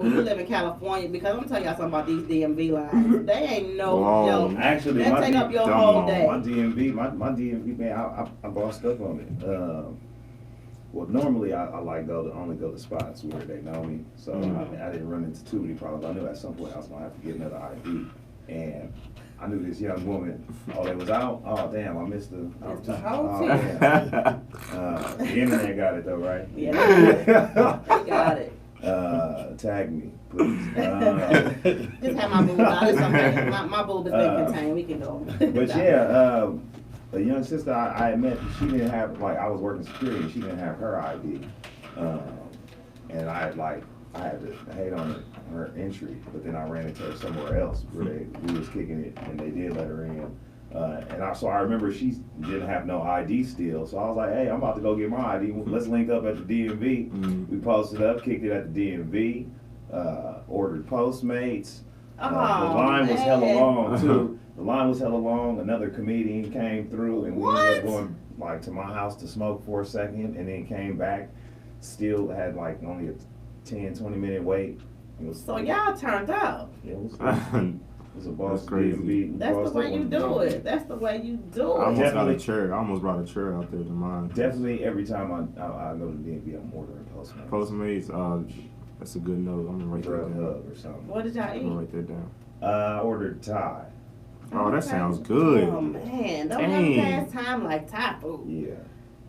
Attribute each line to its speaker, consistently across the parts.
Speaker 1: when you live in California, because I'm gonna tell y'all something about these DMV lines. They ain't no joke.
Speaker 2: Actually,
Speaker 1: they take up your whole day.
Speaker 2: My DMV, man, I bossed up on it. Well, normally I like only go to spots where they know me, so I didn't run into too many problems. I knew at some point I was gonna have to get another ID, and I knew this young woman. Oh, they was out. Oh, damn, I missed the.
Speaker 1: It's the whole
Speaker 2: The internet got it though, right?
Speaker 1: Yeah, got it.
Speaker 2: Tag me, please.
Speaker 1: Just have my boob out. It's okay. My boob is been contained. We can go.
Speaker 2: But yeah, a young sister I met, she didn't have, like, I was working security, she didn't have her ID. And I had to hate on her entry, but then I ran into her somewhere else where we was kicking it, and they did let her in. So I remember she didn't have no ID still, so I was like, hey, I'm about to go get my ID. Let's link up at the DMV. We posted up, kicked it at the DMV, ordered Postmates. The line was hella long too. The line was hella long. Another comedian came through, and we ended up going like to my house to smoke for a second, and then came back. Still had like only a 10-20 minute wait.
Speaker 1: So y'all turned out.
Speaker 2: It was a boss crazy.
Speaker 1: That's the way you do it. That's the way you do it.
Speaker 3: I almost got a chair. I almost brought a chair out there to mine.
Speaker 2: Definitely every time I go to DMV, I'm ordering Postmates.
Speaker 3: Postmates, that's a good note. I'm gonna write that down.
Speaker 2: Or something.
Speaker 1: What did y'all eat?
Speaker 3: I'm gonna write that down.
Speaker 2: I ordered Thai.
Speaker 3: Oh, that sounds good.
Speaker 1: Oh man, don't have past time like Thai food.
Speaker 2: Yeah.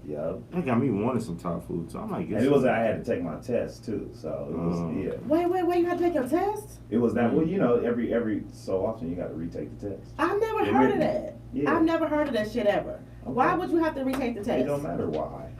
Speaker 2: Yep.
Speaker 3: That got me wanting some Thai food, so I might get.
Speaker 2: And it was I had to take my test too, so it was
Speaker 1: Wait, you had to take your test?
Speaker 2: It was that well, you know, every so often you got to retake the test.
Speaker 1: I've never heard of that. Yeah. I've never heard of that shit ever. Okay. Why would you have to retake the test?
Speaker 2: It don't matter why.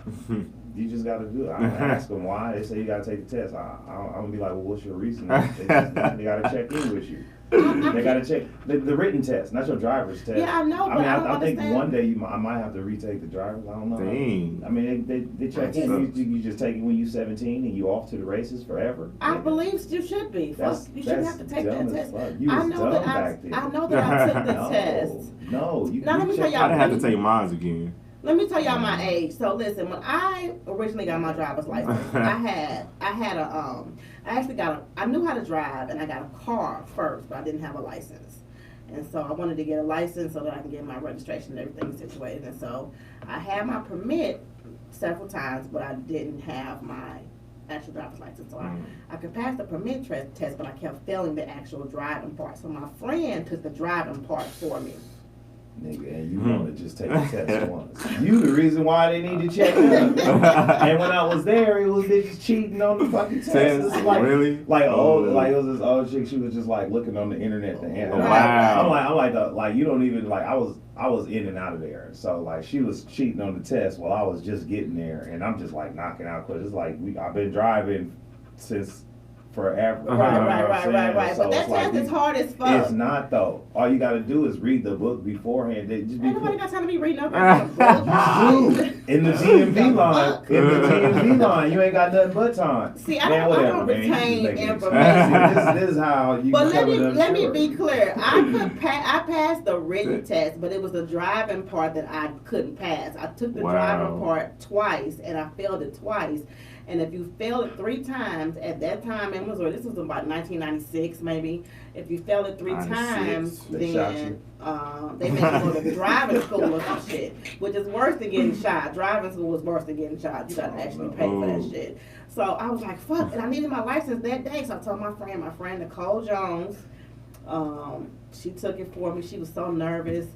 Speaker 2: You just got to do it. I ask them why. They say you got to take the test. I'm gonna be like, well, what's your reason? They got to check in with you. They got to check the written test, not your driver's test.
Speaker 1: Yeah, I know, but
Speaker 2: I think one day I might have to retake the driver's. I don't know.
Speaker 3: Dang.
Speaker 2: I mean, they check in. You just take it when you're 17 and you off to the races forever.
Speaker 1: I believe you should be. You shouldn't have to take that test.
Speaker 2: I know that I
Speaker 1: took the test.
Speaker 2: No, you.
Speaker 1: Now let me tell y'all.
Speaker 3: I didn't have to take mine again.
Speaker 1: Let me tell y'all my age. So listen, when I originally got my driver's license, I knew how to drive, and I got a car first, but I didn't have a license. And so I wanted to get a license so that I can get my registration and everything situated. And so I had my permit several times, but I didn't have my actual driver's license. So I could pass the permit test, but I kept failing the actual driving part. So my friend took the driving part for me.
Speaker 2: Nigga, and you want to just take the test once. You the reason why they need to check up. And when I was there, it was bitches cheating on the fucking test. It's like,
Speaker 3: really?
Speaker 2: It was this old chick. She was just like looking on the internet to answer.
Speaker 3: Wow.
Speaker 2: I'm like you don't even like. I was in and out of there. So like she was cheating on the test while I was just getting there, and I'm just like knocking out questions. It's like I've been driving since forever.
Speaker 1: Right.
Speaker 2: So
Speaker 1: but that test is hard as fuck.
Speaker 2: It's not though. All you gotta do is read the book beforehand.
Speaker 1: Ain't nobody got time to be reading up on the book.
Speaker 2: In the DMV line, you ain't got nothing but time.
Speaker 1: See, I don't retain information.
Speaker 2: This is how you.
Speaker 1: But let me be clear. I passed the written test, but it was the driving part that I couldn't pass. I took the driving part twice, and I failed it twice. And if you fail it 3 times, at that time in Missouri, this was about 1996 maybe, if you fail it 3 times, then they make you go to driving school or some shit, which is worse than getting shot. Driving school is worse than getting shot. You gotta actually pay for that shit. So I was like, fuck, and I needed my license that day, so I told my friend Nicole Jones, she took it for me. She was so nervous.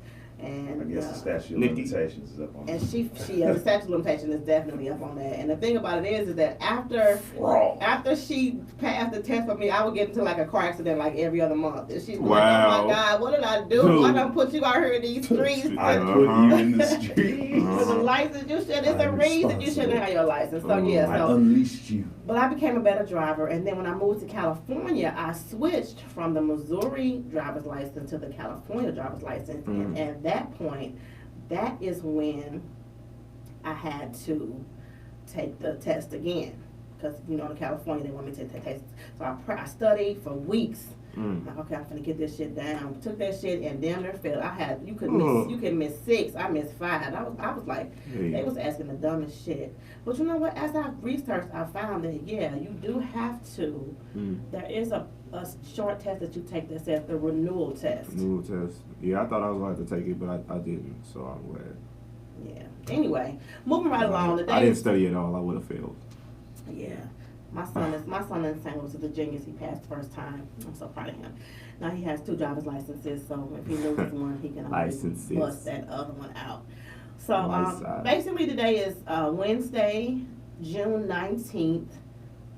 Speaker 1: And
Speaker 2: I guess the statute of limitations is up on that. And
Speaker 1: the statute of limitations is definitely up on that. And the thing about it is that after she passed the test for me, I would get into like a car accident like every other month. And she's like, oh my God, what did I do? I done put you out here in these streets.
Speaker 2: I put you in the streets.
Speaker 1: With a license, you should. It's a reason you shouldn't have your license. So
Speaker 2: I unleashed you.
Speaker 1: But I became a better driver, and then when I moved to California, I switched from the Missouri driver's license to the California driver's license, and at that point, that is when I had to take the test again, because in California they want me to take the test. So I studied for weeks Like, okay, I'm finna get this shit down. Took that shit and damn near failed. You could miss 6. I missed 5. I was like, they was asking the dumbest shit. But you know what? As I researched, I found that you do have to. There is a short test that you take that says the renewal test.
Speaker 3: Renewal test. Yeah, I thought I was going to have to take it, but I didn't. So I'm glad.
Speaker 1: Yeah. Anyway, moving right along today.
Speaker 3: I didn't study at all. I would have failed.
Speaker 1: Yeah. My son in St. Louis is a genius. He passed the first time. I'm so proud of him. Now he has 2 driver's licenses, so if he loses one, he can always bust that other one out. So basically today is Wednesday, June 19th,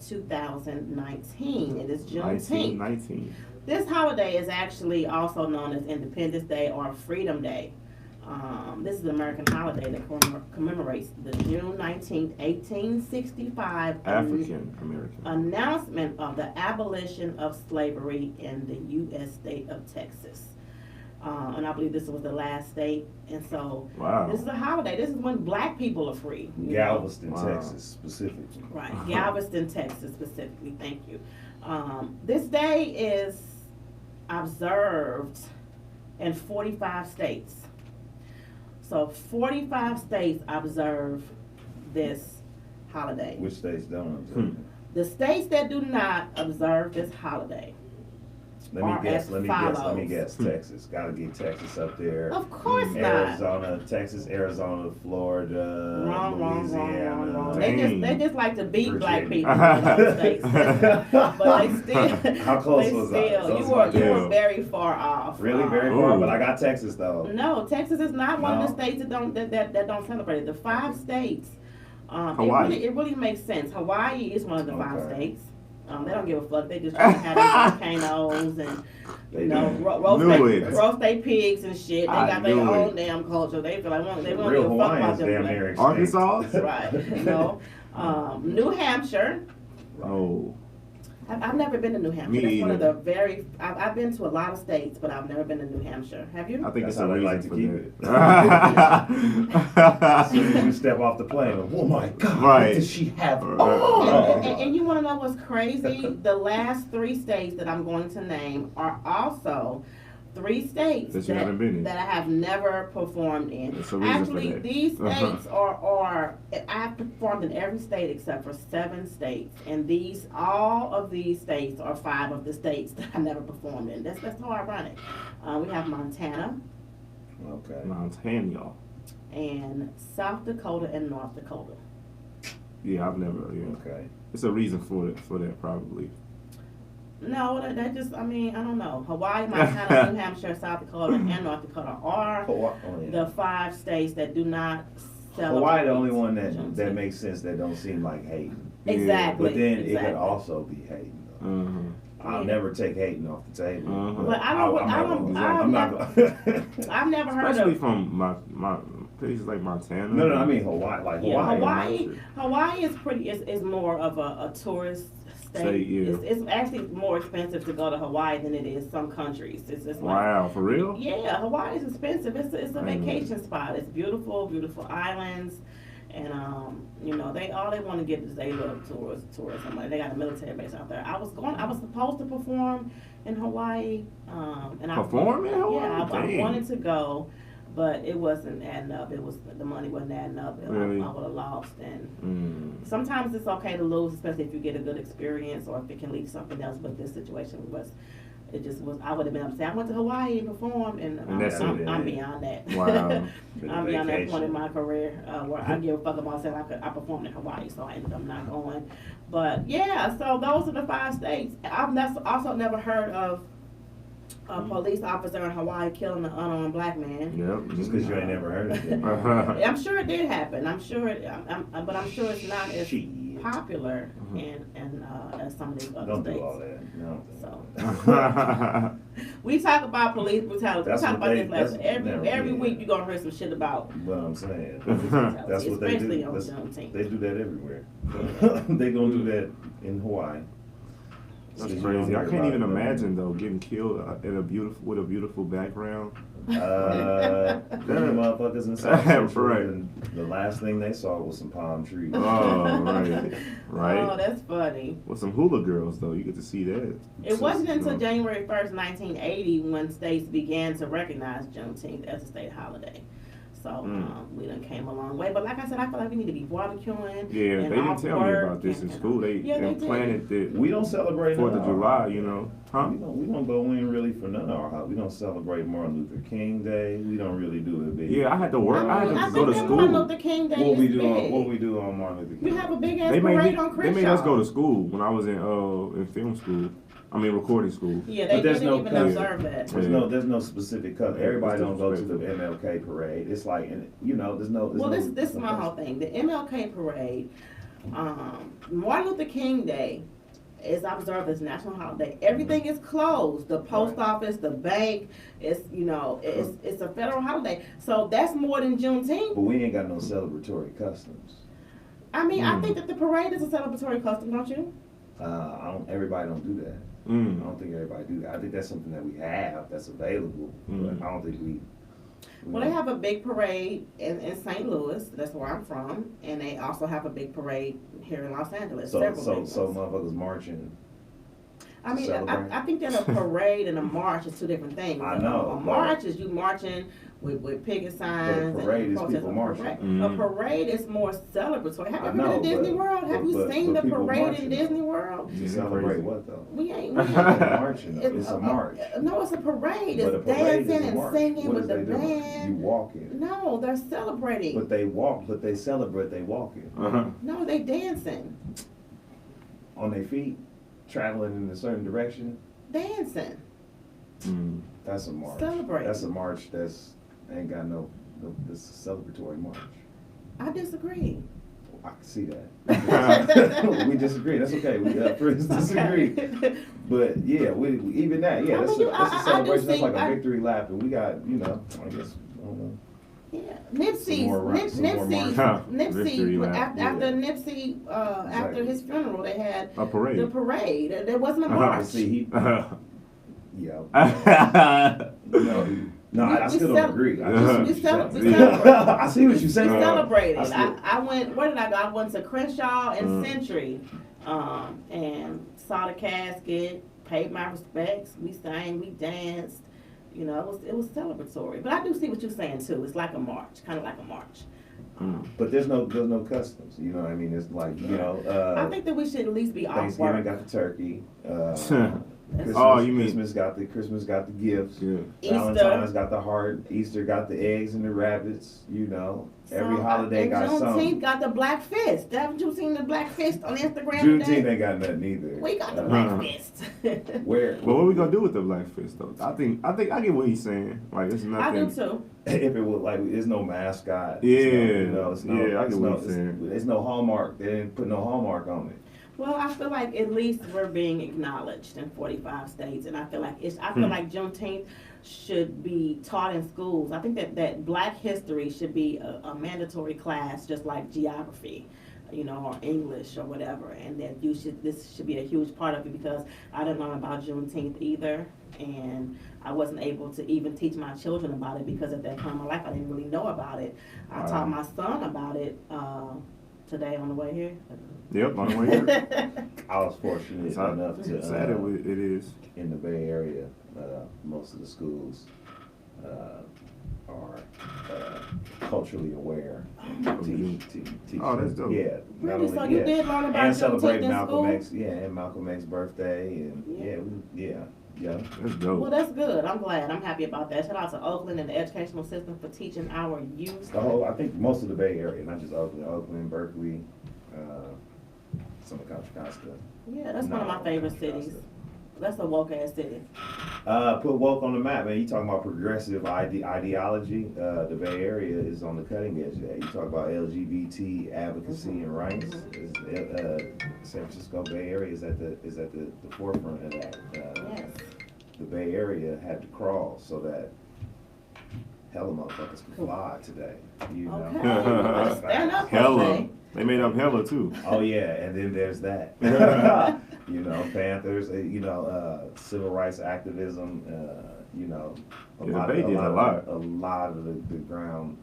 Speaker 1: 2019. It is Juneteenth.
Speaker 3: 19.
Speaker 1: This holiday is actually also known as Independence Day or Freedom Day. This is an American holiday that commemorates the June 19th, 1865
Speaker 3: African American
Speaker 1: announcement of the abolition of slavery in the U.S. state of Texas. And I believe this was the last state. And so this is a holiday. This is when black people are free.
Speaker 2: Galveston, Texas, specifically.
Speaker 1: Right, Galveston, Texas, specifically. Thank you. This day is observed in 45 states. So 45 states observe this holiday.
Speaker 2: Which states don't observe it?
Speaker 1: The states that do not observe this holiday
Speaker 2: Let me guess. Texas. Gotta get Texas up there.
Speaker 1: Of course not.
Speaker 2: Arizona, Florida, Louisiana.
Speaker 1: Wrong. They just like to beat black people in those states. But they still.
Speaker 2: How close was I?
Speaker 1: You were very far off.
Speaker 2: Really, very far. But I got Texas though.
Speaker 1: No, Texas is not one of the states that don't celebrate it. The 5 states.
Speaker 3: Hawaii.
Speaker 1: It really makes sense. Hawaii is one of the 5 states. They don't give a fuck. They just try to have their volcanoes and roast their pigs and shit. They got their own damn culture. They feel like they won't give a fuck about them.
Speaker 3: Arkansas,
Speaker 1: right? New Hampshire.
Speaker 3: Oh.
Speaker 1: I've never been to New Hampshire.
Speaker 3: Me
Speaker 1: That's one
Speaker 3: either.
Speaker 1: of the I've been to a lot of states, but I've never been to New Hampshire. Have you?
Speaker 3: I think
Speaker 2: That's
Speaker 3: it's a
Speaker 2: how they
Speaker 3: reason
Speaker 2: like to
Speaker 3: for
Speaker 2: keep
Speaker 3: that.
Speaker 2: As soon as you step off the plane, oh my God,
Speaker 3: Right.
Speaker 2: what does she have?
Speaker 1: And you want to know what's crazy? The last 3 states that I'm going to name are also 3 states
Speaker 3: That you haven't been in.
Speaker 1: that I have never performed in.
Speaker 3: There's a reason
Speaker 1: Actually,
Speaker 3: for that.
Speaker 1: these states are I've performed in every state except for 7 states, and all of these states are 5 of the states that I never performed in. That's so ironic. We have Montana.
Speaker 2: Okay.
Speaker 3: Montana.
Speaker 1: And South Dakota and North Dakota.
Speaker 3: Yeah, I've never. Yeah.
Speaker 2: Okay.
Speaker 3: It's a reason for that probably.
Speaker 1: No, that just, I don't know. Hawaii, Montana, New Hampshire, South Dakota, and North Dakota are the 5 states that do not celebrate.
Speaker 2: Hawaii, the only one that
Speaker 1: Juneteenth.
Speaker 2: makes sense that don't seem like hating.
Speaker 1: Exactly.
Speaker 2: But then it could also be hating.
Speaker 3: Uh-huh.
Speaker 2: I'll never take hating off the table.
Speaker 3: Uh-huh.
Speaker 1: But I've never heard
Speaker 3: Especially
Speaker 1: of.
Speaker 3: from my places like Montana.
Speaker 2: No, I mean Hawaii. Like Hawaii.
Speaker 1: Hawaii is pretty. Is more of a tourist state.
Speaker 3: Yeah.
Speaker 1: It's actually more expensive to go to Hawaii than it is some countries. It's like,
Speaker 3: Wow, for real?
Speaker 1: Yeah, Hawaii is expensive. It's a vacation spot. It's beautiful islands, and they want to get is they love tourism. Like, they got a military base out there. I was supposed to perform in Hawaii, and
Speaker 3: Perform in Hawaii?
Speaker 1: Yeah, I
Speaker 3: Dang.
Speaker 1: wanted to go, but it wasn't adding up. The money wasn't adding up.
Speaker 3: Really?
Speaker 1: I would have lost. And sometimes it's okay to lose, especially if you get a good experience or if it can lead to something else. But this situation was. I would have been upset. I went to Hawaii and performed, and I'm beyond that.
Speaker 3: Wow.
Speaker 1: I'm beyond that point in my career where I give a fuck about saying I performed in Hawaii, so I ended up not going. But yeah, so those are the 5 states. I've also never heard of a police officer in Hawaii killing an unarmed black man.
Speaker 3: Yep.
Speaker 2: Just because you ain't never heard of it.
Speaker 1: I'm sure it did happen. I'm sure it's not as popular as some of these other
Speaker 2: Don't
Speaker 1: states.
Speaker 2: do all that. No.
Speaker 1: So we talk about police brutality. We talk about this every week. You're gonna hear some shit about.
Speaker 2: What I'm saying.
Speaker 1: That's
Speaker 2: That's what they
Speaker 1: especially
Speaker 2: do.
Speaker 1: on Juneteenth.
Speaker 2: They do that everywhere. They gonna do that in Hawaii.
Speaker 3: That's
Speaker 2: So you
Speaker 3: crazy.
Speaker 2: don't
Speaker 3: I
Speaker 2: hear
Speaker 3: can't
Speaker 2: about
Speaker 3: even
Speaker 2: it, man.
Speaker 3: imagine though getting killed with a beautiful background.
Speaker 2: Them motherfuckers in South Central,
Speaker 3: Right.
Speaker 2: and the last thing they saw was some palm trees.
Speaker 3: Oh, right, right.
Speaker 1: Oh, that's funny.
Speaker 3: With some hula girls though, you get to see that.
Speaker 1: It wasn't
Speaker 3: You
Speaker 1: until
Speaker 3: know.
Speaker 1: January 1st, 1980 when states began to recognize Juneteenth as a state holiday. So we done came a long way. But like I said, I feel like we need to be barbecuing.
Speaker 3: Yeah,
Speaker 1: and
Speaker 3: they didn't
Speaker 1: off
Speaker 3: tell me
Speaker 1: work
Speaker 3: about this in
Speaker 1: and-
Speaker 3: school. They
Speaker 1: Yeah, they did.
Speaker 3: implanted it
Speaker 2: We don't celebrate
Speaker 3: 4th
Speaker 2: none
Speaker 3: of
Speaker 2: our
Speaker 3: July,
Speaker 2: holidays.
Speaker 3: you know. Huh?
Speaker 2: We don't go in really for none of our holidays. We don't celebrate Martin Luther King Day. We don't really do it big.
Speaker 3: Yeah, I had to work. I
Speaker 1: I
Speaker 3: had to
Speaker 1: think
Speaker 3: go to
Speaker 1: that
Speaker 3: school.
Speaker 1: Martin Luther King Day
Speaker 2: What we
Speaker 1: is
Speaker 2: do
Speaker 1: big.
Speaker 2: what we do on Martin Luther King.
Speaker 1: We have a big ass
Speaker 3: They made
Speaker 1: parade
Speaker 3: me.
Speaker 1: on
Speaker 3: They
Speaker 1: Crenshaw.
Speaker 3: made us go to school when I was in film school. I mean recording school.
Speaker 1: Yeah,
Speaker 2: But
Speaker 1: they
Speaker 2: there's
Speaker 1: didn't
Speaker 2: no
Speaker 1: even
Speaker 2: color.
Speaker 1: observe that.
Speaker 2: There's no specific color.
Speaker 3: Yeah,
Speaker 2: Everybody
Speaker 3: it's
Speaker 2: don't go to the
Speaker 3: disrespectful.
Speaker 2: MLK parade. It's like, you know, there's no.
Speaker 1: Well,
Speaker 2: no,
Speaker 1: this is my whole thing. The MLK parade, Martin Luther King Day is observed as national holiday. Everything is closed. The post office, the bank, it's a federal holiday. So that's more than Juneteenth.
Speaker 2: But we ain't got no celebratory customs.
Speaker 1: I mean, I think that the parade is a celebratory custom, don't you?
Speaker 2: Everybody don't do that. I don't think everybody do that. I think that's something that we have that's available, but I don't think we.
Speaker 1: Well, they have a big parade in St. Louis. That's where I'm from, and they also have a big parade here in Los Angeles.
Speaker 2: So
Speaker 1: several big
Speaker 2: motherfuckers marching.
Speaker 1: I mean,
Speaker 2: celebrate.
Speaker 1: I think that a parade and a march is two different things.
Speaker 2: I know,
Speaker 1: A
Speaker 2: but-
Speaker 1: march is you marching with picket signs.
Speaker 2: parade
Speaker 1: and
Speaker 2: is
Speaker 1: protest.
Speaker 2: people marching.
Speaker 1: A parade is more celebratory. Have you
Speaker 2: I
Speaker 1: ever
Speaker 2: know,
Speaker 1: been to Disney
Speaker 2: but-
Speaker 1: World? Have you
Speaker 2: but
Speaker 1: seen the
Speaker 2: people
Speaker 1: parade in
Speaker 2: marching.
Speaker 1: Disney World?
Speaker 2: To
Speaker 3: Yeah,
Speaker 2: celebrate
Speaker 3: crazy.
Speaker 2: what though?
Speaker 1: We ain't.
Speaker 2: Marching. It's a march.
Speaker 1: No, it's a parade.
Speaker 2: But a
Speaker 1: It's
Speaker 2: parade is
Speaker 1: dancing
Speaker 2: a
Speaker 1: and
Speaker 2: march.
Speaker 1: singing
Speaker 2: What
Speaker 1: with
Speaker 2: is
Speaker 1: the
Speaker 2: they doing? You
Speaker 1: band.
Speaker 2: walking.
Speaker 1: No, they're celebrating.
Speaker 2: But they walk, but they celebrate, they walking.
Speaker 3: Uh-huh.
Speaker 1: No, they dancing.
Speaker 2: On their feet, traveling in a certain direction.
Speaker 1: Dancing.
Speaker 2: That's a march.
Speaker 1: Celebrating.
Speaker 2: That's a march that's ain't got no this is a celebratory march.
Speaker 1: I disagree.
Speaker 2: I can see that. We disagree. That's okay. We friends disagree.
Speaker 1: Okay.
Speaker 2: But yeah, we even that, yeah,
Speaker 1: I
Speaker 2: that's
Speaker 1: mean,
Speaker 2: a, that's a
Speaker 1: I do
Speaker 2: celebration. That's
Speaker 1: think
Speaker 2: like a
Speaker 1: I-
Speaker 2: victory lap, and we got, you know, I guess, I don't know.
Speaker 1: Yeah,
Speaker 2: Some more marches.
Speaker 3: Victory lap,
Speaker 1: After Nipsey, after
Speaker 2: Exactly.
Speaker 1: his funeral, they had
Speaker 3: A parade.
Speaker 1: the parade. There wasn't a
Speaker 3: Uh-huh.
Speaker 1: march.
Speaker 2: See, he,
Speaker 3: Uh-huh.
Speaker 2: yeah, no, I
Speaker 1: We
Speaker 2: still don't agree. I just
Speaker 1: we
Speaker 2: see
Speaker 1: cel-
Speaker 2: what
Speaker 1: we
Speaker 2: you're
Speaker 1: celebrate.
Speaker 2: saying. I see what you're
Speaker 1: We
Speaker 2: saying.
Speaker 1: celebrated.
Speaker 2: I still-
Speaker 1: I went. Where did I go? I went to Crenshaw and Century, and saw the casket. Paid my respects. We sang. We danced. You know, it was celebratory. But I do see what you're saying too. It's like a march, kind of like a march.
Speaker 2: But there's no customs. You know what I mean? It's like, you know,
Speaker 1: I think that we should at least be off
Speaker 2: Thanksgiving
Speaker 1: work.
Speaker 2: got the turkey. Christmas,
Speaker 3: Oh, you mean-
Speaker 2: Christmas got the gifts.
Speaker 3: Yeah.
Speaker 2: Valentine's got the heart. Easter got the eggs and the rabbits. You know, every holiday got
Speaker 1: Juneteenth
Speaker 2: something.
Speaker 1: got the black fist. Haven't you seen the black fist on Instagram
Speaker 2: Juneteenth
Speaker 1: today?
Speaker 2: ain't got nothing either.
Speaker 1: We got the
Speaker 3: Uh-huh.
Speaker 1: black fist.
Speaker 2: Where?
Speaker 3: But what we gonna do with the black fist though? I think I get what he's saying. Like it's
Speaker 1: I
Speaker 3: nothing.
Speaker 1: do too.
Speaker 2: If it was like, there's no mascot.
Speaker 3: Yeah.
Speaker 2: It's no,
Speaker 3: Yeah, I
Speaker 2: it's
Speaker 3: get what
Speaker 2: no,
Speaker 3: you're saying.
Speaker 2: it's no hallmark. They didn't put no hallmark on it.
Speaker 1: Well, I feel like at least we're being acknowledged in 45 states, and I feel like Juneteenth should be taught in schools. I think that Black history should be a mandatory class, just like geography, you know, or English or whatever, and that this should be a huge part of it because I didn't learn about Juneteenth either, and I wasn't able to even teach my children about it because at that time in my life I didn't really know about it. I taught my son about it today on the way here.
Speaker 3: Yep, on the way here.
Speaker 2: I was fortunate
Speaker 3: It's
Speaker 2: enough to
Speaker 3: sad it is.
Speaker 2: in the Bay Area. Most of the schools are culturally aware.
Speaker 3: Of
Speaker 2: Teach
Speaker 3: Oh, that's dope.
Speaker 2: Yeah, not
Speaker 1: Really?
Speaker 2: only
Speaker 1: So you
Speaker 2: yeah.
Speaker 1: did learn about
Speaker 2: And
Speaker 1: Juneteenth
Speaker 2: celebrate
Speaker 1: in
Speaker 2: Malcolm
Speaker 1: school?
Speaker 2: X. Yeah, and Malcolm X's birthday, and yeah.
Speaker 3: That's dope.
Speaker 1: Well, that's good. I'm glad. I'm happy about that. Shout out to Oakland and the educational system for teaching our youth.
Speaker 2: The whole, I think most of the Bay Area, not just Oakland, Berkeley, some of Contra Costa.
Speaker 1: Yeah, that's one of my favorite cities. That's a woke ass city.
Speaker 2: Put woke on the map, man. You talking about progressive ideology? The Bay Area is on the cutting edge there. You talk about LGBT advocacy and rights. San Francisco Bay Area is at the forefront of that.
Speaker 1: Yes.
Speaker 2: The Bay Area had to crawl so that hella motherfuckers can fly today. You know?
Speaker 1: Okay. Stand up,
Speaker 3: Hella.
Speaker 1: Jose.
Speaker 3: They made up hella too.
Speaker 2: Oh yeah, and then there's that. You know, Panthers. You know, civil rights activism. You know, a lot of the ground.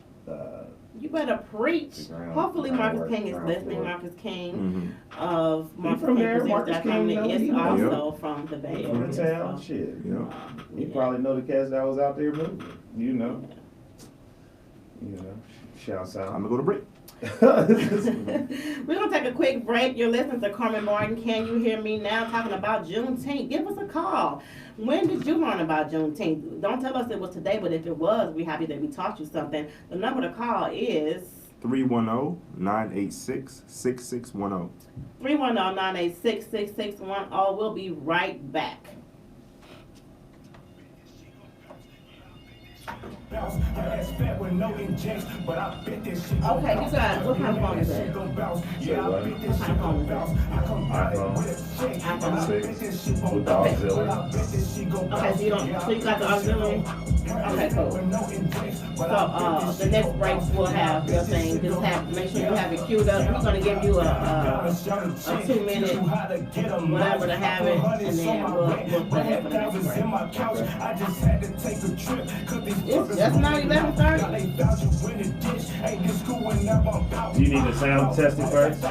Speaker 1: You better preach. Hopefully Marcus King is listening. Marcus King of Marcus King Presents.com is also from the Bay Area.
Speaker 2: From the town, shit.
Speaker 3: Yeah.
Speaker 2: You probably know the cats that was out there moving. You know. Shouts out.
Speaker 3: I'm gonna go to break.
Speaker 1: We're gonna take a quick break. You're listening to Carmen Martin. Can you hear me now? Talking about Juneteenth. Give us a call. When did you learn about Juneteenth? Don't tell us it was today, but if it was, we're happy that we taught you something. The number to call is
Speaker 3: 310-986-6610.
Speaker 1: 310-986-6610. We'll be right back. Okay, you got, what kind of phone is that?
Speaker 2: Say what?
Speaker 1: What kind of phone is that?
Speaker 2: iPhone 6 with the auxiliary.
Speaker 1: Okay, so you got the auxiliary? Okay, cool. So, the next breaks we'll have your thing. Just make sure you have it queued up. We're gonna give you a 2-minute whatever to have it, and then we'll put it for the next break. It's just now 11:30.
Speaker 2: Do you need the sound tested first?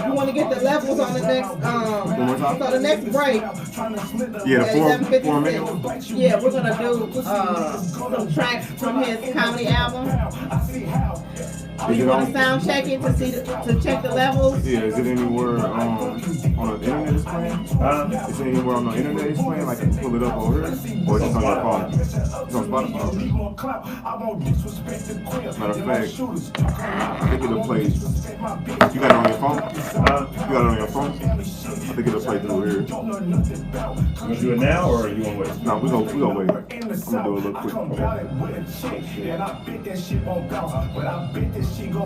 Speaker 1: You want to get the levels on the next, so the next break.
Speaker 3: Yeah, 4 minutes.
Speaker 1: Yeah, we're gonna do some tracks from his comedy album. Do you want to sound check it to check the levels?
Speaker 3: Yeah, is it anywhere on the internet it's playing? Is it anywhere on the internet it's playing? Like, you can pull it up over here? Or just on your phone? It's on Spotify. Matter of fact, I think it'll play. You got it on your phone? You got it on your phone? I think it'll play through here.
Speaker 2: You wanna do it now or you wanna wait?
Speaker 3: No, we gonna wait. I'm gonna do it a little quick.
Speaker 1: You got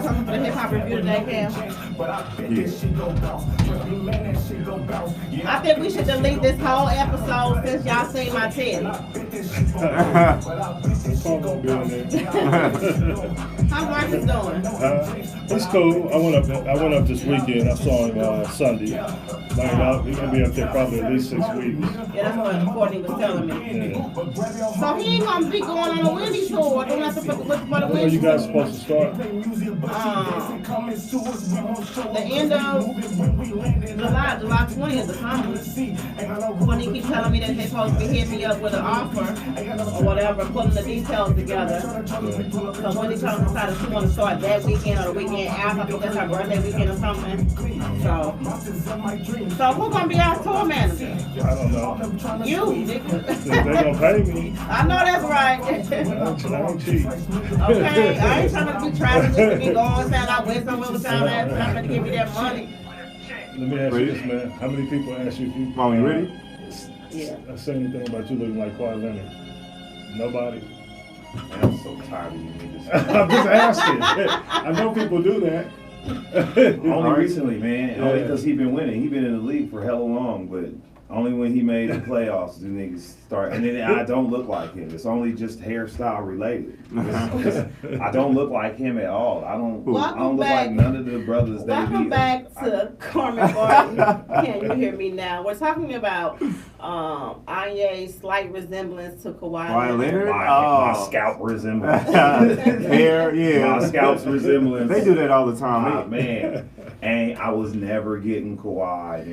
Speaker 1: something for the hip hop review today, Cam? I think we should delete this whole episode since y'all seen my titty. How Marcus doing?
Speaker 4: It's cool. I went up this weekend. I saw him Sunday. He's gonna be up there probably at least 6 weeks.
Speaker 1: Yeah, that's what Courtney was telling me.
Speaker 4: Yeah.
Speaker 1: So he ain't gonna be going on a Wendy's tour. Don't have to put the
Speaker 4: When are you guys supposed to start?
Speaker 1: The end of July 20th or something. When he keeps telling me that they're supposed to be hitting me up with an offer or whatever, putting the details together. So when he comes inside, she want to start that weekend or the weekend after. I think that's her birthday weekend or something. So who's gonna be our tour manager?
Speaker 4: I don't know.
Speaker 1: You, nigga.
Speaker 4: They gonna pay me.
Speaker 1: I know that's right.
Speaker 4: I ain't cheap.
Speaker 1: Okay, I ain't trying to be traveling to be going, saying I went somewhere with y'all last time to give me that money.
Speaker 4: Let me ask you this, man. How many people ask you if you
Speaker 3: Mom, you ready?
Speaker 1: Yeah.
Speaker 4: I say anything about you looking like Kawhi Leonard? Nobody?
Speaker 2: I'm so tired of you niggas.
Speaker 4: I'm just asking. I know people do that.
Speaker 2: Only recently, man. Only because he been winning. He been in the league for hella long, but only when he made the playoffs do niggas start. And then I don't look like him. It's only just hairstyle related. I don't look like him at all. I don't look like none of the brothers that
Speaker 1: Welcome back to Carmen Martin. Can you hear me now? We're talking about Anye's slight resemblance to Kawhi Leonard.
Speaker 2: My scalp resemblance.
Speaker 3: Hair, yeah.
Speaker 2: My scalp's resemblance.
Speaker 3: They do that all the time.
Speaker 2: Man. And I was never getting Kawhi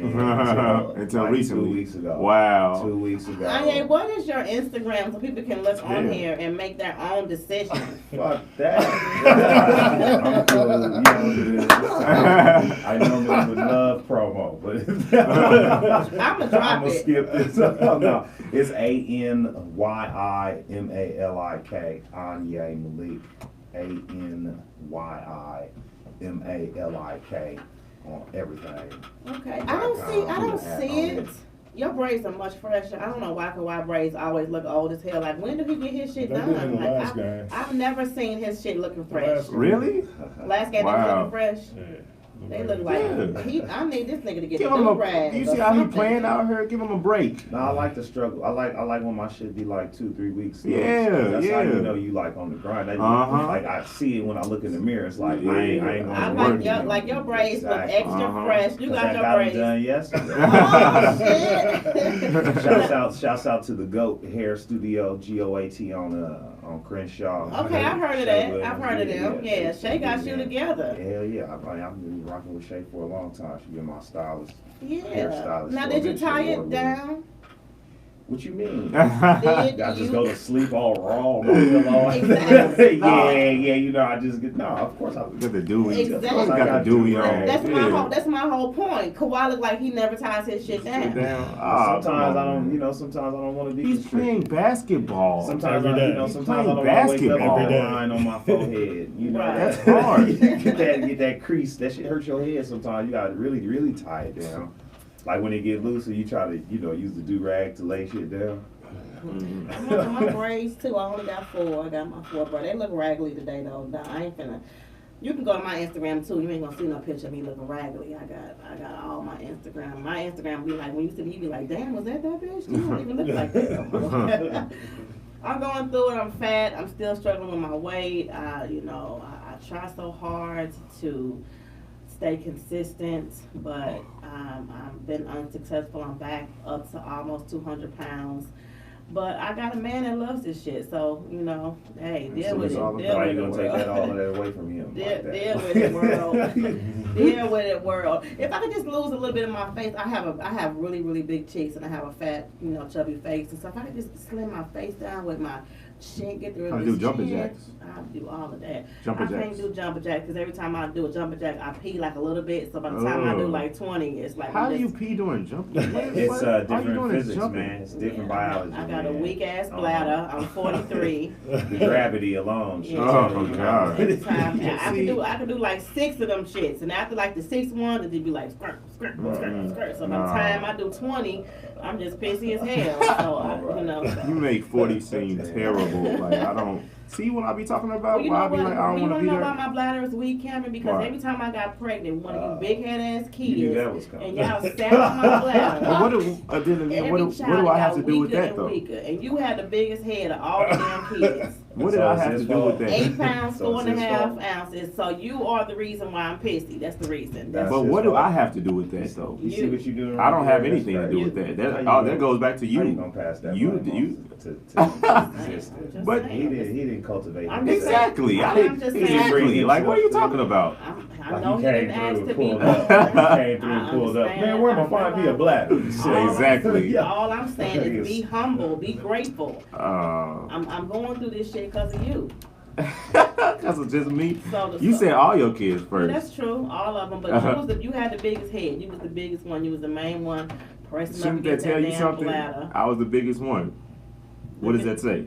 Speaker 3: until
Speaker 2: like
Speaker 3: recently.
Speaker 2: 2 weeks ago.
Speaker 3: Wow.
Speaker 2: 2 weeks ago.
Speaker 1: Anye, what is your Instagram so people can look on here and make their own decision?
Speaker 2: Fuck that. I'm cool. You know, I normally would love promo, but
Speaker 1: I'm going to drop it.
Speaker 2: Skip this. No, it's ANYIMALIK. Anye Malik. ANYIMALIK on everything.
Speaker 1: Okay. I don't see it. Your braids are much fresher. I don't know why Kawhi braids always look old as hell. Like, when did he get his shit
Speaker 4: They
Speaker 1: done?
Speaker 4: did in the last game.
Speaker 1: I've never seen his shit looking fresh.
Speaker 3: Really?
Speaker 1: Last game, he was looking fresh.
Speaker 4: Yeah.
Speaker 1: They look like
Speaker 3: Yeah.
Speaker 1: I need this nigga to get
Speaker 3: Give
Speaker 1: a
Speaker 3: him
Speaker 1: new
Speaker 3: a.
Speaker 1: rag.
Speaker 3: You
Speaker 1: or
Speaker 3: see how he
Speaker 1: something.
Speaker 3: playing out here? Give him a break.
Speaker 2: No, I like the struggle. I like when my shit be like 2-3 weeks.
Speaker 3: Yeah,
Speaker 2: That's how
Speaker 3: yeah.
Speaker 2: you know you like on the grind. That,
Speaker 3: Uh-huh.
Speaker 2: Like I see it when I look in the mirror. It's like
Speaker 3: Yeah.
Speaker 2: I ain't
Speaker 1: I
Speaker 2: gonna
Speaker 1: like
Speaker 2: work.
Speaker 1: your like your braids look extra
Speaker 3: Uh-huh.
Speaker 1: fresh. You
Speaker 2: 'Cause
Speaker 1: got
Speaker 2: I
Speaker 1: your
Speaker 2: got
Speaker 1: braids.
Speaker 2: them done yesterday.
Speaker 1: Oh shit!
Speaker 2: Shouts out to the Goat Hair Studio, GOAT on Crenshaw.
Speaker 1: Okay, I've heard of that.
Speaker 2: Shay
Speaker 1: I've heard of them. Yeah, Shay got you
Speaker 2: yeah.
Speaker 1: together.
Speaker 2: Hell yeah, I've been rocking with Shay for a long time. She been my stylist.
Speaker 1: Yeah.
Speaker 2: Hairstylist
Speaker 1: Now,
Speaker 2: for
Speaker 1: did you
Speaker 2: eventual
Speaker 1: tie it
Speaker 2: award
Speaker 1: down?
Speaker 2: What you mean?
Speaker 1: Did
Speaker 2: I just
Speaker 1: you?
Speaker 2: go to sleep all raw on my pillow.
Speaker 1: Exactly.
Speaker 2: yeah, you know, I just get, no, of course I
Speaker 3: Got the dewy.
Speaker 1: Exactly.
Speaker 3: Of course he got the dewy on.
Speaker 1: That's my whole point. Kawhi look like he never ties his shit down.
Speaker 2: Sometimes I don't want to be
Speaker 3: He's playing
Speaker 2: constricted.
Speaker 3: basketball.
Speaker 2: Sometimes
Speaker 4: Every
Speaker 2: I,
Speaker 4: day.
Speaker 2: sometimes I
Speaker 3: He's
Speaker 2: don't
Speaker 3: playing
Speaker 2: want to wake up
Speaker 3: basketball.
Speaker 2: with
Speaker 4: Every
Speaker 2: a
Speaker 4: day.
Speaker 2: line on my forehead. You know,
Speaker 1: Right.
Speaker 3: That's hard.
Speaker 2: get that crease. That shit hurts your head sometimes. You gotta really tie it down. Like when it get loose, and you try to use the do rag to lay shit down.
Speaker 1: My braids too. I only got 4. I got my 4 braids. They look raggedy today though. Nah, I ain't finna. You can go to my Instagram too. You ain't gonna see no picture of me looking raggedy. I got all my Instagram. My Instagram be like, when you see me, you be like, damn, was that bitch? You don't even look like that. I'm going through it. I'm fat. I'm still struggling with my weight. I try so hard to stay consistent, but I've been unsuccessful. I'm back up to almost 200 pounds. But I got a man that loves this shit, so, hey, deal with it. Deal
Speaker 2: Why you
Speaker 1: with it,
Speaker 2: gonna take
Speaker 1: world.
Speaker 2: all of that away from him?
Speaker 1: Deal
Speaker 2: like that?
Speaker 1: deal with it, world. Deal with it, world. If I could just lose a little bit of my face, I have really, really big cheeks, and I have a fat, chubby face, and so if I could just slim my face down with my chin, get rid
Speaker 3: How
Speaker 1: of
Speaker 3: to do
Speaker 1: this
Speaker 3: jumping
Speaker 1: chin,
Speaker 3: jacks?
Speaker 1: I'll do all of that.
Speaker 3: Jumper
Speaker 1: I can't
Speaker 3: jacks.
Speaker 1: do jumper jacks because every time I do a jumper jack, I pee like a little bit. So by the time I do
Speaker 3: Ugh.
Speaker 1: like 20, it's like
Speaker 3: How
Speaker 1: I'm
Speaker 3: do you
Speaker 1: just-
Speaker 3: pee doing jumping?
Speaker 2: It's
Speaker 3: All you
Speaker 2: different
Speaker 3: doing is
Speaker 2: physics,
Speaker 3: jumping.
Speaker 2: man. It's different
Speaker 1: Yeah,
Speaker 2: biology.
Speaker 1: I got a
Speaker 2: man.
Speaker 1: weak ass bladder. I'm 43.
Speaker 2: The gravity alone. should
Speaker 1: Yeah.
Speaker 2: tell
Speaker 3: Oh,
Speaker 2: you.
Speaker 3: God.
Speaker 1: Every time I
Speaker 3: See?
Speaker 1: can do like 6 of them shits, and after like the 6th one, it'd be like skirt, skirt, skirt, skirt. So by the
Speaker 3: Nah.
Speaker 1: time I do 20, I'm just pissy as hell. So
Speaker 2: Alright.
Speaker 3: You make 40 seem terrible. Like I don't see what I be talking about.
Speaker 1: Well, you
Speaker 3: Why
Speaker 1: know
Speaker 3: I be
Speaker 1: what?
Speaker 3: like I don't
Speaker 1: you
Speaker 3: want to
Speaker 1: wanna
Speaker 3: be
Speaker 1: know why
Speaker 3: there.
Speaker 1: my bladder is weak, Cameron? Because
Speaker 3: Why?
Speaker 1: every time I got pregnant, one of you big head ass kids,
Speaker 2: You knew that was coming.
Speaker 1: and y'all sat on my bladder.
Speaker 3: Well, what do I have to do with that though?
Speaker 1: Weaker, and you had the biggest head of all the damn kids.
Speaker 3: What did
Speaker 2: So
Speaker 3: I
Speaker 2: it's
Speaker 3: have to
Speaker 2: his
Speaker 3: do with
Speaker 2: fault.
Speaker 3: that?
Speaker 1: 8 pounds,
Speaker 2: So it's his
Speaker 1: 4.5
Speaker 2: fault.
Speaker 1: ounces. So you are the reason why I'm pissy. That's the reason.
Speaker 2: That's
Speaker 3: But
Speaker 2: his
Speaker 3: what do
Speaker 2: fault.
Speaker 3: I have to do with that though?
Speaker 2: You see what you doing?
Speaker 3: I don't have
Speaker 2: right
Speaker 3: anything
Speaker 2: there?
Speaker 3: to do
Speaker 2: That's
Speaker 3: with
Speaker 2: right.
Speaker 3: that.
Speaker 2: How you
Speaker 3: That
Speaker 2: gonna-
Speaker 3: goes back to
Speaker 2: How you
Speaker 3: you.
Speaker 2: gonna pass that?
Speaker 3: You-
Speaker 2: blame
Speaker 3: you-
Speaker 2: on to existence?
Speaker 1: Just
Speaker 3: But
Speaker 1: saying.
Speaker 2: He didn't cultivate.
Speaker 1: I'm
Speaker 2: himself.
Speaker 1: just saying.
Speaker 3: Exactly. I
Speaker 1: I'm
Speaker 3: didn't.
Speaker 1: just saying.
Speaker 3: Exactly. Like what are you talking about?
Speaker 1: I
Speaker 2: Like
Speaker 1: know
Speaker 2: he
Speaker 1: he
Speaker 2: came
Speaker 1: didn't ask
Speaker 2: through
Speaker 1: to
Speaker 2: and
Speaker 1: be
Speaker 2: pulled
Speaker 1: born.
Speaker 2: up. He came through and
Speaker 1: I
Speaker 2: pulled up.
Speaker 1: understand.
Speaker 2: Man, where am I find me a bladder?
Speaker 3: Exactly.
Speaker 2: Yeah.
Speaker 1: All I'm saying is be humble, be grateful.
Speaker 3: Uh,
Speaker 1: I'm going through this shit because of you.
Speaker 3: Because it's just me.
Speaker 1: So
Speaker 3: You said all your kids
Speaker 1: Yeah, that's
Speaker 3: first.
Speaker 1: true, all of them. But you had the biggest head. You was the biggest one. You was the main one. Pressing up
Speaker 3: Shouldn't that
Speaker 1: against
Speaker 3: tell you
Speaker 1: damn
Speaker 3: something?
Speaker 1: bladder.
Speaker 3: I was the biggest one. What does that say?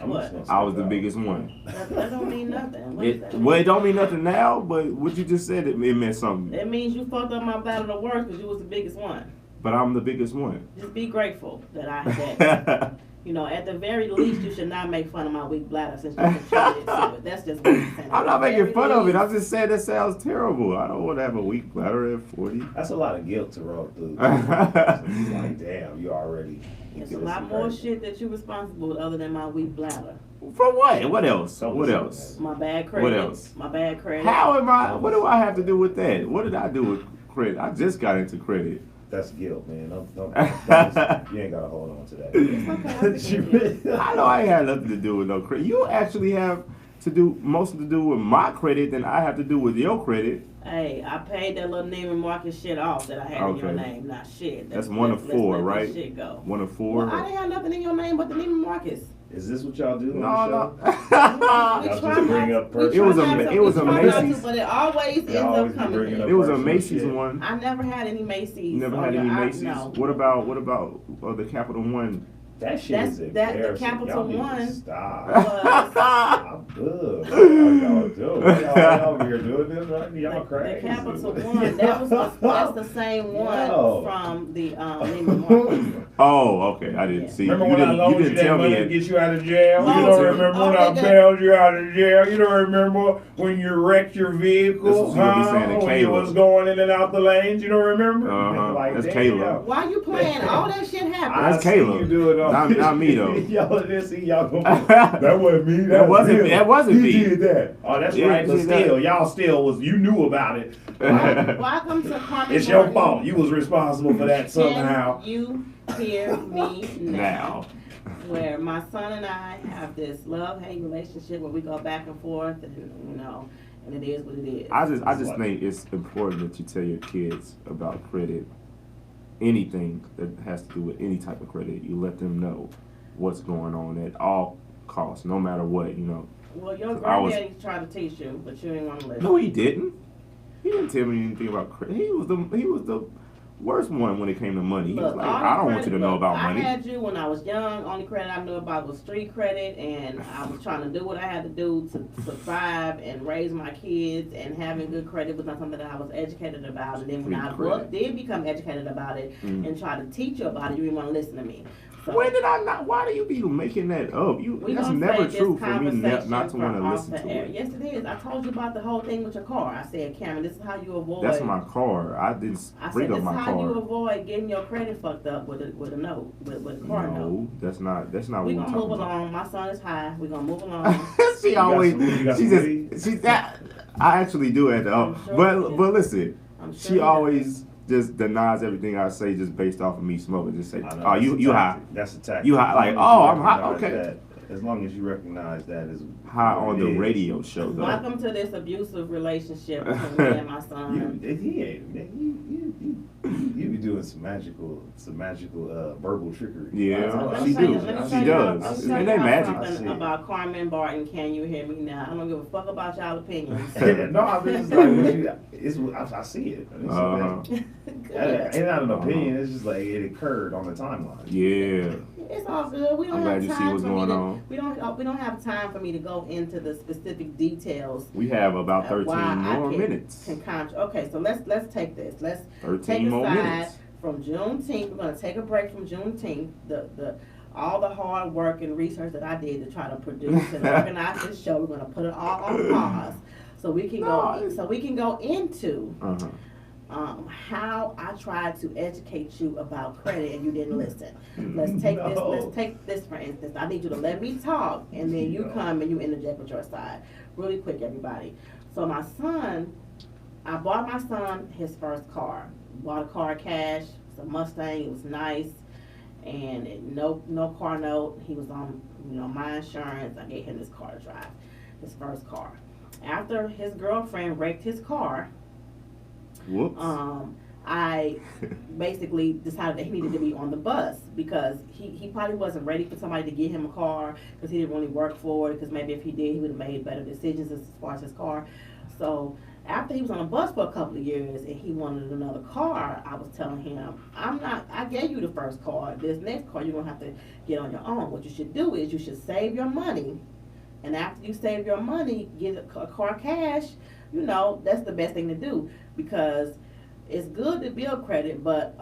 Speaker 2: I'm
Speaker 1: What?
Speaker 2: just gonna
Speaker 3: I was the
Speaker 2: step out.
Speaker 3: biggest one.
Speaker 1: That don't mean nothing. What does that mean?
Speaker 3: Well, it don't mean nothing now, but what you just said, it meant something.
Speaker 1: That means you fucked up my bladder the worst because you was the biggest one.
Speaker 3: But I'm the biggest one.
Speaker 1: Just be grateful that at the very least, you should not make fun of my weak bladder since you contributed to it. That's just what I'm saying.
Speaker 3: I'm not
Speaker 1: At the
Speaker 3: making
Speaker 1: very
Speaker 3: fun of it.
Speaker 1: least-
Speaker 3: I'm just saying that sounds terrible. I don't want to have a weak bladder at 40.
Speaker 2: That's a lot of guilt to roll through. It's like, damn, you already.
Speaker 1: There's a lot more shit that you're responsible with other than my weak bladder.
Speaker 3: For what? What else?
Speaker 2: So
Speaker 3: What
Speaker 2: what's
Speaker 3: else?
Speaker 1: My bad credit.
Speaker 3: What else?
Speaker 1: My bad credit.
Speaker 3: How am I? What do I have to do with that? What did I do with credit? I just got into credit.
Speaker 2: That's guilt, man. Don't you ain't gotta hold on to that.
Speaker 1: It's okay.
Speaker 3: I know I ain't had nothing to do with no credit. You actually have to do most to do with my credit than I have to do with your credit.
Speaker 1: Hey, I paid that little Neiman Marcus shit off that I had in your
Speaker 3: Okay.
Speaker 1: name. Not shit.
Speaker 3: That's one of
Speaker 1: let's
Speaker 3: four,
Speaker 1: let
Speaker 3: right?
Speaker 1: This shit go.
Speaker 3: One of four.
Speaker 1: Well, I didn't have nothing in your name but the Neiman Marcus.
Speaker 2: Is this what y'all do on
Speaker 3: No,
Speaker 2: the show?
Speaker 3: no.
Speaker 2: Y'all
Speaker 1: try
Speaker 2: just bring
Speaker 1: not-
Speaker 2: up
Speaker 1: we
Speaker 2: personal-
Speaker 3: It was a-
Speaker 1: try not to-
Speaker 3: it was
Speaker 1: we
Speaker 3: a
Speaker 1: try not to,
Speaker 3: Macy's.
Speaker 1: but it always ends
Speaker 2: always
Speaker 1: up
Speaker 2: be
Speaker 1: coming
Speaker 2: bringing
Speaker 1: to
Speaker 2: up
Speaker 3: It was a
Speaker 2: personal
Speaker 3: Macy's
Speaker 2: shit.
Speaker 3: one.
Speaker 1: I never had any Macy's.
Speaker 3: You never
Speaker 1: on
Speaker 3: had
Speaker 1: your
Speaker 3: any
Speaker 1: app,
Speaker 3: Macy's.
Speaker 1: No.
Speaker 3: What about the Capital One?
Speaker 2: That shit is
Speaker 1: the
Speaker 2: embarrassing.
Speaker 1: Capital
Speaker 2: Y'all need to
Speaker 1: One
Speaker 2: stop.
Speaker 1: was
Speaker 2: I'm good. What are y'all doing? Y'all over here doing this right? Y'all crazy.
Speaker 1: the Capital One. That's the same one
Speaker 2: Yo.
Speaker 1: from the Neiman Marcus.
Speaker 3: Oh, okay. I didn't see.
Speaker 2: Remember
Speaker 3: you
Speaker 2: when I
Speaker 3: didn't,
Speaker 2: loaned you
Speaker 3: didn't
Speaker 2: that
Speaker 3: tell
Speaker 2: money
Speaker 3: me
Speaker 2: to
Speaker 3: it.
Speaker 2: get you out of jail?
Speaker 1: Oh,
Speaker 2: You don't remember when I
Speaker 1: nigga.
Speaker 2: bailed you out of jail? You don't remember when you wrecked your vehicle?
Speaker 3: This is what you be saying to
Speaker 2: When you
Speaker 3: Caleb.
Speaker 2: was going in and out the lanes? You don't remember?
Speaker 3: That's
Speaker 2: damn.
Speaker 3: Caleb.
Speaker 1: Why you playing? All that shit happened.
Speaker 3: That's
Speaker 2: I see
Speaker 3: Caleb.
Speaker 2: you do it on
Speaker 3: Not me, though.
Speaker 2: Y'all didn't see y'all gonna. That wasn't me.
Speaker 3: That wasn't
Speaker 2: him.
Speaker 3: me. That wasn't
Speaker 2: He
Speaker 3: me.
Speaker 2: did that. Oh, that's
Speaker 3: Yeah,
Speaker 2: right. But
Speaker 3: you did
Speaker 2: still,
Speaker 3: that.
Speaker 2: y'all still was. You knew about it.
Speaker 1: Welcome to Carmen.
Speaker 2: It's your
Speaker 1: Martin.
Speaker 2: fault. You was responsible for that somehow.
Speaker 1: Can you hear me
Speaker 3: Now.
Speaker 1: Where my son and I have this love-hate relationship where we go back and forth, and and it is what it is.
Speaker 3: I just think it's important that you tell your kids about credit. Anything that has to do with any type of credit, you let them know what's going on at all costs, no matter what,
Speaker 1: Well, your granddaddy tried to teach you, but you didn't want to listen.
Speaker 3: No, he didn't. He didn't tell me anything about credit. He was the worst one when it came to money. He was
Speaker 1: Look,
Speaker 3: like,
Speaker 1: all the
Speaker 3: I don't want you to
Speaker 1: credit-
Speaker 3: know
Speaker 1: look,
Speaker 3: about money.
Speaker 1: I had you when I was young. Only credit I knew about was street credit, and I was trying to do what I had to do to survive and raise my kids. And having good credit was not something that I was educated about. And then when I
Speaker 3: Street credit.
Speaker 1: did become educated about it and try to teach you about it, you didn't want to listen to me. So,
Speaker 3: When did I not? Why do you be making that up?
Speaker 1: we
Speaker 3: That's
Speaker 1: gonna
Speaker 3: never
Speaker 1: save this
Speaker 3: true for me
Speaker 1: conversation
Speaker 3: not to want to
Speaker 1: for
Speaker 3: listen
Speaker 1: off the
Speaker 3: to
Speaker 1: air.
Speaker 3: it.
Speaker 1: Yes, it is. I told you about the whole thing with your car. I said, Cameron, this is how you avoid.
Speaker 3: That's my car. I didn't
Speaker 1: I
Speaker 3: bring
Speaker 1: said,
Speaker 3: up
Speaker 1: this is
Speaker 3: my
Speaker 1: how you
Speaker 3: car.
Speaker 1: avoid getting your credit fucked up with a note, with a car note.
Speaker 3: No, that's not what
Speaker 1: We're
Speaker 3: we're
Speaker 1: gonna
Speaker 3: talking
Speaker 1: move
Speaker 3: about.
Speaker 1: along. My son is high. We're gonna move along.
Speaker 3: She always,
Speaker 2: you got
Speaker 3: she
Speaker 2: some weed?
Speaker 3: just, she's that. I actually do have to.
Speaker 1: I'm sure you
Speaker 3: But
Speaker 1: do.
Speaker 3: listen,
Speaker 1: I'm sure
Speaker 3: she
Speaker 1: you do.
Speaker 3: always just denies everything I say just based off of me smoking. Just say,
Speaker 2: I know,
Speaker 3: oh,
Speaker 2: that's
Speaker 3: you
Speaker 2: a
Speaker 3: high,
Speaker 2: tactic. That's a tactic.
Speaker 3: you high. Like,
Speaker 2: As long
Speaker 3: oh,
Speaker 2: as
Speaker 3: I'm
Speaker 2: you
Speaker 3: high.
Speaker 2: recognize
Speaker 3: Okay,
Speaker 2: that- as long as you recognize that is
Speaker 3: high
Speaker 2: what
Speaker 3: on
Speaker 2: it
Speaker 3: the
Speaker 2: is.
Speaker 3: radio show though.
Speaker 1: Welcome to this abusive relationship between me and my son.
Speaker 2: He ain't. You be doing some magical verbal trickery.
Speaker 3: Yeah,
Speaker 1: So let
Speaker 3: she
Speaker 1: me tell you-
Speaker 3: do.
Speaker 1: let me
Speaker 3: She
Speaker 1: tell you
Speaker 3: does.
Speaker 1: how- let me
Speaker 3: It
Speaker 1: tell
Speaker 3: ain't
Speaker 1: you how
Speaker 3: magic.
Speaker 2: I see
Speaker 1: something
Speaker 2: it.
Speaker 1: about Carmen Barton. Can you hear me now? I don't give a fuck about y'all opinions.
Speaker 2: No, I mean, it's like what you. I see it.
Speaker 3: Uh-huh.
Speaker 2: It's not an opinion. It's just like it occurred on the timeline.
Speaker 3: Yeah.
Speaker 1: It's all good. We don't
Speaker 3: I'm glad
Speaker 1: have
Speaker 3: you see
Speaker 1: time
Speaker 3: what's
Speaker 1: for me
Speaker 3: going
Speaker 1: to.
Speaker 3: on.
Speaker 1: We don't have time for me to go into the specific details.
Speaker 3: We have about 13
Speaker 1: why I
Speaker 3: more
Speaker 1: can-
Speaker 3: minutes.
Speaker 1: Okay, so let's take this. Let's
Speaker 3: 13
Speaker 1: take
Speaker 3: more
Speaker 1: aside
Speaker 3: minutes.
Speaker 1: from Juneteenth. We're gonna take a break from Juneteenth. The all the hard work and research that I did to try to produce and organize this show, we're gonna put it all on pause so we can go into
Speaker 3: Uh-huh.
Speaker 1: how I tried to educate you about credit and you didn't listen. Let's take this for instance. I need you to let me talk and then you come and you interject with your side. Really quick, everybody. So I bought my son his first car. Bought a car cash. It's a Mustang. It was nice. And no car note. He was on my insurance. I gave him this car to drive. His first car. After his girlfriend wrecked his car,
Speaker 3: Whoops.
Speaker 1: I basically decided that he needed to be on the bus because he probably wasn't ready for somebody to get him a car because he didn't really work for it, because maybe if he did, he would have made better decisions as far as his car. So after he was on a bus for a couple of years and he wanted another car, I was telling him, I gave you the first car. This next car, you're going to have to get on your own. What you should do is you should save your money. And after you save your money, get a car cash. That's the best thing to do, because it's good to build credit, but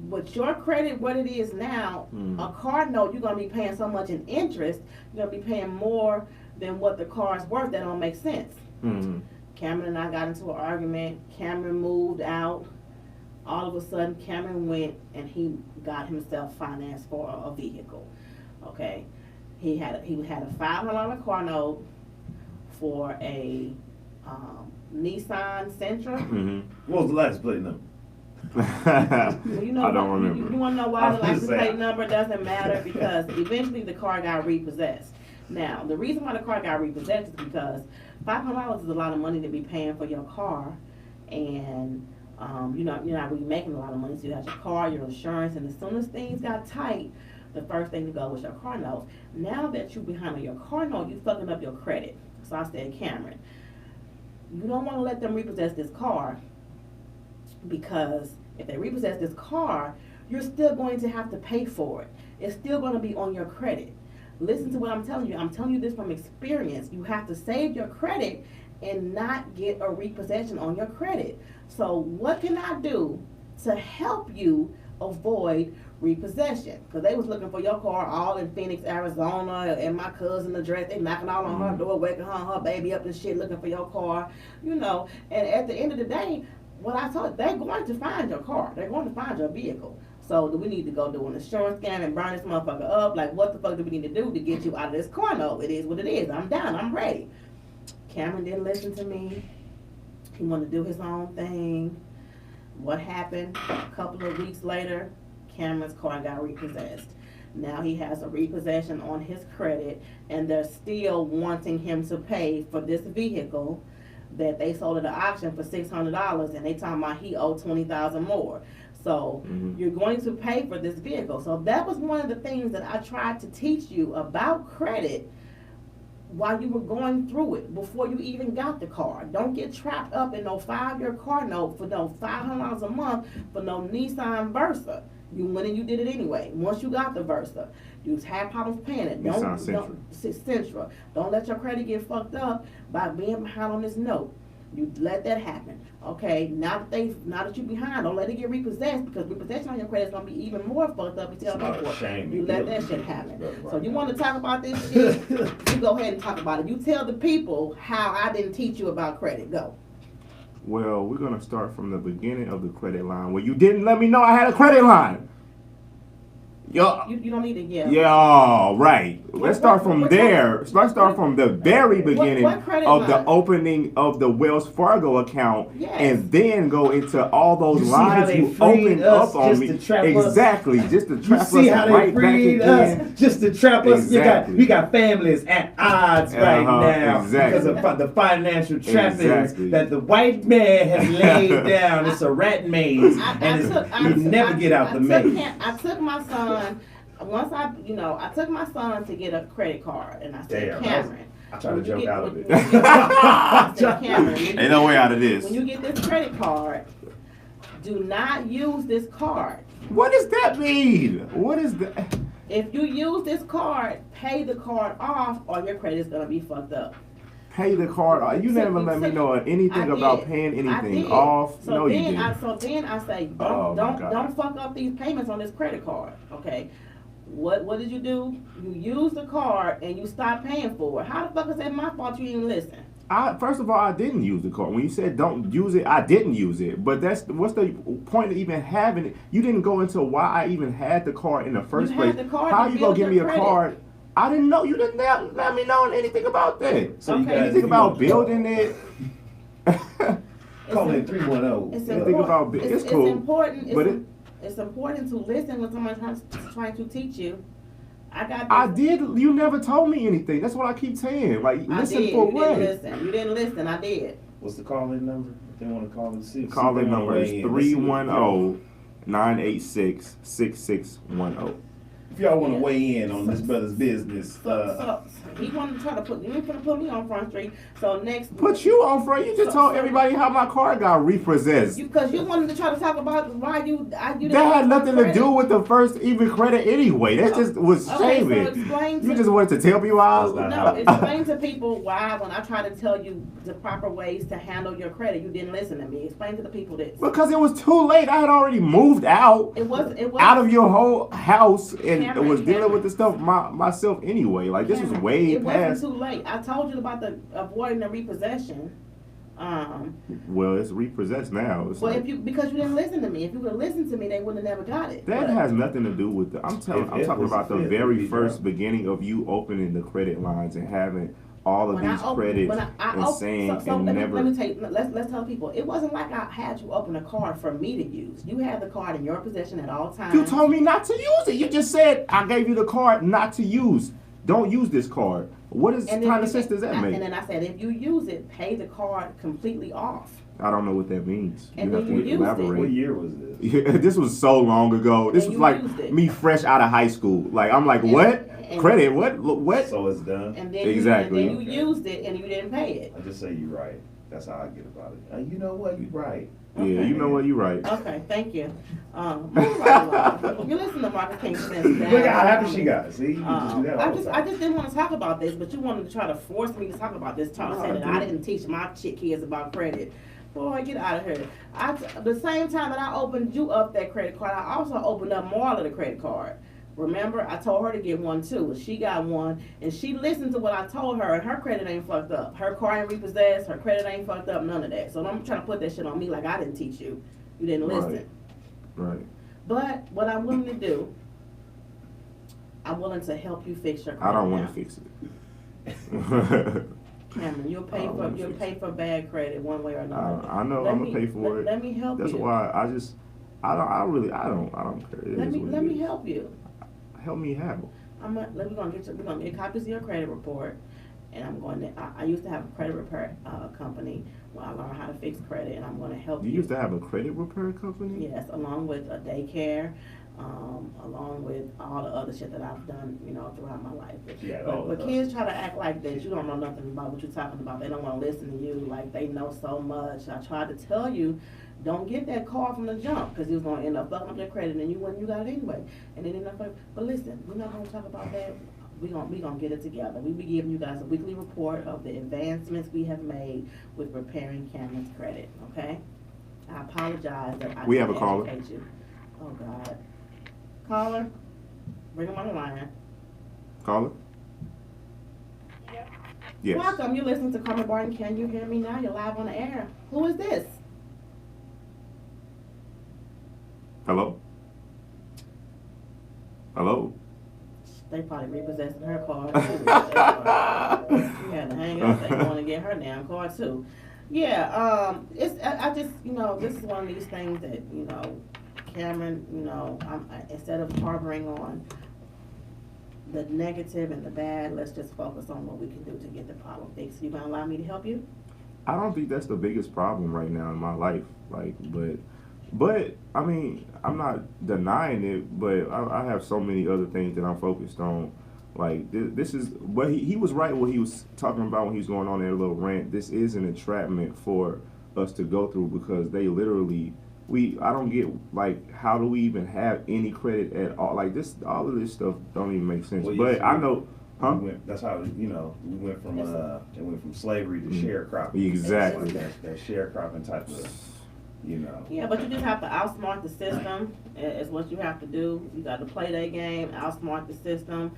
Speaker 1: with your credit, what it is now, a car note, you're going to be paying so much in interest, you're going to be paying more than what the car is worth. That don't make sense.
Speaker 3: Mm-hmm.
Speaker 1: Cameron and I got into an argument. Cameron moved out. All of a sudden, Cameron went and he got himself financed for a vehicle. Okay, he had a $500 car note for a Nissan Sentra.
Speaker 3: Mm-hmm.
Speaker 2: What was the last plate number?
Speaker 1: Well,
Speaker 3: I don't remember.
Speaker 1: You want to know
Speaker 2: I
Speaker 1: why
Speaker 2: was
Speaker 1: the license
Speaker 2: gonna say-
Speaker 1: plate number doesn't matter? Because eventually the car got repossessed. Now, the reason why the car got repossessed is because $500 is a lot of money to be paying for your car, and you're not really making a lot of money. So you have your car, your insurance, and as soon as things got tight, the first thing to go was your car note. Now that you're behind on your car note, you're fucking up your credit. So I said, Cameron, you don't want to let them repossess this car, because if they repossess this car, you're still going to have to pay for it. It's still going to be on your credit. Listen to what I'm telling you. I'm telling you this from experience. You have to save your credit and not get a repossession on your credit. So what can I do to help you avoid repossession? Because they was looking for your car all in Phoenix, Arizona, and my cousin address. They knocking all on her door, waking her baby up and shit, looking for your car, you know. And at the end of the day, what I told, they're going to find your car. They're going to find your vehicle. So do we need to go do an insurance scam and burn this motherfucker up? Like, what the fuck do we need to do to get you out of this corner? It is what it is. I'm down. I'm ready. Cameron didn't listen to me. He wanted to do his own thing. What happened? A couple of weeks later, Cameron's car got repossessed. Now he has a repossession on his credit, and they're still wanting him to pay for this vehicle that they sold at the auction for $600, and they talking about he owed $20,000 more. So you're going to pay for this vehicle. So that was one of the things that I tried to teach you about credit while you were going through it, before you even got the car. Don't get trapped up in no 5-year car note for no $500 a month for no Nissan Versa. You went and you did it anyway. Once you got the Versa, you had problems paying it. Sentra. Don't let your credit get fucked up by being behind on this note. You let that happen. Okay, now that you're behind, don't let it get repossessed, because repossession on your credit is gonna be even more fucked up. You let that shit happen. So you want to talk about this shit? You go ahead and talk about it. You tell the people how I didn't teach you about credit. Go.
Speaker 3: Well, we're gonna start from the beginning of the credit line, where you didn't let me know I had a credit line. Yo,
Speaker 1: you don't need to yell.
Speaker 3: Yeah, right. Let's start from there. Let's start from the very beginning of the opening of the Wells Fargo account, and then go into all those lines you opened up on me. Exactly, just to trap us right back again.
Speaker 2: Just to trap us. We got families at odds right now because of the financial trappings that the white man has laid down. It's a rat maze, and you never get out the maze.
Speaker 1: I took my son. Once I took my son to get a credit card, and I said, Cameron,
Speaker 2: I tried to joke out of it.
Speaker 1: I said, Cameron,
Speaker 3: ain't no way out of this.
Speaker 1: When you get this credit card, do not use this card.
Speaker 3: What does that mean? What is that?
Speaker 1: If you use this card, pay the card off, or your credit is gonna be fucked up.
Speaker 3: Pay the card off. You never let me know anything about paying anything off.
Speaker 1: So no, then I say, don't fuck up these payments on this credit card. Okay. What did you do? You used the card and you stopped paying for it. How the fuck is that my fault? You didn't listen.
Speaker 3: First of all, I didn't use the card. When you said don't use it, I didn't use it. But what's the point of even having it? You didn't go into why I even had the card in the first place. How you gonna give me a card? I didn't know. You didn't let me know anything about that. So
Speaker 1: okay.
Speaker 3: You think about building it.
Speaker 2: Call it 310.
Speaker 3: It's cool.
Speaker 1: It's important. It's important to listen when someone's trying to teach you. I
Speaker 3: did. You never told me anything. That's what I keep saying. Like, listen for what?
Speaker 1: You didn't listen. I did.
Speaker 2: What's the call-in number? If they want to call in, see.
Speaker 3: Call-in number is 310-986-6610.
Speaker 2: If y'all want to weigh in on this brother's business,
Speaker 1: so he wanted to try to put me on Front Street. So next,
Speaker 3: put you on front. You just told everybody how my car got repossessed.
Speaker 1: Because you wanted to try to talk about why you.
Speaker 3: That had nothing to do with the first even credit anyway. That just was shaming.
Speaker 1: So
Speaker 3: you just wanted to tell me why.
Speaker 1: No, explain to people why when I try to tell you the proper ways to handle your credit, you didn't listen to me. Explain to the people this.
Speaker 3: Because it was too late. I had already moved out.
Speaker 1: It was
Speaker 3: out of your whole house and was dealing with the stuff myself anyway. Like, this was way past.
Speaker 1: It wasn't too late. I told you about the avoiding the repossession.
Speaker 3: Well, it's repossessed now.
Speaker 1: Because you didn't listen to me. If you would have listened to me, they wouldn't have never got it.
Speaker 3: That has nothing to do with I'm talking about the very first beginning of you opening the credit lines and having all of these credits and saying and never.
Speaker 1: Let me tell you. Let's tell people. It wasn't like I had you open a card for me to use. You had the card in your possession at all times.
Speaker 3: You told me not to use it. You just said I gave you the card not to use. Don't use this card. What kind of sense does that make?
Speaker 1: And then I said, if you use it, pay the card completely off.
Speaker 3: I don't know what that means.
Speaker 1: And
Speaker 3: you have to elaborate.
Speaker 2: What year was this?
Speaker 3: Yeah, this was so long ago. This was like me fresh out of high school. Like, I'm like, what? Credit? What?
Speaker 2: So it's done?
Speaker 1: And then
Speaker 3: exactly.
Speaker 1: You used it and you didn't pay it.
Speaker 2: I just say you're right. That's how I get about it. You know what? You're right.
Speaker 3: Yeah, you know what? You're right.
Speaker 1: Okay, thank you. Moving right along. You listen to Marcus King since then.
Speaker 2: Look how happy she got. See, you can do that all
Speaker 1: I
Speaker 2: the
Speaker 1: just
Speaker 2: time.
Speaker 1: didn't want to talk about this, but you wanted to try to force me to talk about this. Saying that I didn't teach my kids about credit. Boy, get out of here. The same time that I opened you up that credit card, I also opened up Marla the credit card. Remember, I told her to get one too. She got one, and she listened to what I told her, and her credit ain't fucked up. Her car ain't repossessed. Her credit ain't fucked up. None of that. So don't try to put that shit on me like I didn't teach you. You didn't listen.
Speaker 3: Right.
Speaker 1: But what I'm willing to do, I'm willing to help you fix your credit.
Speaker 3: I don't
Speaker 1: now.
Speaker 3: want to fix it.
Speaker 1: Cameron, you'll pay for bad credit one way or another.
Speaker 3: I know I'm gonna pay for it.
Speaker 1: Let me help
Speaker 3: That's
Speaker 1: you.
Speaker 3: why I don't care. It
Speaker 1: Let
Speaker 3: is
Speaker 1: me
Speaker 3: what
Speaker 1: let
Speaker 3: it
Speaker 1: me
Speaker 3: is.
Speaker 1: help you.
Speaker 3: Help me how?
Speaker 1: We're gonna get copies of your credit report, and I'm going to. I used to have a credit repair company where I learned how to fix credit, and I'm going to help you.
Speaker 3: You used to have a credit repair company?
Speaker 1: Yes, along with a daycare, along with all the other shit that I've done, throughout my life.
Speaker 2: Yeah,
Speaker 1: But kids try to act like that you don't know nothing about what you're talking about. They don't want to listen to you like they know so much. I tried to tell you, don't get that call from the jump because you're going to end up fucking up your credit and you got it anyway. And then but listen, we're not going to talk about that. We're gonna get it together. We be giving you guys a weekly report of the advancements we have made with repairing Cameron's credit, okay? I apologize that I
Speaker 3: We have
Speaker 1: didn't
Speaker 3: a caller.
Speaker 1: educate you. Oh, God. Caller, bring him on the line.
Speaker 3: Caller? Yes.
Speaker 1: Welcome. You're listening to Carmen Barton. Can you hear me now? You're live on the air. Who is this?
Speaker 3: Hello? Hello?
Speaker 1: They probably repossessing her card too. You had to hang up. They want to get her damn card too. Yeah. I just this is one of these things that Cameron. Instead of harboring on the negative and the bad, let's just focus on what we can do to get the problem fixed. You gonna allow me to help you?
Speaker 3: I don't think that's the biggest problem right now in my life. But I mean, I'm not denying it, but I have so many other things that I'm focused on. Like this is, but he was right what he was talking about when he was going on that little rant. This is an entrapment for us to go through because they literally, I don't get, like, how do we even have any credit at all? Like all of this stuff don't even make sense.
Speaker 2: Well,
Speaker 3: but I know, huh?
Speaker 2: That's how we went from it went from slavery to sharecropping.
Speaker 3: Exactly.
Speaker 2: Like that sharecropping type of.
Speaker 1: Yeah, but you just have to outsmart the system. Is what you have to do. You got to play that game, outsmart the system,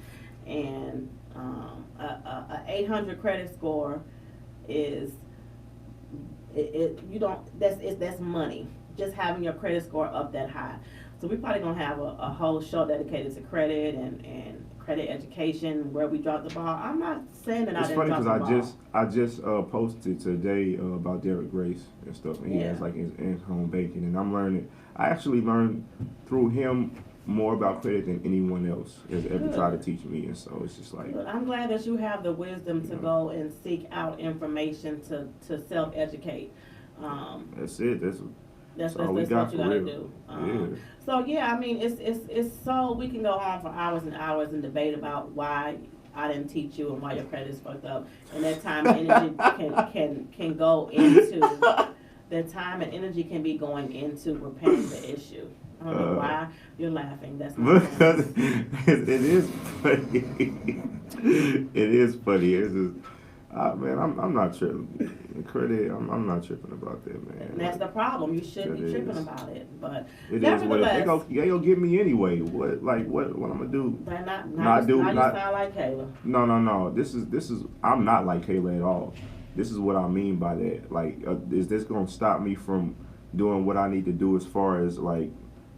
Speaker 1: and a 800 credit score is that's money. Just having your credit score up that high. So we're probably gonna have a whole show dedicated to credit and credit education where we drop the ball. I'm not saying that I didn't drop the ball.
Speaker 3: It's funny because I just posted today about Derek Grace and stuff, and he has like his in-home banking, and I actually learned through him more about credit than anyone else has ever tried to teach me, and so it's just like.
Speaker 1: Good. I'm glad that you have the wisdom to go and seek out information to self-educate.
Speaker 3: That's it. That's all we
Speaker 1: what
Speaker 3: got
Speaker 1: you
Speaker 3: for
Speaker 1: gotta
Speaker 3: real.
Speaker 1: do. So yeah, I mean, it's so we can go on for hours and hours and debate about why I didn't teach you and why your credit is fucked up, and that time and energy can go into that time and energy can be going into repairing the issue. I don't know why you're laughing. That's not
Speaker 3: it is funny. It is funny. It's just, man, I'm not tripping. Credit, I'm not tripping about that, man.
Speaker 1: And that's the problem. You should be tripping about it, but
Speaker 3: it is what they gonna get me anyway. What I'm gonna do?
Speaker 1: They're not you sound like Kayla.
Speaker 3: No. This is I'm not like Kayla at all. This is what I mean by that. Like, is this gonna stop me from doing what I need to do as far as like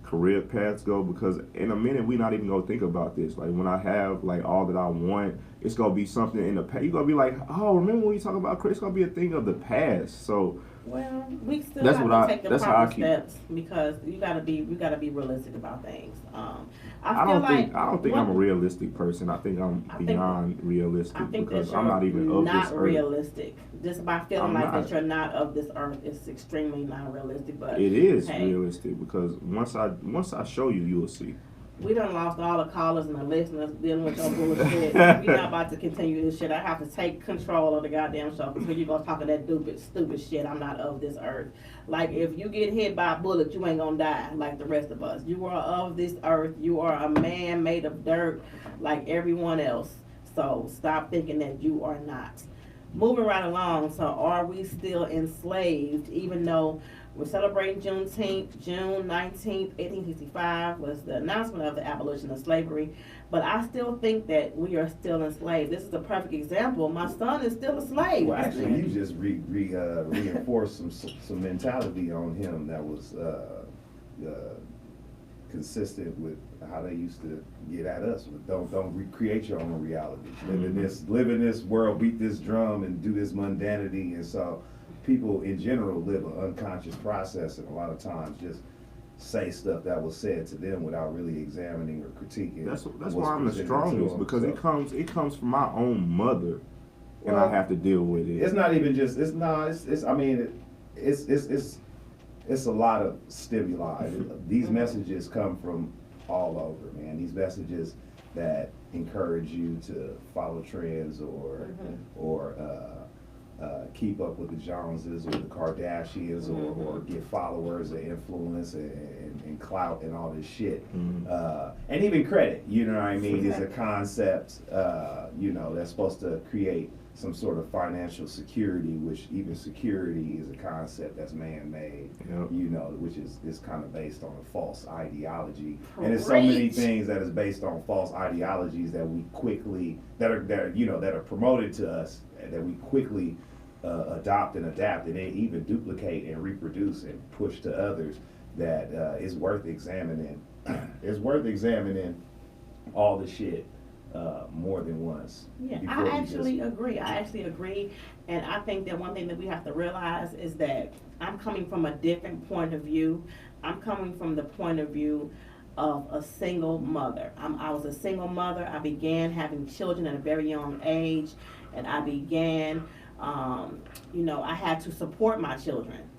Speaker 3: career paths go? Because in a minute we're not even gonna think about this. Like when I have like all that I want, it's gonna be something in the past. You're gonna be like, oh, remember when you talk about career? It's gonna be a thing of the past. So
Speaker 1: well, we still have to take the proper steps because you gotta be realistic about things. I don't
Speaker 3: think I'm a realistic person. I think I'm beyond realistic because I'm not even of this earth.
Speaker 1: Not realistic. Just by feeling like that you're not of this earth is extremely not realistic. But
Speaker 3: it is realistic because once I show you, you'll see.
Speaker 1: We done lost all the callers and the listeners dealing with your bullshit. We're not about to continue this shit. I have to take control of the goddamn show because you gonna talking that stupid shit. I'm not of this earth. Like, if you get hit by a bullet, you ain't gonna die like the rest of us. You are of this earth. You are a man made of dirt like everyone else. So stop thinking that you are not. Moving right along, so are we still enslaved even though we're celebrating Juneteenth? June 19th, 1865 was the announcement of the abolition of slavery. But I still think that we are still enslaved. This is a perfect example. My son is still a slave.
Speaker 2: Well, actually, you just reinforced some mentality on him that was consistent with how they used to get at us. Don't recreate your own reality. Live in this world, beat this drum, and do this mundanity. And so, people in general live an unconscious process, and a lot of times just say stuff that was said to them without really examining or critiquing.
Speaker 3: That's why I'm the strongest, because it comes from my own mother, and I have to deal with it.
Speaker 2: It's not even just it's a lot of stimuli. These messages come from all over, man. These messages that encourage you to follow trends or keep up with the Joneses or the Kardashians or get followers or influence and clout and all this shit. And even credit, you know what I mean, is a concept, that's supposed to create some sort of financial security, which even security is a concept that's man-made, which is kind of based on a false ideology. And there's so many things that is based on false ideologies that we quickly, that are promoted to us, that we quickly adopt and adapt and then even duplicate and reproduce and push to others, that is worth examining. It's worth examining all the shit more than once.
Speaker 1: Yeah, I actually agree. And I think that one thing that we have to realize is that I'm coming from a different point of view. I'm coming from the point of view of a single mother. I was a single mother. I began having children at a very young age, and I began, I had to support my children.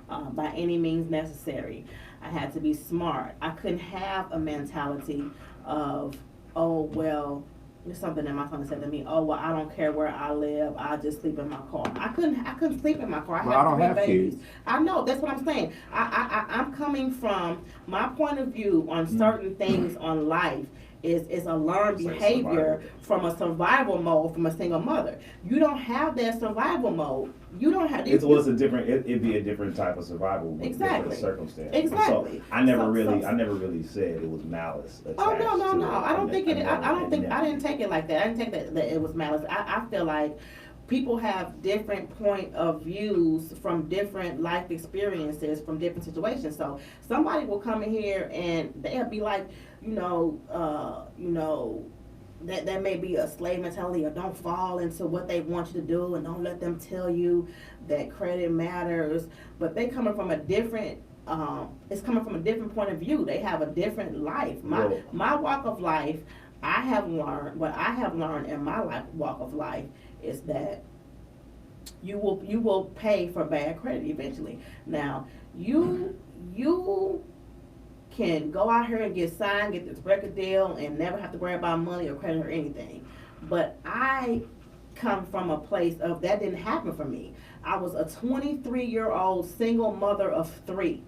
Speaker 1: By any means necessary. I had to be smart. I couldn't have a mentality of, oh, well, there's something that my son said to me, oh, well, I don't care where I live, I'll just sleep in my car. I couldn't sleep in my car. I
Speaker 3: don't have
Speaker 1: babies.
Speaker 3: Kids.
Speaker 1: I know, that's what I'm saying. I'm coming from my point of view on certain things on life. Is a learned behavior from a survival mode from a single mother. You don't have that survival mode. You don't have.
Speaker 2: It'd be a different type of survival with different circumstances.
Speaker 1: Exactly.
Speaker 2: So I never really said it was malice.
Speaker 1: Oh no. I don't think it. I didn't take it like that. I didn't take that it was malice. I feel like people have different point of views from different life experiences, from different situations. So somebody will come in here and they'll be like, that may be a slave mentality, or don't fall into what they want you to do, and don't let them tell you that credit matters. But they coming from a different, it's coming from a different point of view. They have a different life. My walk of life, what I have learned in my walk of life is that you will pay for bad credit eventually. Now, you can go out here and get signed, get this record deal, and never have to worry about money or credit or anything. But I come from a place of that didn't happen for me. I was a 23-year-old single mother of 3.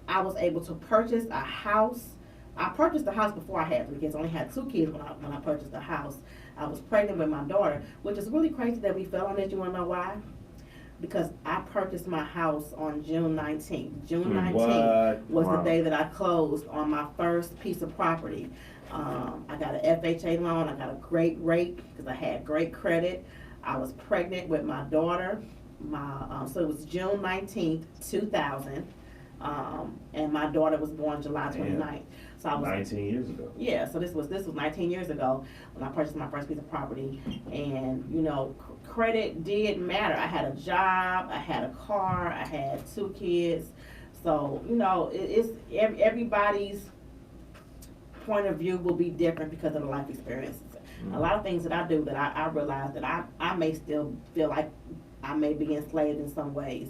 Speaker 1: I was able to purchase a house. I purchased a house before I had 3 kids. I only had 2 kids when I purchased the house. I was pregnant with my daughter, which is really crazy that we fell on it. You want to know why? Because I purchased my house on June 19th. June 19th was the day that I closed on my first piece of property. I got an FHA loan. I got a great rate because I had great credit. I was pregnant with my daughter. So it was June 19th, 2000. And my daughter was born July 29th. So I was
Speaker 2: 19 years ago.
Speaker 1: Yeah, so this was 19 years ago when I purchased my first piece of property. And credit did matter. I had a job, I had a car, I had 2 kids. So it's everybody's point of view will be different because of the life experiences. A lot of things that I do that I realize that I may still feel like I may be enslaved in some ways.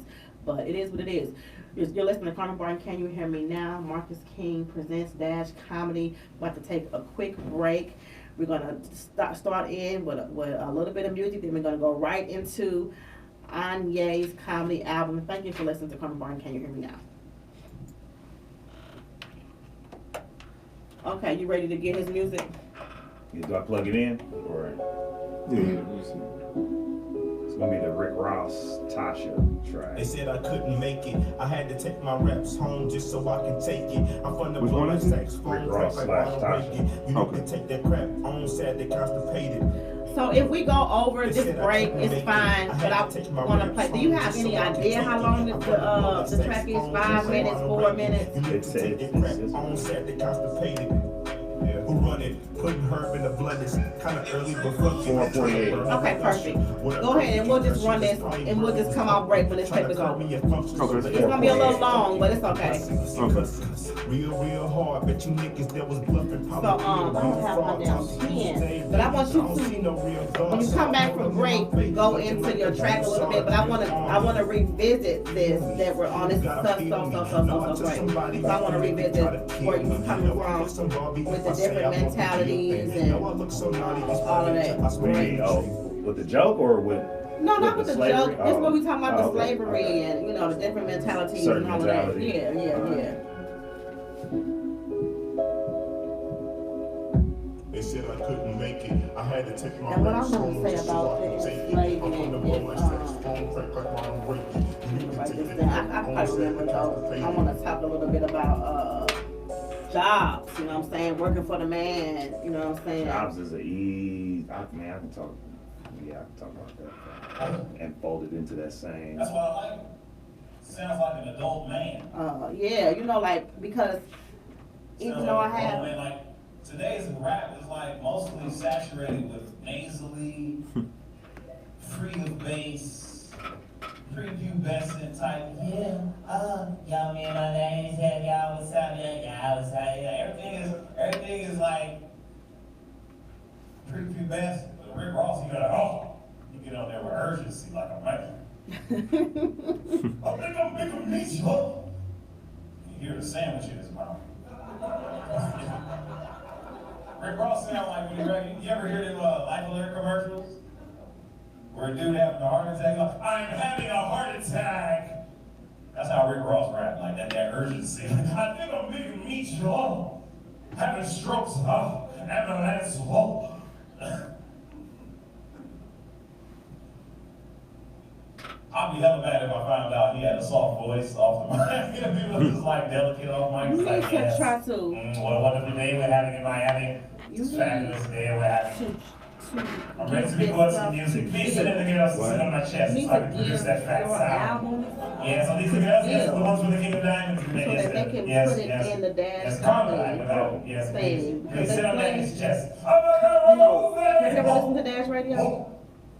Speaker 1: but it is what it is. You're listening to Carmen Barton, Can You Hear Me Now? Marcus King presents Dash Comedy. We're about to take a quick break. We're going to start in with a little bit of music, then we're going to go right into Anye's comedy album. Thank you for listening to Carmen Barton, Can You Hear Me Now? Okay, you ready to get his music?
Speaker 2: Do I plug it in? Or
Speaker 3: Yeah, let me see.
Speaker 2: it's gonna be the Rick Ross Tasha track.
Speaker 5: They said I couldn't make it. I had to take my reps home just so I can take it. I'm from the
Speaker 3: Which one is it?
Speaker 5: saxophone.
Speaker 2: Rick Ross
Speaker 5: crap,
Speaker 2: slash
Speaker 5: I don't
Speaker 2: Tasha.
Speaker 5: break it. You
Speaker 3: Okay.
Speaker 5: need to take that crap on, sad they constipated.
Speaker 1: So if we go over this break, it's fine, but I want to play. Do you have any idea how long the track is? 5 minutes, 4 minutes?
Speaker 5: You need to take that crap on, sad they constipated. Who run it? Putting herb in the blood is kind of early, but fuck you.
Speaker 2: 4:48.
Speaker 1: Okay, perfect. Go ahead and we'll just run this, and we'll just come off break when this tape is over.
Speaker 3: Okay.
Speaker 1: It's gonna be a little long, but it's okay.
Speaker 5: Real hard, bet you niggas that was bluffing.
Speaker 1: So I don't have my damn pen, but I want you to, when you come back from break, go into your track a little bit. But I wanna revisit this that we're on. This is so great. So I wanna revisit where you coming from with the different mentalities and all of that. Great.
Speaker 2: With the joke or with?
Speaker 1: No, not with the
Speaker 2: slavery?
Speaker 1: joke. This is what we talking about,
Speaker 2: Oh,
Speaker 1: the
Speaker 2: okay.
Speaker 1: slavery
Speaker 2: Okay.
Speaker 1: and, you know, the different mentalities
Speaker 2: Certain
Speaker 1: and all of that.
Speaker 2: mentality.
Speaker 1: Yeah.
Speaker 5: They said I couldn't make it. I had to take my
Speaker 1: And what I
Speaker 5: reps
Speaker 1: want
Speaker 5: home
Speaker 1: to say
Speaker 5: just so
Speaker 1: about
Speaker 5: I could
Speaker 1: the
Speaker 5: take it.
Speaker 1: enslavement
Speaker 5: I'm from the
Speaker 1: is,
Speaker 5: Rolex saxophone, crack like Ronald Reagan. You need to
Speaker 1: Write
Speaker 5: take
Speaker 1: this
Speaker 5: that
Speaker 1: down.
Speaker 5: crap
Speaker 1: I
Speaker 5: on,
Speaker 1: probably
Speaker 5: sad
Speaker 1: remember
Speaker 5: they
Speaker 1: though.
Speaker 5: constipated.
Speaker 1: I want to talk a little bit about jobs. You know what I'm saying? Working for the man. You know what I'm saying?
Speaker 2: Jobs is a I can talk. Yeah, I can talk about that. And fold it into that same.
Speaker 6: That's what I like. Sounds like an adult man.
Speaker 1: Yeah, you know, like because even
Speaker 6: Sounds
Speaker 1: though I
Speaker 6: like an adult
Speaker 1: have.
Speaker 6: man. Like today's rap is like mostly saturated with nasally, free of bass, prepubescent type. Yeah, y'all man, my name is Heavy. Y'all what's up? Yeah, what's up? Everything is like prepubescent. But Rick Ross, you got you get on there with urgency like a man. I think I'm bigger meat you up. You hear the sandwich in his mouth. Rick Ross sound like when he read, you ever hear them Life Alert commercials? Where a dude having a heart attack, like, I'm having a heart attack. That's how Rick Ross rap, like that urgency. I think I'm bigger meat you up. Having strokes, ambulance, I'd be hella mad if I found out he had a soft voice off the mic. He was just like delicate off mic.
Speaker 1: You
Speaker 6: He's like,
Speaker 1: need to
Speaker 6: yes.
Speaker 1: try to.
Speaker 6: What a wonderful day we're having in Miami.
Speaker 1: You
Speaker 6: It's
Speaker 1: need
Speaker 6: fabulous day we're having.
Speaker 1: to
Speaker 6: I'm ready to
Speaker 1: get
Speaker 6: record
Speaker 1: this
Speaker 6: some
Speaker 1: stuff
Speaker 6: music. Please
Speaker 1: together.
Speaker 6: send anything else to sit on my chest
Speaker 1: You need
Speaker 6: so I
Speaker 1: to
Speaker 6: can
Speaker 1: give
Speaker 6: produce that fat
Speaker 1: your
Speaker 6: sound.
Speaker 1: album
Speaker 6: Yeah, so these are the ones with the King of Diamonds.
Speaker 1: so that they can
Speaker 6: yes,
Speaker 1: put it
Speaker 6: yes.
Speaker 1: in the Dash
Speaker 6: Yes,
Speaker 1: Comedy
Speaker 6: Comedy. Yes, please.
Speaker 1: thing.
Speaker 6: Please sit on that in his chest.
Speaker 1: You know, have you ever listened to Dash Radio?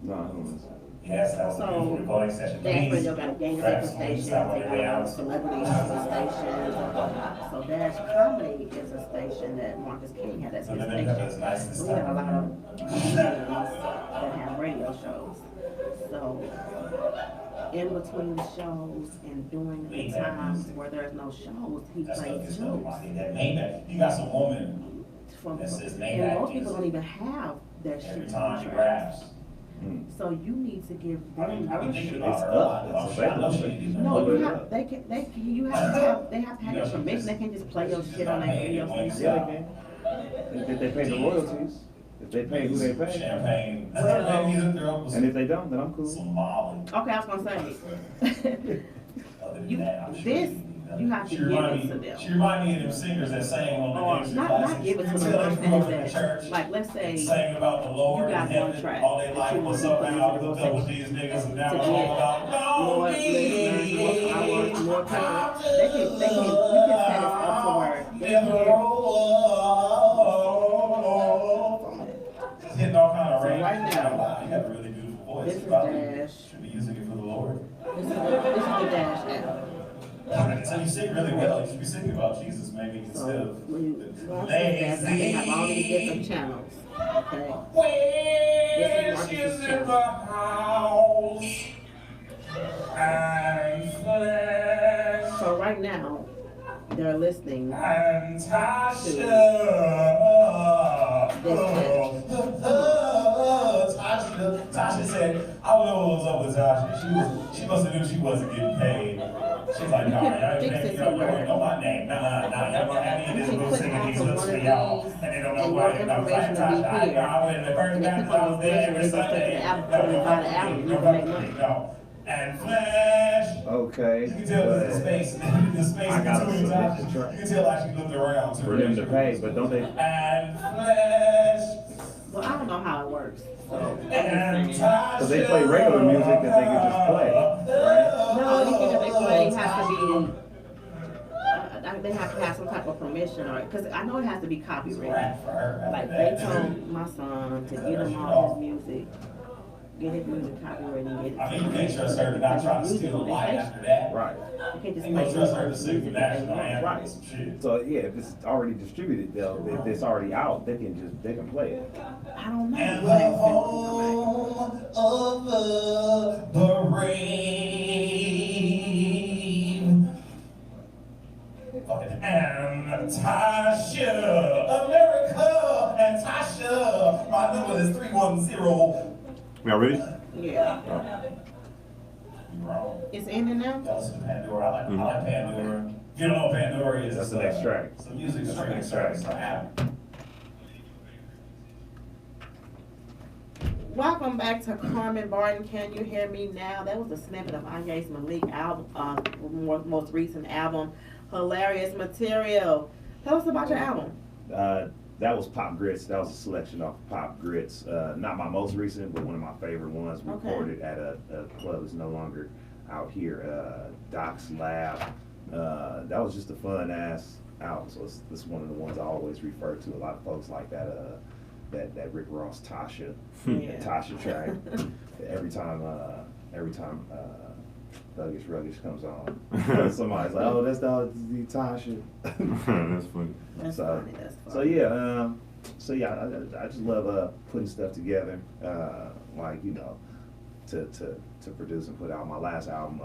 Speaker 2: No, I don't listen.
Speaker 6: Yes, that was a
Speaker 1: So,
Speaker 6: beautiful recording session.
Speaker 1: Dash
Speaker 6: Please.
Speaker 1: Radio got a gang of
Speaker 6: Perhaps
Speaker 1: different
Speaker 6: please
Speaker 1: stations.
Speaker 6: stop
Speaker 1: They
Speaker 6: on the way
Speaker 1: got a lot
Speaker 6: out.
Speaker 1: of celebrity stations. So Dash Comedy is a station that Marcus King had. That's
Speaker 6: So
Speaker 1: his
Speaker 6: then that is
Speaker 1: station.
Speaker 6: nice and
Speaker 1: We have a
Speaker 6: stuff.
Speaker 1: lot of comedians that have radio shows. So in between the shows and during the times where there's no shows, he
Speaker 6: That's
Speaker 1: plays
Speaker 6: just
Speaker 1: jokes.
Speaker 6: nobody. That Maybach. You got some woman that says
Speaker 1: And
Speaker 6: Maybach
Speaker 1: most people
Speaker 6: music
Speaker 1: don't even have their shit
Speaker 6: every
Speaker 1: on
Speaker 6: time she
Speaker 1: tracks.
Speaker 6: raps.
Speaker 1: So you need to give
Speaker 6: I
Speaker 1: them
Speaker 6: mean, I've been
Speaker 1: your
Speaker 6: thinking
Speaker 1: shit.
Speaker 6: about
Speaker 2: It's
Speaker 6: her a lot.
Speaker 2: up.
Speaker 6: I'm
Speaker 2: It's
Speaker 6: sure I know she
Speaker 2: available.
Speaker 6: didn't
Speaker 1: No,
Speaker 6: know
Speaker 1: you
Speaker 2: it
Speaker 1: have,
Speaker 2: up.
Speaker 1: they have to have your permission. They can't just play your shit on their radio station.
Speaker 2: Yeah, they can. If they pay the royalties, if they pay who they pay,
Speaker 6: Champagne. That's
Speaker 1: Well,
Speaker 6: that music girl was
Speaker 2: and if they don't, then I'm cool.
Speaker 6: Somali.
Speaker 1: Okay, I was gonna say,
Speaker 6: Other than
Speaker 1: You-
Speaker 6: that, I'm sure
Speaker 1: this,
Speaker 6: she-
Speaker 1: you have to
Speaker 6: she
Speaker 1: give
Speaker 6: reminded
Speaker 1: it to
Speaker 6: me-
Speaker 1: them.
Speaker 6: She reminded me of them singers that sang on the
Speaker 1: or
Speaker 6: gangster
Speaker 1: not
Speaker 6: classics.
Speaker 1: give it to
Speaker 6: You
Speaker 1: them.
Speaker 6: know,
Speaker 1: I'm
Speaker 6: they grew up in
Speaker 1: saying
Speaker 6: the
Speaker 1: that,
Speaker 6: church.
Speaker 1: like, let's say
Speaker 6: Sang about the Lord
Speaker 1: you got
Speaker 6: in heaven
Speaker 1: one track
Speaker 6: all day
Speaker 1: that
Speaker 6: life.
Speaker 1: you
Speaker 6: What's
Speaker 1: wanna
Speaker 6: up
Speaker 1: put
Speaker 6: now?
Speaker 1: into the
Speaker 6: Look up with
Speaker 1: rotation.
Speaker 6: these niggas and now
Speaker 1: to
Speaker 6: it's
Speaker 1: get
Speaker 6: all about
Speaker 1: more listeners, more hours, more pay. They can, you can set it up to where they can
Speaker 6: Just hitting all kind of
Speaker 1: So
Speaker 6: range.
Speaker 1: right now,
Speaker 6: Wow, you got a really beautiful voice.
Speaker 1: this
Speaker 6: You
Speaker 1: is
Speaker 6: probably
Speaker 1: Dash.
Speaker 6: should be using it for the Lord.
Speaker 1: This is the Dash app.
Speaker 6: So you sing really well. You should be singing about Jesus maybe instead
Speaker 1: So
Speaker 6: of
Speaker 1: when you go on to Dash, they have all these different channels. Okay.
Speaker 6: Where
Speaker 1: This is
Speaker 6: she's
Speaker 1: Marcus's
Speaker 6: in
Speaker 1: channel.
Speaker 6: the house. and flesh.
Speaker 1: So right now, they're listening.
Speaker 6: And Tasha. Tasha said, I don't know what was up with Tasha. She must have knew she wasn't getting paid. She's like, no, y'all don't know my name. Nah, y'all gonna have me in this room singing these hooks for y'all. And they don't know why. I'm like, Tasha, I went in the first time I was there every Sunday. No. And flesh.
Speaker 2: Okay.
Speaker 6: You can tell the space
Speaker 2: I got
Speaker 6: between
Speaker 2: a
Speaker 6: Tasha.
Speaker 2: submission
Speaker 6: You can tell like she looked around too.
Speaker 2: for them to pay, but don't they?
Speaker 6: And flesh.
Speaker 1: Well, I don't know how it works. So,
Speaker 6: And
Speaker 2: So they play regular music that they can just play, right?
Speaker 1: no, anything that they play has to be. They have to have some type of permission, or because I know it has to be copyrighted. Like they told my son to get him all his music, get his music copyrighted, and get it.
Speaker 6: I mean, you can't trust her to not try to steal a light after that.
Speaker 2: Right.
Speaker 1: You can't just
Speaker 6: You
Speaker 1: play
Speaker 6: can't trust her to
Speaker 1: music
Speaker 6: sing the
Speaker 1: that they
Speaker 6: national
Speaker 1: want.
Speaker 6: anthem or some shit.
Speaker 2: So yeah, if it's already distributed, if it's already out, they can play it.
Speaker 1: I don't know.
Speaker 6: And the home of the brave. And Tasha, America, and Tasha. My number is 310.
Speaker 3: Y'all ready?
Speaker 1: Yeah.
Speaker 6: You wrong.
Speaker 1: It's ending now?
Speaker 6: Y'all listen to Pandora. I like Pandora. If you don't know what Pandora is,
Speaker 2: That's the next track.
Speaker 6: It's a music streaming service. So
Speaker 1: Welcome back to Carmen Barton. Can you hear me now? That was a snippet of Iyes Malik album, most recent album, Hilarious Material. Tell us about your album.
Speaker 2: That was Pop Grits. That was a selection off Pop Grits. Not my most recent, but one of my favorite ones. Recorded at a club that's no longer out here, Doc's Lab. That was just a fun ass album. So it's one of the ones I always refer to. A lot of folks like that. That Rick Ross Tasha, Tasha track. every time Thuggish Ruggish comes on, somebody's like, "Oh, that's the Tasha."
Speaker 3: That's funny.
Speaker 1: That's
Speaker 2: So,
Speaker 1: funny. That's
Speaker 2: so
Speaker 1: funny.
Speaker 2: yeah, I just love putting stuff together, like to produce and put out. My last album,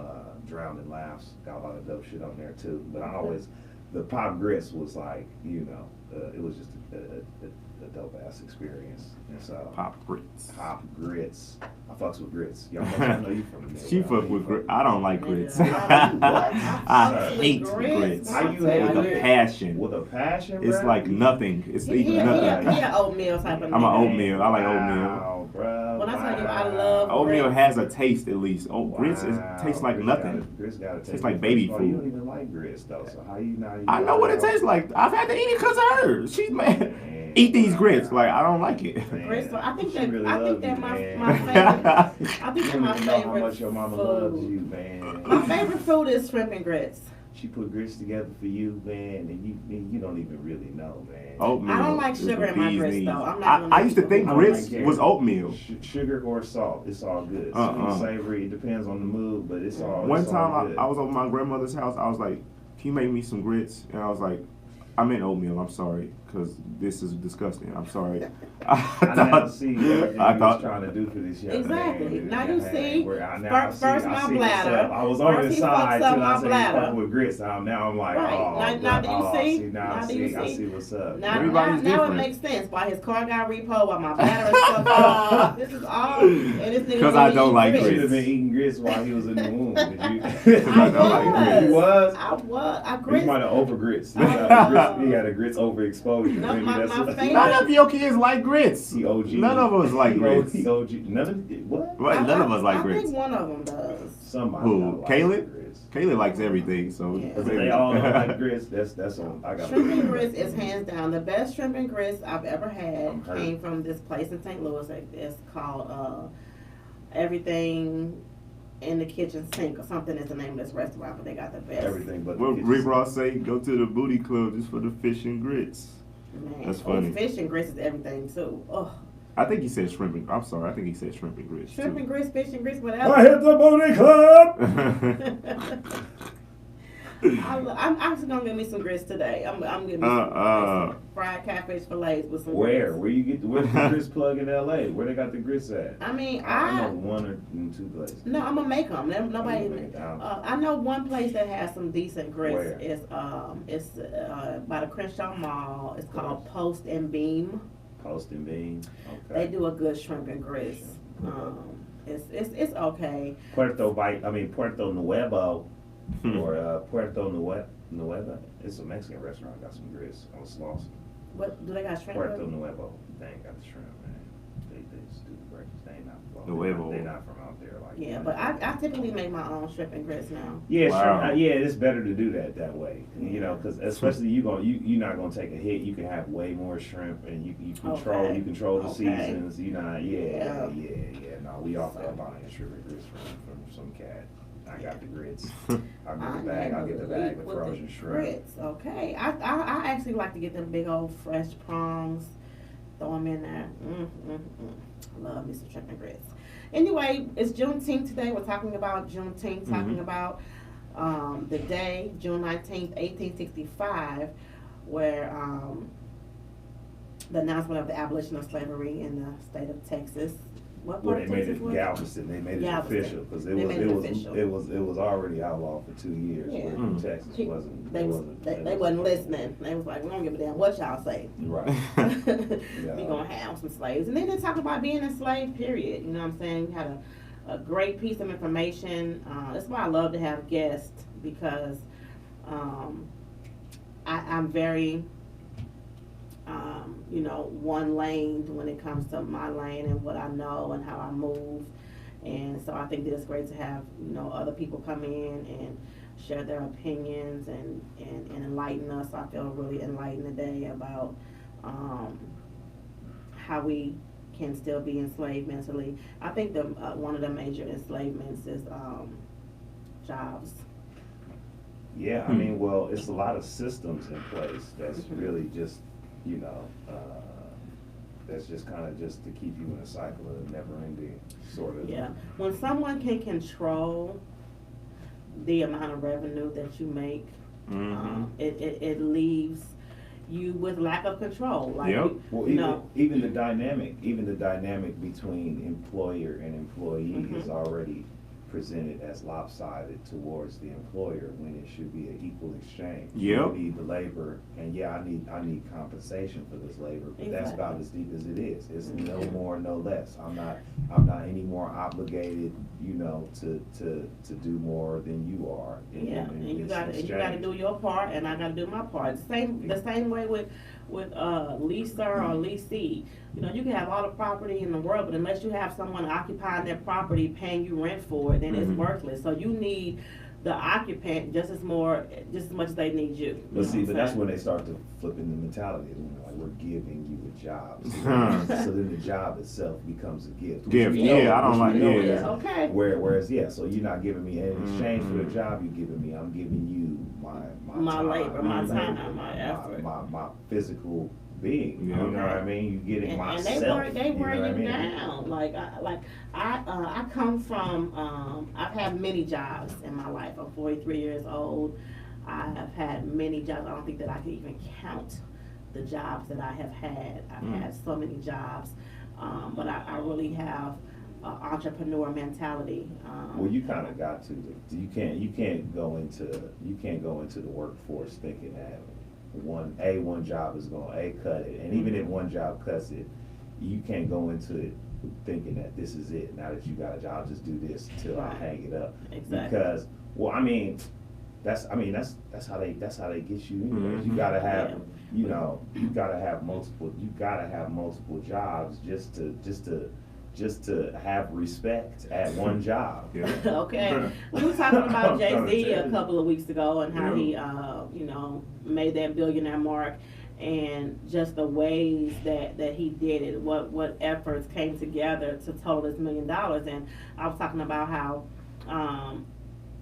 Speaker 2: Drowned in Laughs, got a lot of dope shit on there too. But I always, the Pop Grits was like, it was just a dope ass experience. And so
Speaker 3: Pop Grits.
Speaker 2: Pop Grits. I fucks with grits. Y'all I know you from there.
Speaker 3: She fuck with grits. I don't like grits.
Speaker 1: Yeah.
Speaker 3: I hate
Speaker 1: Grits.
Speaker 3: grits.
Speaker 2: How you hate
Speaker 3: With a
Speaker 2: grits?
Speaker 3: passion.
Speaker 2: With a passion,
Speaker 3: It's
Speaker 2: bro?
Speaker 3: like nothing. It's
Speaker 1: He
Speaker 3: even nothing.
Speaker 1: an oatmeal type of
Speaker 3: I'm an
Speaker 1: nigga.
Speaker 3: oatmeal. I like oatmeal.
Speaker 2: Wow, bro.
Speaker 1: When I tell you I love
Speaker 3: Oatmeal
Speaker 1: grits.
Speaker 3: has a taste at least. Grits tastes like
Speaker 2: Grits
Speaker 3: nothing.
Speaker 2: Grits gotta taste
Speaker 3: Tastes like baby
Speaker 2: You
Speaker 3: food.
Speaker 2: don't even like grits though, so how you not?
Speaker 3: I know what it tastes like. I've had to eat it because of her. She's mad. Eat these grits. Like, I don't like it.
Speaker 1: Grits, so I think
Speaker 2: She
Speaker 1: that
Speaker 2: really
Speaker 1: I think
Speaker 2: loves
Speaker 1: that
Speaker 2: you,
Speaker 1: my
Speaker 2: man.
Speaker 1: favorite. I think
Speaker 2: You
Speaker 1: that
Speaker 2: don't
Speaker 1: my
Speaker 2: even know how
Speaker 1: favorite
Speaker 2: much your mama loves
Speaker 1: food.
Speaker 2: you, man.
Speaker 1: My favorite food is shrimp and grits.
Speaker 2: She put grits together for you, man, and you don't even really know, man.
Speaker 3: Oatmeal.
Speaker 1: I don't like
Speaker 3: is
Speaker 1: sugar
Speaker 3: the
Speaker 1: in my
Speaker 3: bee's
Speaker 1: grits,
Speaker 3: knees.
Speaker 1: though. I'm not gonna
Speaker 3: I used to think
Speaker 2: I don't
Speaker 3: grits
Speaker 2: like
Speaker 3: was
Speaker 2: it.
Speaker 3: oatmeal.
Speaker 2: Sugar or salt, it's all good. Sweet, savory, it depends on the mood, but it's all.
Speaker 3: One
Speaker 2: it's all
Speaker 3: time
Speaker 2: good.
Speaker 3: I was over my grandmother's house. I was like, "Can you make me some grits?" And I was like, "I meant oatmeal. I'm sorry, because this is disgusting. I'm sorry."
Speaker 2: I now see everything
Speaker 3: I
Speaker 2: you
Speaker 3: thought-
Speaker 2: was trying to do for this young
Speaker 1: Exactly.
Speaker 2: man.
Speaker 1: Now you see,
Speaker 2: I
Speaker 1: first my bladder.
Speaker 2: I was on
Speaker 1: First
Speaker 2: his
Speaker 1: he
Speaker 2: side
Speaker 1: fucks up
Speaker 2: till I
Speaker 1: my
Speaker 2: said he's
Speaker 1: bladder.
Speaker 2: fucking with grits. Now I'm like,
Speaker 1: Right.
Speaker 2: oh,
Speaker 1: Now do you
Speaker 2: oh,
Speaker 1: see?
Speaker 2: Now
Speaker 1: Now
Speaker 2: I
Speaker 1: do you
Speaker 2: see. I
Speaker 1: see?
Speaker 2: see what's up.
Speaker 1: Now
Speaker 3: Everybody's
Speaker 1: it
Speaker 3: different.
Speaker 1: makes sense why his car got repoed, why my bladder is fucked up. This is all. And this nigga
Speaker 3: 'Cause I
Speaker 1: really
Speaker 3: don't
Speaker 1: eat
Speaker 3: like
Speaker 2: He
Speaker 1: grits.
Speaker 2: should have been eating grits while he was in the womb. Did you?
Speaker 3: I don't like grits.
Speaker 2: He was.
Speaker 1: I was. I
Speaker 2: He
Speaker 1: grits.
Speaker 2: might have over grits. He had a grits overexposure.
Speaker 1: No,
Speaker 2: Maybe
Speaker 1: my
Speaker 2: that's what-
Speaker 1: favorite-
Speaker 3: None of your kids like grits.
Speaker 2: He OG.
Speaker 3: None of us like grits.
Speaker 2: He OG. None of what?
Speaker 3: Right, none of us like
Speaker 1: I
Speaker 3: grits.
Speaker 1: think one of them does.
Speaker 2: Somebody.
Speaker 3: Who?
Speaker 2: likes
Speaker 3: Caleb?
Speaker 2: grits.
Speaker 3: Kayla likes everything, so
Speaker 1: Yeah.
Speaker 2: But they all don't like grits. That's on. I got.
Speaker 1: Shrimp and grits is hands down the best shrimp and grits I've ever had.
Speaker 2: I'm hurt.
Speaker 1: Came from this place in St. Louis. It's called Everything in the Kitchen Sink or something is the name of this restaurant, but they got the best.
Speaker 2: Everything but.
Speaker 3: Well,
Speaker 2: the kitchen
Speaker 3: Rick Ross say go to the booty club just for the fish and grits.
Speaker 1: Man.
Speaker 3: That's funny.
Speaker 1: Fish and grits is everything too. Oh,
Speaker 3: I think he said shrimp and, I'm sorry, I think he said shrimp and grits
Speaker 1: shrimp
Speaker 3: too.
Speaker 1: and grits, fish and grits,
Speaker 2: I
Speaker 1: whatever.
Speaker 2: hit the booty club.
Speaker 1: I'm actually gonna get me some grits today. I'm getting me some fried catfish fillets with some
Speaker 2: Where?
Speaker 1: grits.
Speaker 2: Where you get? Where's the grits plug in L.A.? Where they got the grits at?
Speaker 1: I mean,
Speaker 2: I know one or two places.
Speaker 1: no, I'm gonna make them. Nobody.
Speaker 2: You make it down.
Speaker 1: I know one place that has some decent grits.
Speaker 2: Where?
Speaker 1: It's by the Crenshaw Mall. It's called Post and Beam.
Speaker 2: Post and Bean.
Speaker 1: They
Speaker 2: Okay.
Speaker 1: do a good shrimp and grits. It's okay.
Speaker 2: Puerto Nuevo or Puerto Nueva. It's a Mexican restaurant. Got some grits on Slauson.
Speaker 1: What do they got shrimp?
Speaker 2: Puerto
Speaker 1: with?
Speaker 2: Nuevo. They ain't got the shrimp, man. They just do the breakfast. They ain't not from
Speaker 3: Nuevo.
Speaker 2: They not from out there like
Speaker 1: Yeah,
Speaker 2: that.
Speaker 1: but I typically make my own shrimp and grits now.
Speaker 2: Yeah,
Speaker 3: Wow.
Speaker 2: sure. Yeah, it's better to do that way. You know, because especially you're not gonna take a hit. You can have way more shrimp, and you control
Speaker 1: Okay.
Speaker 2: you control the
Speaker 1: Okay.
Speaker 2: seasons. You know, yeah. No, we off
Speaker 1: So-
Speaker 2: that buying shrimp and grits from some cat. I got the grits. I'll
Speaker 1: I
Speaker 2: get the bag. I'll get the bag of
Speaker 1: with
Speaker 2: frozen
Speaker 1: the
Speaker 2: shrimp.
Speaker 1: grits. Okay, I actually like to get them big old fresh prawns. Throw them in there. I love me some shrimp and grits. Anyway, it's Juneteenth today. We're talking about Juneteenth, talking about the day, June 19th, 1865, where the announcement of the abolition of slavery in the state of Texas. What
Speaker 2: Well,
Speaker 1: part
Speaker 2: they
Speaker 1: of
Speaker 2: made
Speaker 1: Texas
Speaker 2: it
Speaker 1: was
Speaker 2: Galveston. They made it
Speaker 1: Galveston.
Speaker 2: official because
Speaker 1: They made it official.
Speaker 2: it was already outlawed for 2 years.
Speaker 1: Yeah.
Speaker 2: Where
Speaker 3: Mm.
Speaker 2: Texas
Speaker 1: They
Speaker 2: wasn't.
Speaker 1: They wasn't listening. They was like, we don't give a damn what y'all say.
Speaker 2: Right.
Speaker 1: We gonna have some slaves. And then they talk about being enslaved, period. You know what I'm saying? We had a great piece of information. That's why I love to have guests, because I'm very, one laned when it comes to my lane and what I know and how I move. And so I think that it's great to have, other people come in and share their opinions and enlighten us. I feel really enlightened today about how we can still be enslaved mentally. I think one of the major enslavements is jobs.
Speaker 2: Yeah, I mean, well, it's a lot of systems in place that's really just, that's just kind of just to keep you in a cycle of never ending sort of.
Speaker 1: Yeah, when someone can control the amount of revenue that you make, it leaves you with lack of control. Like,
Speaker 3: Yep.
Speaker 2: Well, even the dynamic between employer and employee is already presented as lopsided towards the employer when it should be an equal exchange.
Speaker 3: Yep.
Speaker 2: You need the labor, and yeah, I need compensation for this labor, but that's
Speaker 1: Exactly.
Speaker 2: about as deep as it is. It's no more, no less. I'm not any more obligated, to do more than you are.
Speaker 1: Yeah, and you
Speaker 2: this
Speaker 1: gotta
Speaker 2: exchange.
Speaker 1: do your part, and I gotta do my part. The same way with leaser or leasee. You can have all the property in the world, but unless you have someone occupying their property, paying you rent for it, then it's worthless. So you need the occupant just as much as they need you.
Speaker 2: But that's when they start to flip in the mentality. Like, we're giving you a job. So then the job itself becomes a gift.
Speaker 3: Gift, yeah, I don't like,
Speaker 1: Yeah, okay.
Speaker 2: Whereas, so you're not giving me in exchange for the job you're giving me. I'm giving you my time,
Speaker 1: labor, my time, my effort.
Speaker 2: my physical being.
Speaker 3: Yeah.
Speaker 2: You know what I mean? You're getting
Speaker 1: And
Speaker 2: myself.
Speaker 1: they wear
Speaker 2: you know what I
Speaker 1: you
Speaker 2: mean?
Speaker 1: down. I come from. I've had many jobs in my life. I'm 43 years old. I have had many jobs. I don't think that I can even count the jobs that I have had. I've had so many jobs, but I really have an entrepreneur mentality.
Speaker 2: Well, you kind of got to. You can't go into the workforce thinking that one job is going to cut it, and even if one job cuts it, you can't go into it thinking that this is it. Now that you got a job, I'll just do this until I hang it up.
Speaker 1: Exactly.
Speaker 2: Because that's how they get you. Anyways. You gotta have you gotta have multiple jobs just to have respect at one job.
Speaker 3: Yeah.
Speaker 1: Okay. We were talking about
Speaker 2: I'm trying to
Speaker 1: Jay-Z
Speaker 2: tell
Speaker 1: a
Speaker 2: you.
Speaker 1: couple of weeks ago and how
Speaker 3: Yeah.
Speaker 1: he, made that billionaire mark, and just the ways that he did it, what efforts came together to total this $1 million. And I was talking about how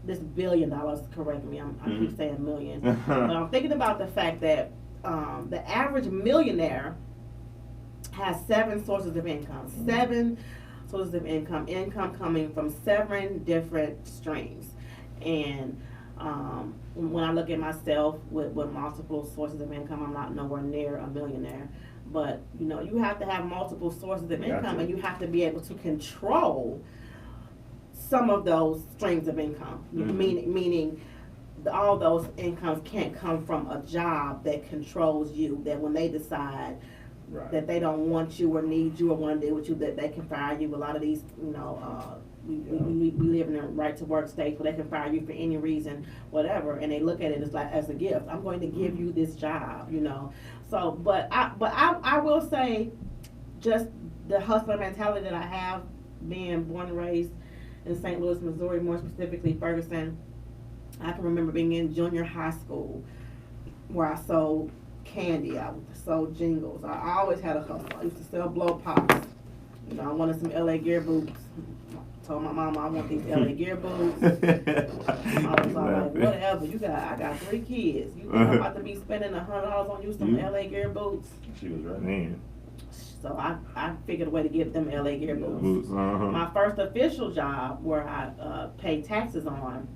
Speaker 1: this $1 billion, correct me, I keep saying million, but I'm thinking about the fact that the average millionaire has 7 sources of income. 7 sources of income coming from 7 different streams. And When I look at myself with multiple sources of income, I'm not nowhere near a millionaire. But, you know, you have to have multiple sources of income, and you have to be able to control some of those streams of income. Meaning all those incomes can't come from a job that controls you, that when they decide that they don't want you or need you or want to deal with you, that they can fire you. A lot of these, you know, we live in a right to work state where they can fire you for any reason, whatever, and they look at it as like as a gift. I'm going to give you this job, you know. So, but I will say, just the hustler mentality that I have, being born and raised in St. Louis, Missouri, more specifically Ferguson. I can remember being in junior high school where I sold candy, I sold jingles. I always had a hustle. I used to sell blow pops. You know, I wanted some LA Gear boots. Told my mama I want these LA Gear boots. I was all like, whatever, I got 3 kids. You think I'm about to be spending $100 on you some LA Gear boots?
Speaker 2: She was right.
Speaker 3: Man.
Speaker 1: So I figured a way to get them LA Gear boots. My first official job where I paid taxes on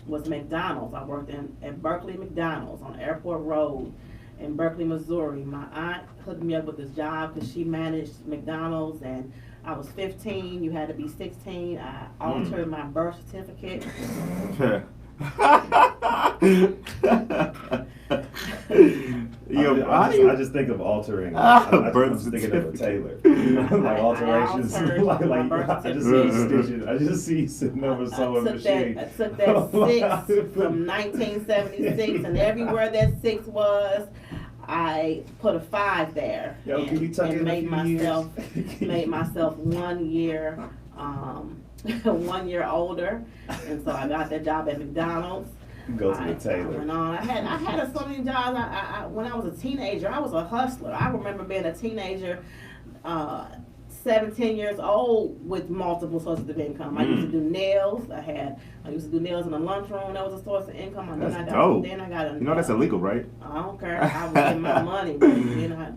Speaker 1: was McDonald's. I worked at Berkeley McDonald's on Airport Road in Berkeley, Missouri. My aunt hooked me up with this job because she managed McDonald's, and I was 15. You had to be 16. I altered my birth certificate.
Speaker 2: I just think of altering. I just thinking of a tailor, like alterations. I just see sitting over sewing machine.
Speaker 1: I took that 6 from 1976, and everywhere that 6 was, I put a 5 there.
Speaker 2: Yo, can you tuck in
Speaker 1: made
Speaker 2: a few
Speaker 1: made myself 1 year, 1 year older, and so I got that job at McDonald's.
Speaker 2: Go to the tailor.
Speaker 1: I had so many jobs. When I was a teenager, I was a hustler. I remember being a teenager, 17 years old, with multiple sources of income. I used to do nails. I used to do nails in the lunchroom. That was a source of income.
Speaker 3: That's dope.
Speaker 1: Then I got a.
Speaker 3: You know that's illegal, right?
Speaker 1: I don't care. I was getting my money. But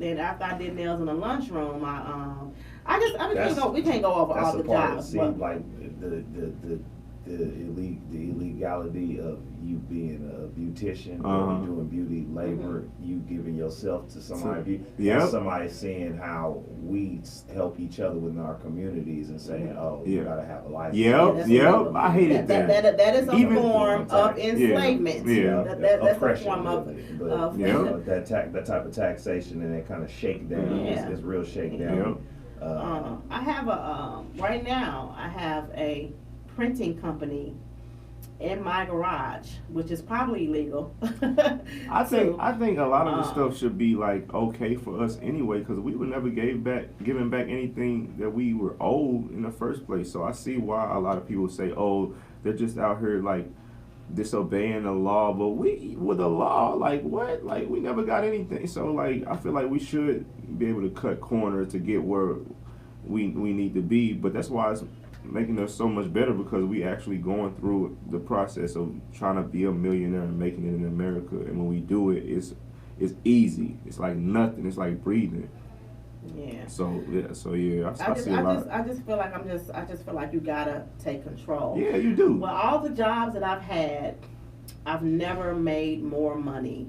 Speaker 1: then after I did nails in the lunchroom, we can't go over all the jobs.
Speaker 2: That's like the illegality of you being a beautician, or you doing beauty labor, you giving yourself to somebody. Somebody seeing how we help each other within our communities and saying, you gotta have a license.
Speaker 3: I hated that.
Speaker 1: That is a form of enslavement. That's a form of
Speaker 2: that type of taxation and that kind of shakedown is real shakedown.
Speaker 1: I have right now I have a printing company in my garage, which is probably illegal.
Speaker 3: I think a lot of this stuff should be like okay for us anyway, because we were never giving back anything that we were owed in the first place. So I see why a lot of people say, oh, they're just out here like disobeying the law, but with the law, like what? Like we never got anything. So like I feel like we should be able to cut corners to get where we need to be. But that's why it's making us so much better, because we actually going through the process of trying to be a millionaire and making it in America. And when we do it, it's easy. It's like nothing. It's like breathing.
Speaker 1: Yeah.
Speaker 3: So yeah. I see a lot.
Speaker 1: I just feel like I just feel like you gotta take control.
Speaker 3: Yeah, you do.
Speaker 1: Well, all the jobs that I've had, I've never made more money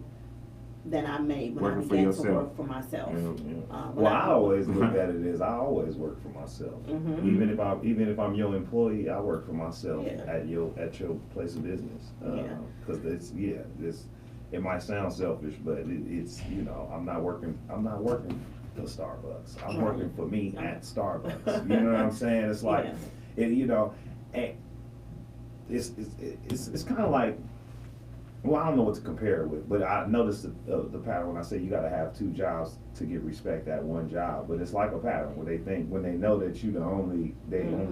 Speaker 1: than I made when I began to work for myself.
Speaker 2: Well, I always look at it as I always work for myself. Even if I'm your employee, I work for myself at your place of business. Because it might sound selfish, but it's I'm not working for Starbucks. I'm working for me at Starbucks. You know what I'm saying? It's like and it's kind of like. Well, I don't know what to compare it with, but I noticed the pattern when I say you got to have 2 jobs to get respect at one job. But it's like a pattern where when they know that you the only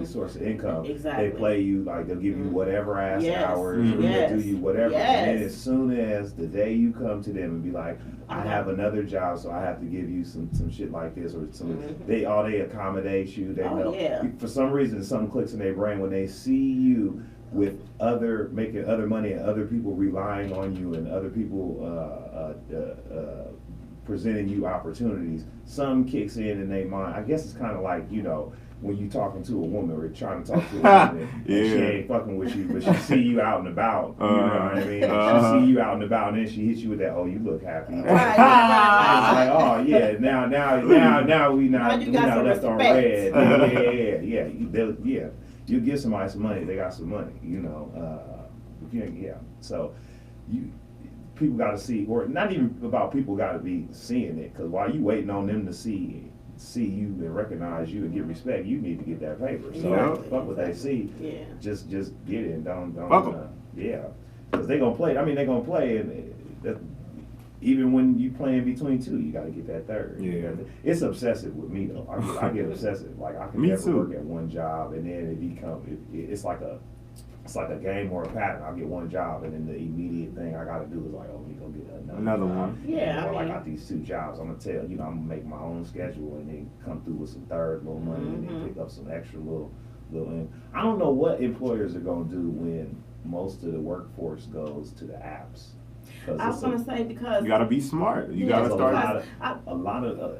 Speaker 2: source of income, they play you like they'll give you whatever ass hours, or they'll do you whatever. And then as soon as the day you come to them and be like, I have another job, so I have to give you some shit like this, or some they accommodate you. They know for some reason something clicks in their brain when they see you with making other money and other people relying on you and other people presenting you opportunities. Some kicks in their mind. I guess it's kind of like when you talking to a woman or trying to talk to a woman and she ain't fucking with you, but she see you out and about. You know what I mean? She see you out and about, and then she hits you with that, "Oh, you look happy." It's like, oh yeah, now we not left on red. Yeah. You give somebody some money, they got some money. You know, So people got to see, or not even about people got to be seeing it, because while you waiting on them to see you and recognize you and get respect, you need to get that paper. So fuck what they see.
Speaker 1: Yeah.
Speaker 2: Just get it and don't
Speaker 3: Fuck 'em.
Speaker 2: because they gonna play. I mean, they gonna play, and even when you playing between two, you got to get that third.
Speaker 3: Yeah.
Speaker 2: It's obsessive with me though. I get obsessive. Like I can
Speaker 3: Me
Speaker 2: never
Speaker 3: too.
Speaker 2: work at one job and then it's like a game or a pattern. I'll get one job and then the immediate thing I gotta do is like, we gonna get another
Speaker 3: Another
Speaker 2: job.
Speaker 3: one.
Speaker 1: Yeah,
Speaker 2: Or
Speaker 1: I
Speaker 2: I
Speaker 1: mean-
Speaker 2: got these 2 jobs. I'm gonna tell I'm gonna make my own schedule and then come through with some third little money and then pick up some extra little. I don't know what employers are gonna do when most of the workforce goes to the apps.
Speaker 1: I was gonna say because
Speaker 3: You gotta be smart. You
Speaker 1: Yeah,
Speaker 3: gotta
Speaker 2: There's
Speaker 3: start.
Speaker 2: a lot of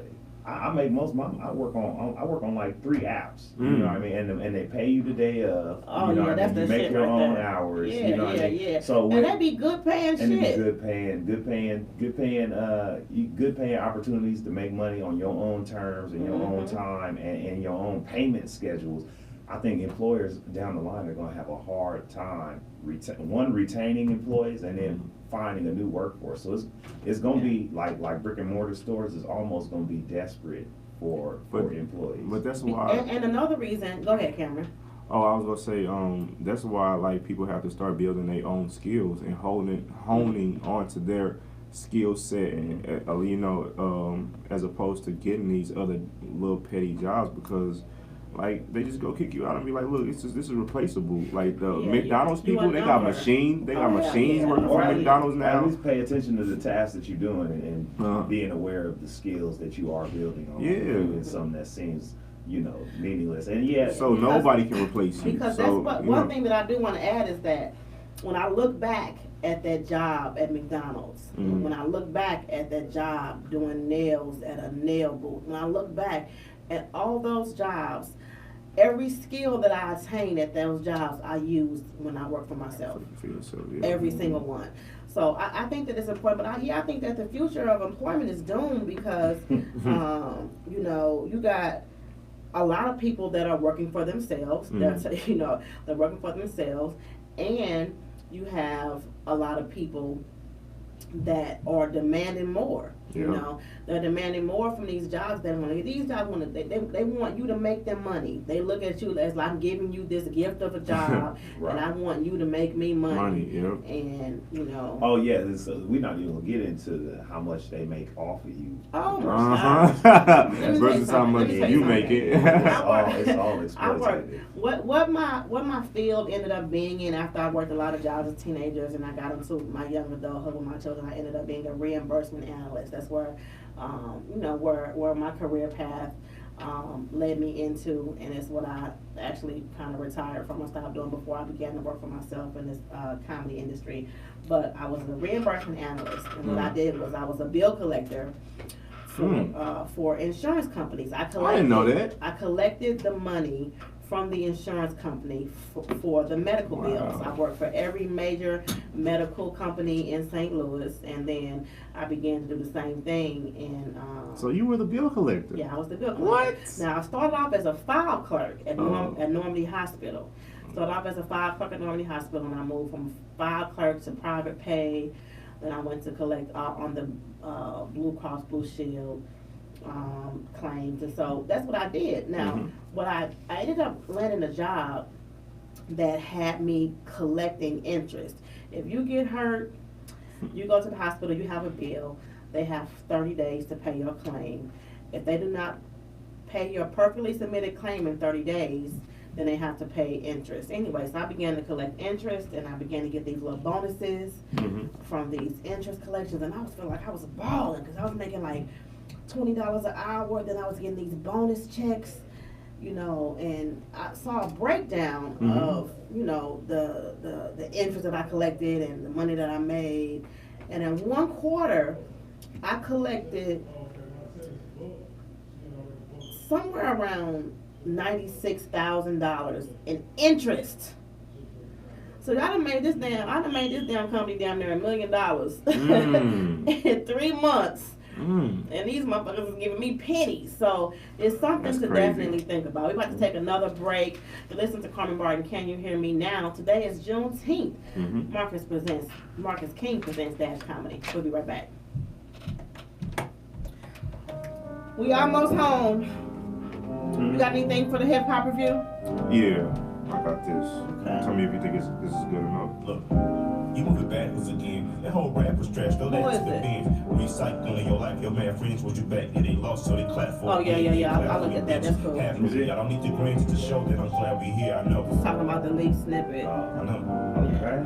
Speaker 2: I make most of my I work on like 3 apps. You know what I mean? And they pay you the day of.
Speaker 1: Oh,
Speaker 2: you know
Speaker 1: yeah,
Speaker 2: what I
Speaker 1: that's
Speaker 2: mean? You
Speaker 1: the
Speaker 2: make
Speaker 1: shit
Speaker 2: your
Speaker 1: right
Speaker 2: own
Speaker 1: there.
Speaker 2: hours.
Speaker 1: Yeah,
Speaker 2: you know what I mean?
Speaker 1: yeah.
Speaker 2: So
Speaker 1: and that'd be good paying
Speaker 2: and
Speaker 1: shit.
Speaker 2: it'd be good paying opportunities to make money on your own terms and your own time and your own payment schedules. I think employers down the line are going to have a hard time retaining employees and then finding a new workforce. So it's going to be like brick and mortar stores is almost going to be desperate for employees.
Speaker 3: But that's why.
Speaker 1: And another reason, go ahead, Cameron.
Speaker 3: Oh, I was gonna say, that's why like people have to start building their own skills and honing onto their skill set, as opposed to getting these other little petty jobs, because like they just go kick you out and be like, look, this is replaceable. Like the
Speaker 1: Yeah,
Speaker 3: McDonald's
Speaker 1: you
Speaker 3: people, they got
Speaker 1: number.
Speaker 3: machines
Speaker 1: Yeah.
Speaker 3: working
Speaker 2: Or
Speaker 3: for McDonald's
Speaker 2: at
Speaker 3: now.
Speaker 2: least pay attention to the tasks that you're doing and
Speaker 3: Uh-huh.
Speaker 2: being aware of the skills that you are building on.
Speaker 3: Yeah.
Speaker 2: Doing something that seems, meaningless. And
Speaker 3: So nobody can replace you.
Speaker 1: Because
Speaker 3: So,
Speaker 1: that's
Speaker 3: you
Speaker 1: one
Speaker 3: know,
Speaker 1: thing that I do want to add is that when I look back at that job at McDonald's,
Speaker 3: Mhm.
Speaker 1: when I look back at that job doing nails at a nail booth, when I look back at all those jobs, every skill that I attained at those jobs, I used when I worked for myself.
Speaker 3: for yourself, yeah.
Speaker 1: Every single one. So I think that it's important, but I think that the future of employment is doomed because, you got a lot of people that are working for themselves.
Speaker 3: Mm.
Speaker 1: They're working for themselves, and you have a lot of people that are demanding more.
Speaker 3: Yeah.
Speaker 1: They're demanding more from these jobs. These jobs they want you to make them money. They look at you as like, I'm giving you this gift of a job,
Speaker 2: Right.
Speaker 1: and I want you to make me money.
Speaker 3: Yeah.
Speaker 1: And
Speaker 2: Oh yeah, we're not even gonna get into how much they make off of you.
Speaker 1: Oh my
Speaker 3: Uh-huh.
Speaker 1: God. Let me tell you
Speaker 3: Versus how
Speaker 1: something.
Speaker 3: much
Speaker 1: Let me tell
Speaker 3: you
Speaker 1: you
Speaker 3: make
Speaker 1: something.
Speaker 3: it.
Speaker 2: It's all
Speaker 1: I worked.
Speaker 2: exploitative.
Speaker 1: What my field ended up being in after I worked a lot of jobs as teenagers and I got into my young adulthood with my children, I ended up being a reimbursement analyst. That's where, where my career path led me into, and it's what I actually kind of retired from. I stopped doing before I began to work for myself in this comedy industry. But I was a reimbursement analyst, and what I did was I was a bill collector for insurance companies. I
Speaker 3: didn't know that.
Speaker 1: I collected the money from the insurance company for the medical bills. I worked for every major medical company in St. Louis, and then I began to do the same thing in.
Speaker 3: So you were the bill collector.
Speaker 1: Yeah, I was the bill collector.
Speaker 3: What?
Speaker 1: Now I started off as a file clerk at Normandy Hospital. Started off as a file clerk at Normandy Hospital, and I moved from file clerk to private pay. Then I went to collect on the Blue Cross Blue Shield claims, and so that's what I did. Now, what I ended up landing a job that had me collecting interest. If you get hurt, you go to the hospital, you have a bill, they have 30 days to pay your claim. If they do not pay your perfectly submitted claim in 30 days, then they have to pay interest. Anyway, so I began to collect interest, and I began to get these little bonuses from these interest collections, and I was feeling like I was balling because I was making like $20 an hour. Then I was getting these bonus checks, and I saw a breakdown of the interest that I collected and the money that I made, and in one quarter, I collected somewhere around $96,000 in interest. So I done made this damn company damn near $1 million in 3 months. And these motherfuckers is giving me pennies. So it's something to definitely think about. We're about to take another break to listen to Carmen Barton, Can You Hear Me Now? Today is Juneteenth. Marcus King presents Dash Comedy. We'll be right back. We almost home. You got anything for the hip hop review?
Speaker 3: Yeah, I got this. Tell me if you think this is good enough.
Speaker 5: Look, you moving backwards again. That whole rap was trash. Throw that
Speaker 1: Who
Speaker 5: to
Speaker 1: is
Speaker 5: the
Speaker 1: it?
Speaker 5: bin. Recycling your life, your man friends want you back. Yeah, they lost, so they clap for
Speaker 1: Oh,
Speaker 5: it.
Speaker 1: yeah. I look at that. That's cool.
Speaker 5: Half of it. I don't need the grins to show that I'm glad we here. I know.
Speaker 1: Talking about the leak snippet.
Speaker 5: I know.
Speaker 2: Okay.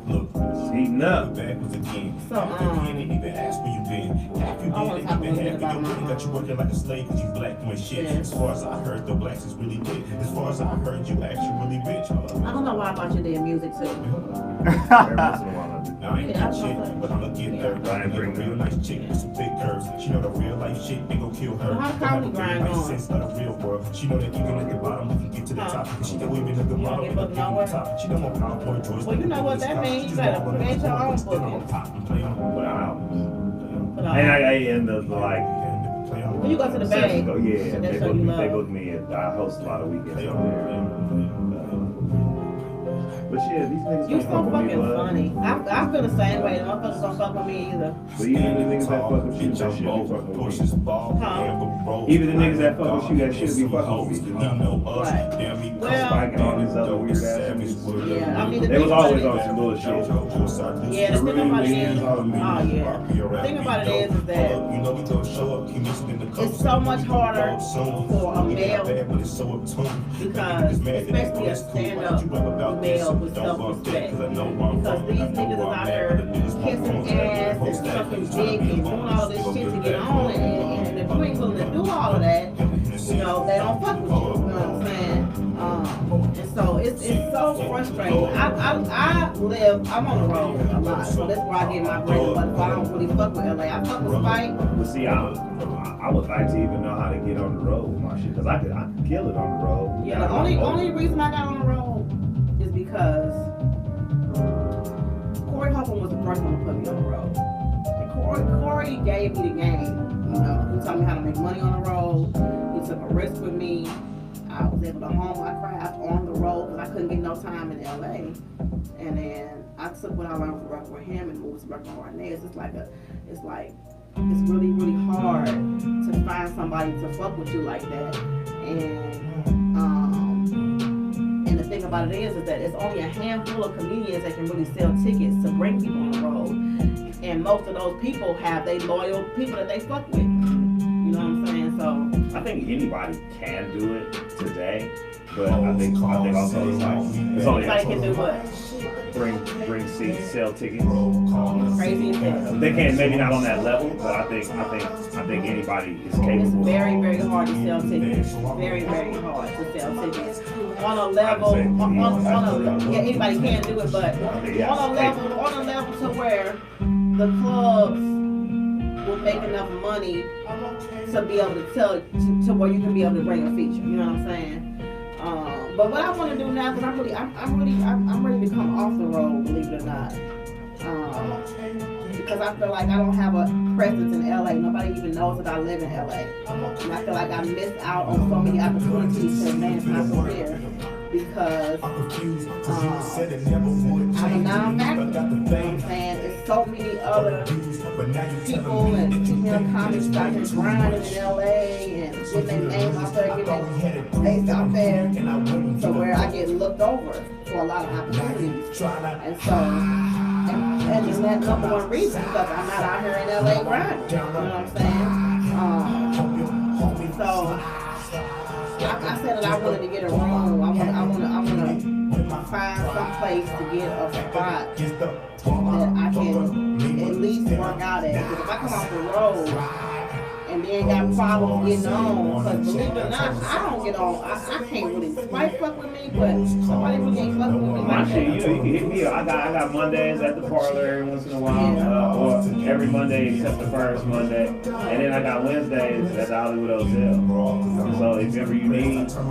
Speaker 5: Look,
Speaker 2: It's heating up.
Speaker 5: backwards again.
Speaker 1: So,
Speaker 5: You didn't even ask where you been. Half you
Speaker 1: I wanna
Speaker 5: did,
Speaker 1: talk
Speaker 5: ain't
Speaker 1: a
Speaker 5: even
Speaker 1: little bit
Speaker 5: half of
Speaker 1: about
Speaker 5: your money
Speaker 1: my
Speaker 5: got you working like a slave because you black doing shit.
Speaker 1: Yeah.
Speaker 5: As far as I heard, the blacks is really dead. As far as I heard, you actually rich.
Speaker 1: I don't know why I thought you did music too.
Speaker 2: Every once in a while I do.
Speaker 5: Now I ain't
Speaker 1: Yeah, I
Speaker 5: that shit,
Speaker 1: know that.
Speaker 5: but I'ma get her.
Speaker 2: I ain't bring
Speaker 5: a real nice chick with some thick curves. She know the real life shit ain't gon' kill her.
Speaker 1: Well, how
Speaker 5: Don't have a
Speaker 1: comedy grind
Speaker 5: real nice
Speaker 1: going?
Speaker 5: sense of the real world. She know that even at the bottom we can get to the top. And she know even at the bottom we
Speaker 1: get
Speaker 5: can
Speaker 1: booked
Speaker 5: get to
Speaker 1: nowhere?
Speaker 5: the top. She know more PowerPoint Joyce.
Speaker 1: Well, you know what that means. You better create your own booking.
Speaker 2: Put out.
Speaker 1: But,
Speaker 2: And the like.
Speaker 1: when you go to the Bay,
Speaker 2: Go, yeah,
Speaker 1: so
Speaker 2: they
Speaker 1: that's what
Speaker 2: book
Speaker 1: you
Speaker 2: me.
Speaker 1: love.
Speaker 2: They book me. I host a lot of weekends over there. But yeah, these niggas
Speaker 1: You
Speaker 2: don't
Speaker 1: so
Speaker 2: fuck with me,
Speaker 1: fucking
Speaker 2: bud.
Speaker 1: funny. I feel the same way. The motherfuckers don't fuck with me either.
Speaker 2: But even the niggas that fuck with you, that should be fucking with me.
Speaker 1: Huh?
Speaker 5: Even
Speaker 2: the niggas that fuck with you, that should be fucking with me.
Speaker 1: Right. Well,
Speaker 2: Spike and all these other weird ass niggas.
Speaker 1: yeah, I mean, the
Speaker 2: They
Speaker 1: thing
Speaker 2: was
Speaker 1: about
Speaker 2: always
Speaker 1: it
Speaker 2: on
Speaker 1: is,
Speaker 2: some bullshit.
Speaker 1: yeah, the thing about it is, oh yeah, the thing about it is that it's so much harder for a male because, especially a stand-up male with self-respect, because these niggas is out here kissing ass and sucking dick and doing all this shit to get on, and if you ain't willing to do all of that, you know, they don't fuck with you. You know what I'm saying? And so it's so frustrating. I'm on the road a lot, so that's where I get my bread and butter. So I don't really fuck with LA. I fuck with Spike.
Speaker 2: But see, I would like to even know how to get on the road with my shit, cause I could kill it on the road.
Speaker 1: Yeah, the only reason I got on the road is because Corey Huffman was the first one to put me on the road. And Corey gave me the game. You know, he taught me how to make money on the road. He took a risk with me. I was able to hone my craft on the road because I couldn't get no time in LA. And then I took what I learned from working with him and moved to working with Arnez. It's really hard to find somebody to fuck with you like that. And the thing about it is that it's only a handful of comedians that can really sell tickets to bring people on the road. And most of those people have they loyal people that they fuck with. You know what I'm saying? So
Speaker 2: I think anybody can do it today, but I think also it's only
Speaker 1: anybody can do what?
Speaker 2: bring seats, sell tickets.
Speaker 1: Crazy things.
Speaker 2: They can't, maybe not on that level, but I think anybody is
Speaker 1: It's
Speaker 2: capable.
Speaker 1: very hard to sell tickets. Very hard to sell tickets. On a level, yeah, anybody can do it, but on a level to where the clubs will make enough money to be able to tell to where you can be able to bring a feature. You know what I'm saying? But what I want to do now, because I'm ready to come off the road, believe it or not. Because I feel like I don't have a presence in LA. Nobody even knows that I live in LA. And I feel like I missed out on so many opportunities to advance my career because I'm a non-factor. You know what I'm saying? There's so many other people and female comics out here grinding in LA and getting their name out there, getting their face out there, so where I get looked over for a lot of opportunities. And so, and it's that number one reason because I'm not out here in LA grinding. You know what I'm saying? So I said that I wanted to get a room. I want to find some place to get a spot that I can at least work out at. Because if I come off the road and you ain't got problems getting on. Because believe it or not, I don't get on. I can't really quite fuck with me, but somebody really ain't fucking with me
Speaker 2: My
Speaker 1: like
Speaker 2: shit,
Speaker 1: that.
Speaker 2: you can hit me up. I got Mondays at the parlor every once in a while, or every Monday except the first Monday, and then I got Wednesdays at the Hollywood Hotel. So if ever you need to
Speaker 1: So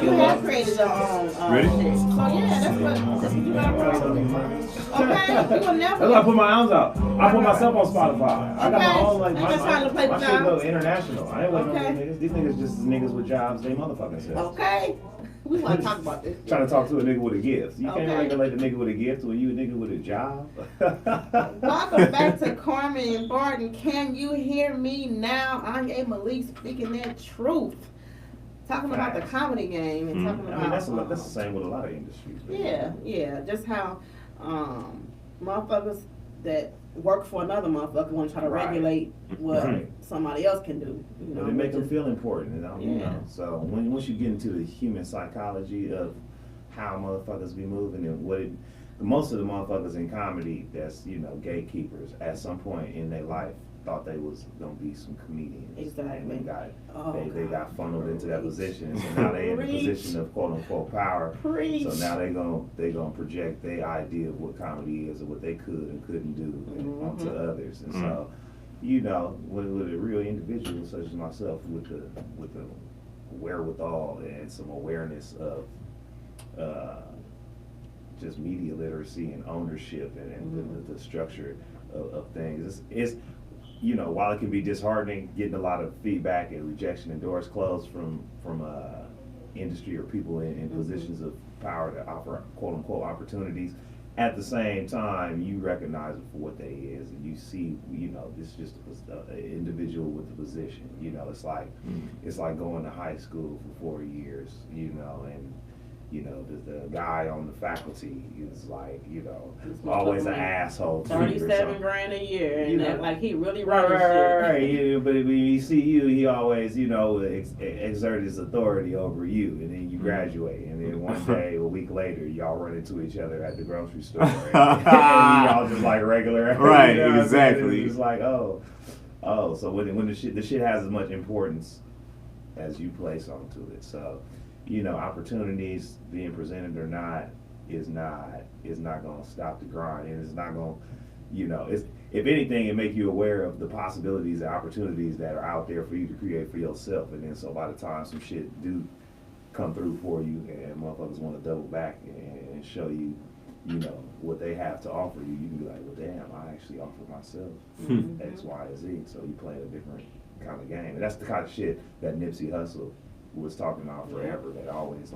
Speaker 1: you have created your own
Speaker 3: Ready?
Speaker 1: shit. So yeah, that's what you got wrong. Okay, you will never.
Speaker 2: That's why I put my albums out. I put myself on Spotify. I got my own like
Speaker 1: I'm just trying to play
Speaker 2: my
Speaker 1: with
Speaker 2: shit
Speaker 1: y'all.
Speaker 2: go international. I ain't waiting on
Speaker 1: Okay.
Speaker 2: these niggas. These niggas just niggas with jobs. They motherfucking self.
Speaker 1: Okay, we want to talk about this.
Speaker 2: Trying to talk to a nigga with a gift. You can't
Speaker 1: Okay.
Speaker 2: regulate a nigga with a gift when you a nigga with a job.
Speaker 1: Welcome back to Carmen and Barton. Can you hear me now? I'm A. Malik speaking that truth. Talking about the comedy game and talking
Speaker 2: I
Speaker 1: about
Speaker 2: mean, that's the same with a lot of industries. Man.
Speaker 1: yeah, just how motherfuckers that work for another motherfucker want to try to
Speaker 2: Right.
Speaker 1: regulate what
Speaker 2: Right.
Speaker 1: somebody else can do. You know,
Speaker 2: But it make them
Speaker 1: just-
Speaker 2: feel important, you
Speaker 1: Yeah.
Speaker 2: know. So once you get into the human psychology of how motherfuckers be moving and most of the motherfuckers in comedy that's gatekeepers at some point in their life thought they was gonna be some comedians.
Speaker 1: Exactly.
Speaker 2: And they
Speaker 1: God.
Speaker 2: got funneled into that position. So now they in the
Speaker 1: Preach.
Speaker 2: position of quote unquote power.
Speaker 1: Preach.
Speaker 2: So now they gonna project their idea of what comedy is and what they could and couldn't do onto others. And so, with a real individual such as myself with the wherewithal and some awareness of just media literacy and ownership and the structure of things. It's while it can be disheartening getting a lot of feedback and rejection and doors closed from industry or people in positions of power to offer quote unquote opportunities, at the same time you recognize it for what they is and you see this is just an individual with a position. It's like going to high school for 4 years, and the guy on the faculty is like, always an asshole to you or
Speaker 1: 37
Speaker 2: something.
Speaker 1: grand a year, and act like he really
Speaker 2: Right,
Speaker 1: running
Speaker 2: right.
Speaker 1: shit.
Speaker 2: But when he see you, he always, exert his authority over you, and then you graduate, and then one day, a week later, y'all run into each other at the grocery store, and y'all just like regular,
Speaker 3: Right,
Speaker 2: what I'm saying?
Speaker 3: exactly.
Speaker 2: It's like, oh, so when the shit has as much importance as you place onto it, so. Opportunities being presented or not is not going to stop the grind, and it's not going to, if anything, it make you aware of the possibilities and opportunities that are out there for you to create for yourself, and then so by the time some shit do come through for you, and motherfuckers want to double back and show you, what they have to offer you, you can be like, well, damn, I actually offered myself X, Y, and Z, so you play a different kind of game, and that's the kind of shit that Nipsey Hussle was talking about forever. That always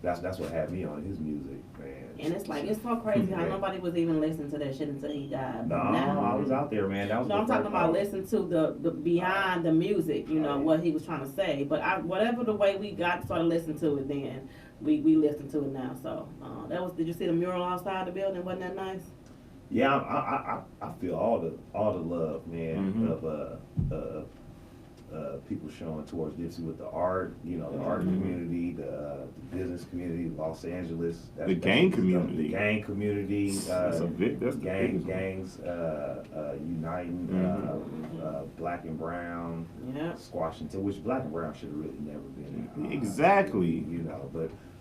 Speaker 2: that's what had me on his music, man.
Speaker 1: And it's like, it's so crazy how nobody was even listening to that shit until he died.
Speaker 2: No, I was out there, man. That was
Speaker 1: I'm talking about listening to the beyond the music, what he was trying to say. But whatever the way we started listening to it then, we listen to it now. So did you see the mural outside the building? Wasn't that nice?
Speaker 2: Yeah, I feel all the love, man, of people showing towards Nipsey with the art, the art community, the business community, Los Angeles,
Speaker 3: The gang community.
Speaker 2: the gang community,
Speaker 3: That's the biggest
Speaker 2: gangs uniting, black and brown,
Speaker 1: Yeah.
Speaker 2: squashing to which black and brown should have really never been.
Speaker 3: Exactly.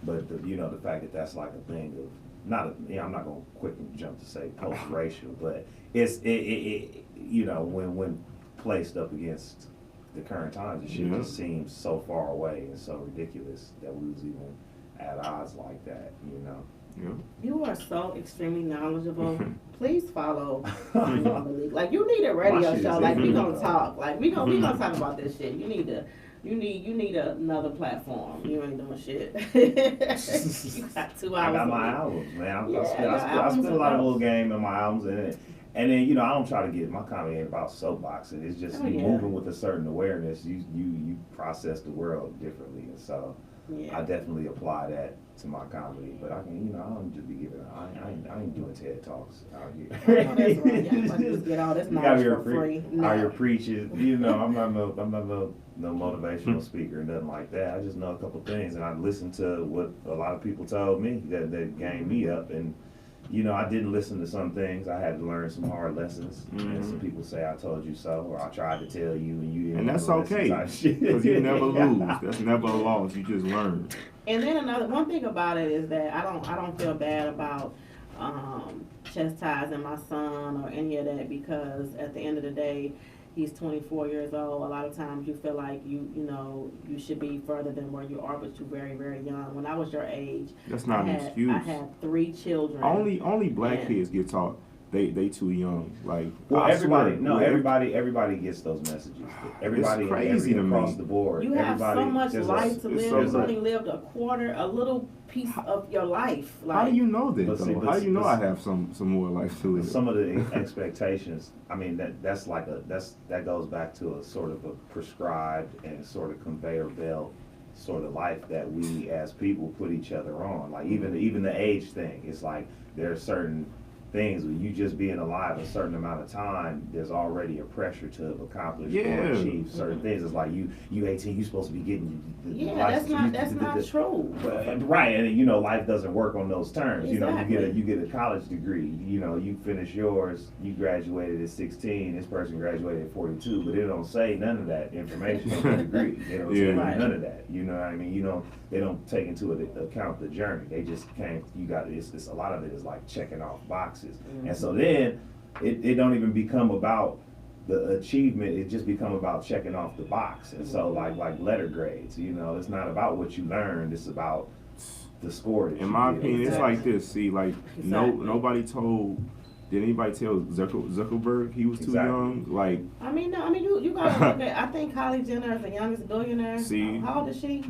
Speaker 2: But the fact that that's like a thing of I'm not gonna quick jump to say post-racial, but it's when placed up against the current times, it shit just seems so far away and so ridiculous that we was even at odds like that,
Speaker 3: Yeah.
Speaker 1: You are so extremely knowledgeable. Please follow Malik. Like, you need a radio
Speaker 2: shit
Speaker 1: show.
Speaker 2: is
Speaker 1: Like, we
Speaker 2: everywhere.
Speaker 1: gonna talk. Like, we gonna talk about this shit. You need another platform. You ain't doing shit. You got 2 hours.
Speaker 2: I got my
Speaker 1: a week.
Speaker 2: albums, man. I
Speaker 1: Yeah,
Speaker 2: spent
Speaker 1: your
Speaker 2: a
Speaker 1: albums
Speaker 2: lot
Speaker 1: are
Speaker 2: of
Speaker 1: dope.
Speaker 2: little game in my albums, and then I don't try to get my comedy ain't about soapboxing. It's just
Speaker 1: Oh,
Speaker 2: you
Speaker 1: yeah.
Speaker 2: moving with a certain awareness. You process the world differently, and so
Speaker 1: Yeah.
Speaker 2: I definitely apply that to my comedy. But I can, I don't just be giving. I ain't doing TED talks out here.
Speaker 1: I know that's right. Y'all about to just get all this
Speaker 2: You out
Speaker 1: knowledge
Speaker 2: here
Speaker 1: for free.
Speaker 2: out here
Speaker 1: No.
Speaker 2: preaching. I'm not no motivational speaker or nothing like that. I just know a couple things, and I listen to what a lot of people told me that gained me up, and you know, I didn't listen to some things. I had to learn some hard lessons. And
Speaker 3: Mhm.
Speaker 2: some people say I told you so, or I tried to tell you and you didn't.
Speaker 3: And that's
Speaker 2: wanna listen
Speaker 3: okay,
Speaker 2: type shit.
Speaker 3: because you never lose. That's never a loss. You just learn.
Speaker 1: And then one thing about it is that I don't feel bad about chastising my son or any of that, because at the end of the day, he's 24 years old. A lot of times you feel like you know you should be further than where you are, but you're very, very young. When I was your age,
Speaker 3: That's not an excuse.
Speaker 1: I had 3 children.
Speaker 3: Only black
Speaker 1: And-
Speaker 3: kids get taught they too young. Like,
Speaker 2: Well,
Speaker 3: I
Speaker 2: everybody,
Speaker 3: swear,
Speaker 2: no,
Speaker 3: well,
Speaker 2: everybody gets those messages. Everybody,
Speaker 3: crazy to
Speaker 2: across
Speaker 3: me.
Speaker 2: the board.
Speaker 1: You have so
Speaker 2: Everybody,
Speaker 1: much
Speaker 2: there's
Speaker 1: life to
Speaker 3: it's
Speaker 1: live.
Speaker 3: so
Speaker 1: You've
Speaker 3: much.
Speaker 1: only lived a little piece of your life.
Speaker 3: How do you know that
Speaker 2: But see,
Speaker 3: though?
Speaker 2: but
Speaker 3: How do you know
Speaker 2: see-
Speaker 3: I have some more life to live?
Speaker 2: Some of the expectations, I mean, that goes back to a sort of a prescribed and sort of conveyor belt sort of life that we as people put each other on. Like even the age thing, it's like there are certain things when you just being alive a certain amount of time, there's already a pressure to accomplish or
Speaker 3: Yeah.
Speaker 2: achieve certain things. It's like you 18, you supposed to be getting the
Speaker 1: Yeah,
Speaker 2: license.
Speaker 1: that's not true.
Speaker 2: Right, and you know, life doesn't work on those terms. You know,
Speaker 1: Exactly.
Speaker 2: you get a college degree. You know, you finish yours. You graduated at 16. This person graduated at 42, but it don't say none of that information on the degree. They don't say
Speaker 3: Yeah.
Speaker 2: none of that. You know what I mean? You know, they don't take into account the journey. They just came. You got it's a lot of it is like checking off boxes, and so then it don't even become about the achievement. It just become about checking off the box. And so like letter grades, you know, it's not about what you learned, it's about the score that
Speaker 3: In
Speaker 2: you
Speaker 3: my
Speaker 2: get.
Speaker 3: opinion, it's like this. See, like
Speaker 1: Exactly.
Speaker 3: nobody told. Did anybody tell Zuckerberg he was too
Speaker 2: Exactly.
Speaker 3: young? Like,
Speaker 1: I mean, no, I mean, you gotta look at. I think Kylie Jenner is the youngest billionaire.
Speaker 3: See?
Speaker 1: How old is she?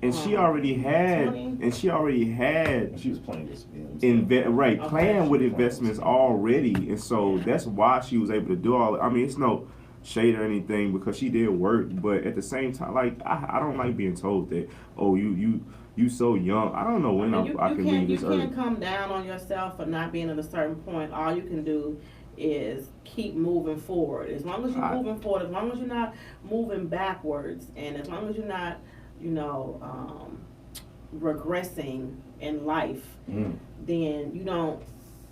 Speaker 3: and she already had,
Speaker 1: 20?
Speaker 3: and she already had
Speaker 2: And she was playing this film.
Speaker 3: right,
Speaker 1: Okay.
Speaker 3: playing with investments already, and so that's why she was able to do all. I mean, it's no shade or anything because she did work, but at the same time, like I don't like being told that, oh, you so young. I don't know when
Speaker 1: I mean,
Speaker 3: I can leave
Speaker 1: you
Speaker 3: this
Speaker 1: can't
Speaker 3: earth.
Speaker 1: come down on yourself for not being at a certain point. All you can do is keep moving forward. As long as you're moving forward, as long as you're not moving backwards, and as long as you're not, you know, regressing in life, then you don't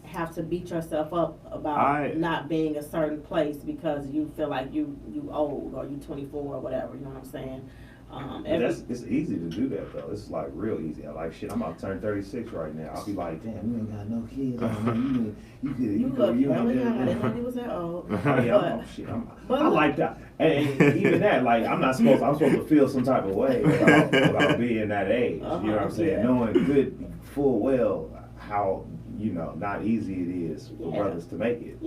Speaker 1: have to beat yourself up about not being a certain place because you feel like you old or you 24 or whatever. You know what I'm saying?
Speaker 2: It's easy to do that though. It's like real easy. I like shit. I'm about to turn 36 right now. I'll be like, damn, you ain't got no kids.
Speaker 1: You look really young. I didn't know you was that old.
Speaker 2: Oh, yeah, I like that. And even that, like, I'm supposed to feel some type of way about being that age. You know what I'm saying?
Speaker 1: Yeah.
Speaker 2: Knowing good, full well how, you know, not easy it is for brothers to make it.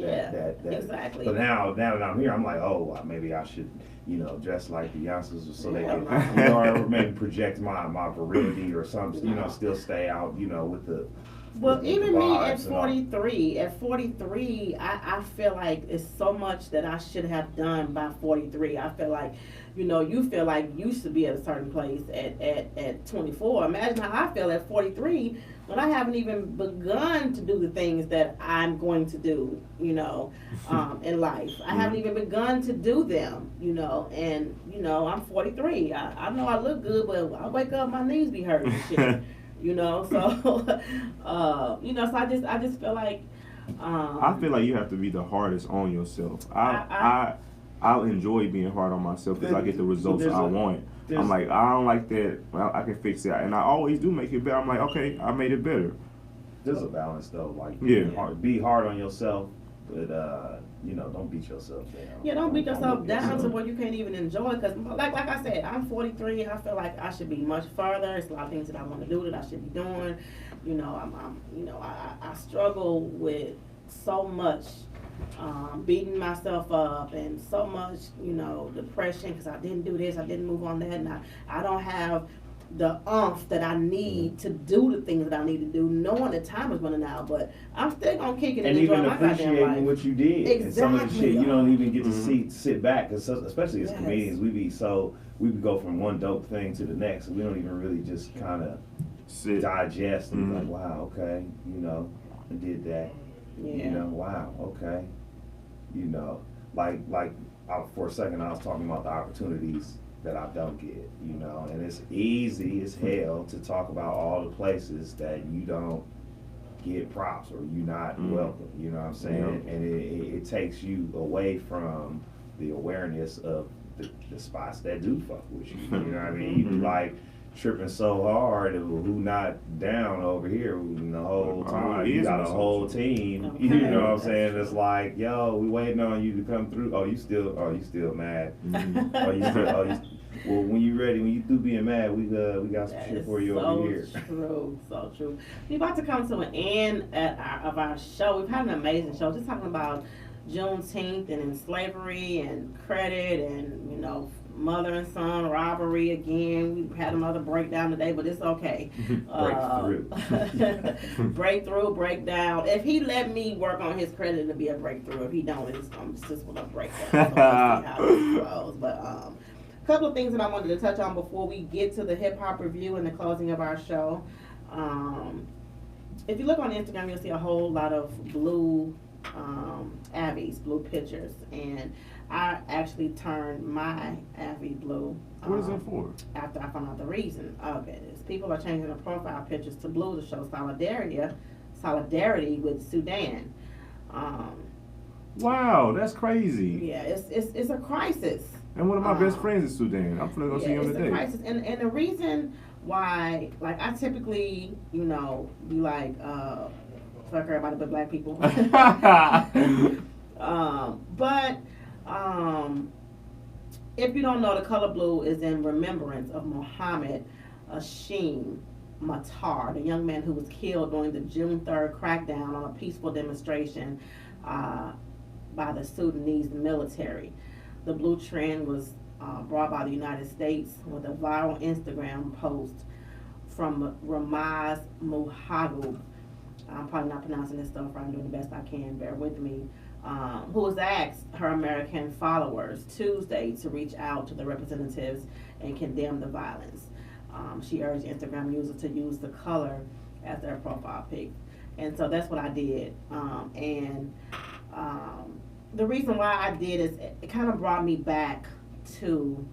Speaker 1: Exactly.
Speaker 2: But now that I'm here, I'm like, oh, well, maybe I should, you know, dress like the youngsters so they can, you know, or maybe project my virility or something, you know, still stay out, you know, with the.
Speaker 1: Well,
Speaker 2: with
Speaker 1: even
Speaker 2: the
Speaker 1: me at
Speaker 2: vibes and all.
Speaker 1: 43, I feel like it's so much that I should have done by 43. I feel like, you know, you feel like you should be at a certain place at 24. Imagine how I feel at 43 when I haven't even begun to do the things that I'm going to do, you know, in life. I haven't even begun to do them, you know, and, you know, I'm 43. I know I look good, but I wake up, my knees be hurting and shit. You know, so you know, so I just feel like
Speaker 3: I feel like you have to be the hardest on yourself. I'll enjoy being hard on myself because I get the results I want. I'm like, I don't like that. Well, I can fix it, and I always do make it better. I'm like, okay, I made it better.
Speaker 2: There's a balance though, like be hard on yourself, but you know, don't beat yourself down.
Speaker 1: Yeah, don't beat yourself
Speaker 2: beat
Speaker 1: down
Speaker 2: yourself.
Speaker 1: to where you can't even enjoy. Because, like I said, I'm 43. I feel like I should be much further. There's a lot of things that I want to do that I should be doing. You know, I struggle with so much beating myself up and so much, you know, depression because I didn't do this, I didn't move on that, and I don't have the oomph that I need to do the things that I need to do, knowing the time is running out. But I'm still gonna kick it and enjoy
Speaker 2: even
Speaker 1: my goddamn life.
Speaker 2: appreciating what you did. And some of the shit you don't even get to sit back, cause especially as comedians, we go from one dope thing to the next. We don't even really just kind of digest and be like, wow, okay, you know, I did that.
Speaker 1: Yeah.
Speaker 2: You know, wow, okay. You know, like for a second I was talking about the opportunities that I don't get, you know, and it's easy as hell to talk about all the places that you don't get props or you not welcome. You know what I'm saying? And it takes you away from the awareness of the spots that do fuck with you. You know what I mean? You like tripping so hard, who not down over here the whole time. You got a whole team.
Speaker 1: Okay.
Speaker 2: You know what I'm saying? It's like, yo, we waiting on you to come through. Oh, you still mad? Well, when you ready, when you through being mad, we got some shit for you over here.
Speaker 1: So true. We're about to come to an end of our show. We've had an amazing show, just talking about Juneteenth and slavery and credit and, you know, mother and son robbery again. We've had another breakdown today, but it's okay. Breakdown. If he let me work on his credit, it'll be a breakthrough. If he don't, it's just gonna break down. So we'll see how this goes. But a couple of things that I wanted to touch on before we get to the hip hop review and the closing of our show. If you look on Instagram, you'll see a whole lot of blue Abbeys, blue pictures, and I actually turned my Abbey blue.
Speaker 3: What is that for?
Speaker 1: After I found out the reason of it, is people are changing their profile pictures to blue to show solidarity with Sudan.
Speaker 3: Wow, that's crazy.
Speaker 1: Yeah, it's a crisis.
Speaker 3: And one of my best friends is Sudan. I'm gonna go see him
Speaker 1: it's
Speaker 3: today.
Speaker 1: a crisis, and the reason why, like, I typically, you know, be like, fuck everybody but black people. But if you don't know, the color blue is in remembrance of Mohammed Hashim Matar, the young man who was killed during the June 3rd crackdown on a peaceful demonstration by the Sudanese military. The blue trend was brought by the United States with a viral Instagram post from Ramaz Muhagub. I'm probably not pronouncing this stuff right. I'm doing the best I can. Bear with me. Who was asked her American followers Tuesday to reach out to the representatives and condemn the violence. She urged Instagram users to use the color as their profile pic. And so that's what I did. The reason why I did is it kind of brought me back to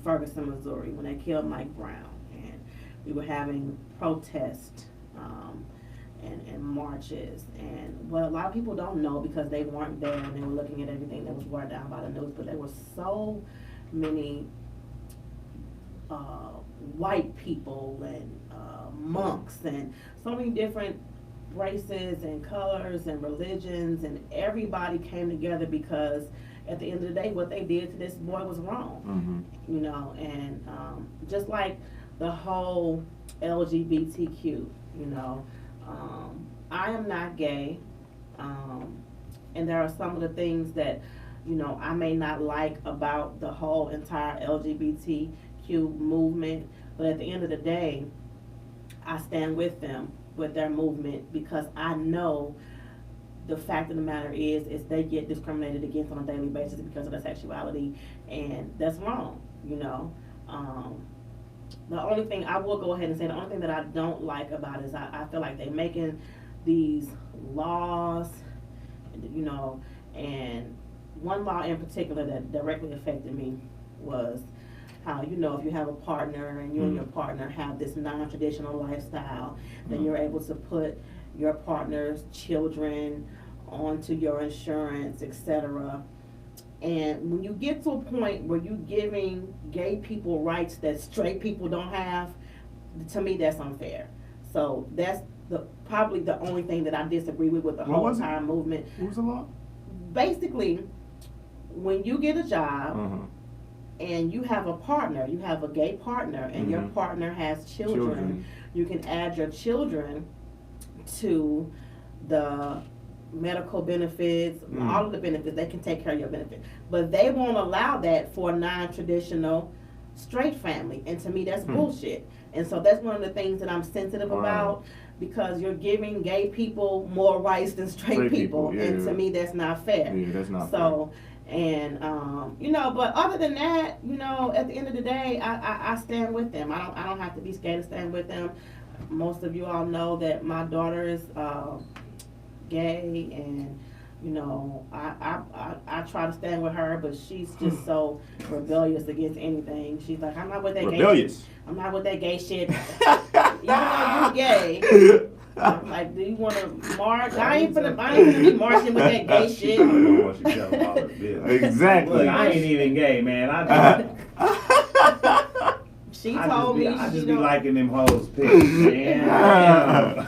Speaker 1: Ferguson, Missouri, when they killed Mike Brown. And we were having protests and marches. And what a lot of people don't know, because they weren't there and they were looking at everything that was brought down by the news, but there were so many white people and monks and so many different races and colors and religions, and everybody came together because at the end of the day, what they did to this boy was wrong. Mm-hmm. You know, and just like the whole LGBTQ, you know, I am not gay, and there are some of the things that, you know, I may not like about the whole entire LGBTQ movement, but at the end of the day, I stand with them, with their movement, because I know the fact of the matter is they get discriminated against on a daily basis because of their sexuality, and that's wrong, you know. The only thing I will go ahead and say, the only thing that I don't like about it is I feel like they're making these laws, you know, and one law in particular that directly affected me was how, you know, if you have a partner and you and your partner have this non-traditional lifestyle, then you're able to put your partner's children onto your insurance, etc. And when you get to a point where you're giving gay people rights that straight people don't have, to me that's unfair. So that's probably the only thing that I disagree with the whole entire movement.
Speaker 3: What was the law?
Speaker 1: Basically, when you get a job and you have a partner, you have a gay partner, and your partner has children, you can add your children to the medical benefits, all of the benefits. They can take care of your benefits, but they won't allow that for a non-traditional straight family, and to me that's bullshit. And so that's one of the things that I'm sensitive about, because you're giving gay people more rights than straight people, and to me that's not fair.
Speaker 3: Yeah, that's not
Speaker 1: fair. And you know, but other than that, you know, at the end of the day, I stand with them. I don't have to be scared to stand with them. Most of you all know that my daughter is gay, and you know, I try to stand with her, but she's just so rebellious against anything. She's like, I'm not with that gay shit. I'm not with that gay shit. though you gay, like, do you want to march? I ain't finna be marching with that gay shit.
Speaker 2: I don't want you to tell them all the business.
Speaker 3: Exactly.
Speaker 2: Look, I ain't even gay, man.
Speaker 1: She told me
Speaker 2: I
Speaker 1: she
Speaker 2: just be
Speaker 1: don't.
Speaker 2: liking them hoes pics, man.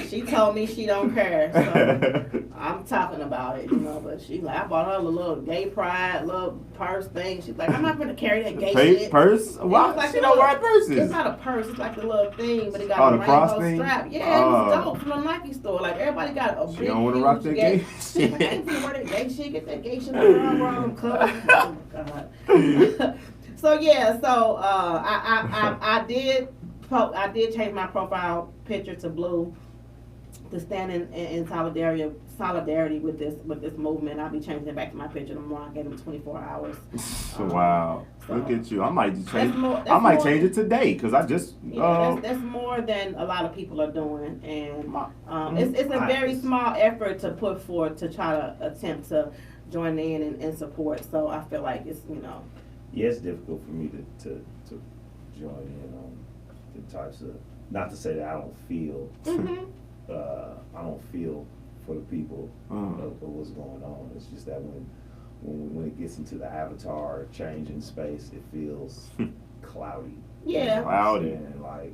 Speaker 1: She told me she don't care, so I'm talking about it, you know. But she like, I bought her a little gay pride, little purse thing. She's like, I'm not gonna carry that gay shit.
Speaker 3: Purse? Why?
Speaker 1: Like
Speaker 3: She don't wear
Speaker 1: It's
Speaker 3: purses.
Speaker 1: not a purse. It's like a little thing, but it got
Speaker 3: Oh,
Speaker 1: a
Speaker 3: the cross
Speaker 1: rainbow
Speaker 3: thing?
Speaker 1: strap. Yeah, it was
Speaker 3: Oh.
Speaker 1: dope from the Nike store. Like everybody got a
Speaker 3: She
Speaker 1: big,
Speaker 3: don't want to
Speaker 1: huge
Speaker 3: rock that gay shit.
Speaker 1: Like, I ain't gonna wear that gay shit. Get that gay shit around where all them colors. Oh God. So yeah, so I did change my profile picture to blue to stand in solidarity with this movement. I'll be changing it back to my picture tomorrow. I gave them 24 hours.
Speaker 3: Wow.
Speaker 1: So
Speaker 3: Look at you. I might just change.
Speaker 1: that's
Speaker 3: I might
Speaker 1: more-
Speaker 3: change it today because I just.
Speaker 1: that's more than a lot of people are doing, and it's a very small effort to put forward to try to attempt to join in and support. So I feel like it's
Speaker 2: Yeah, it's difficult for me to join in on the types of, not to say that I don't feel, I don't feel for the people of what's going on. It's just that when it gets into the avatar changing space, it feels cloudy.
Speaker 1: Yeah.
Speaker 3: Cloudy.
Speaker 2: And like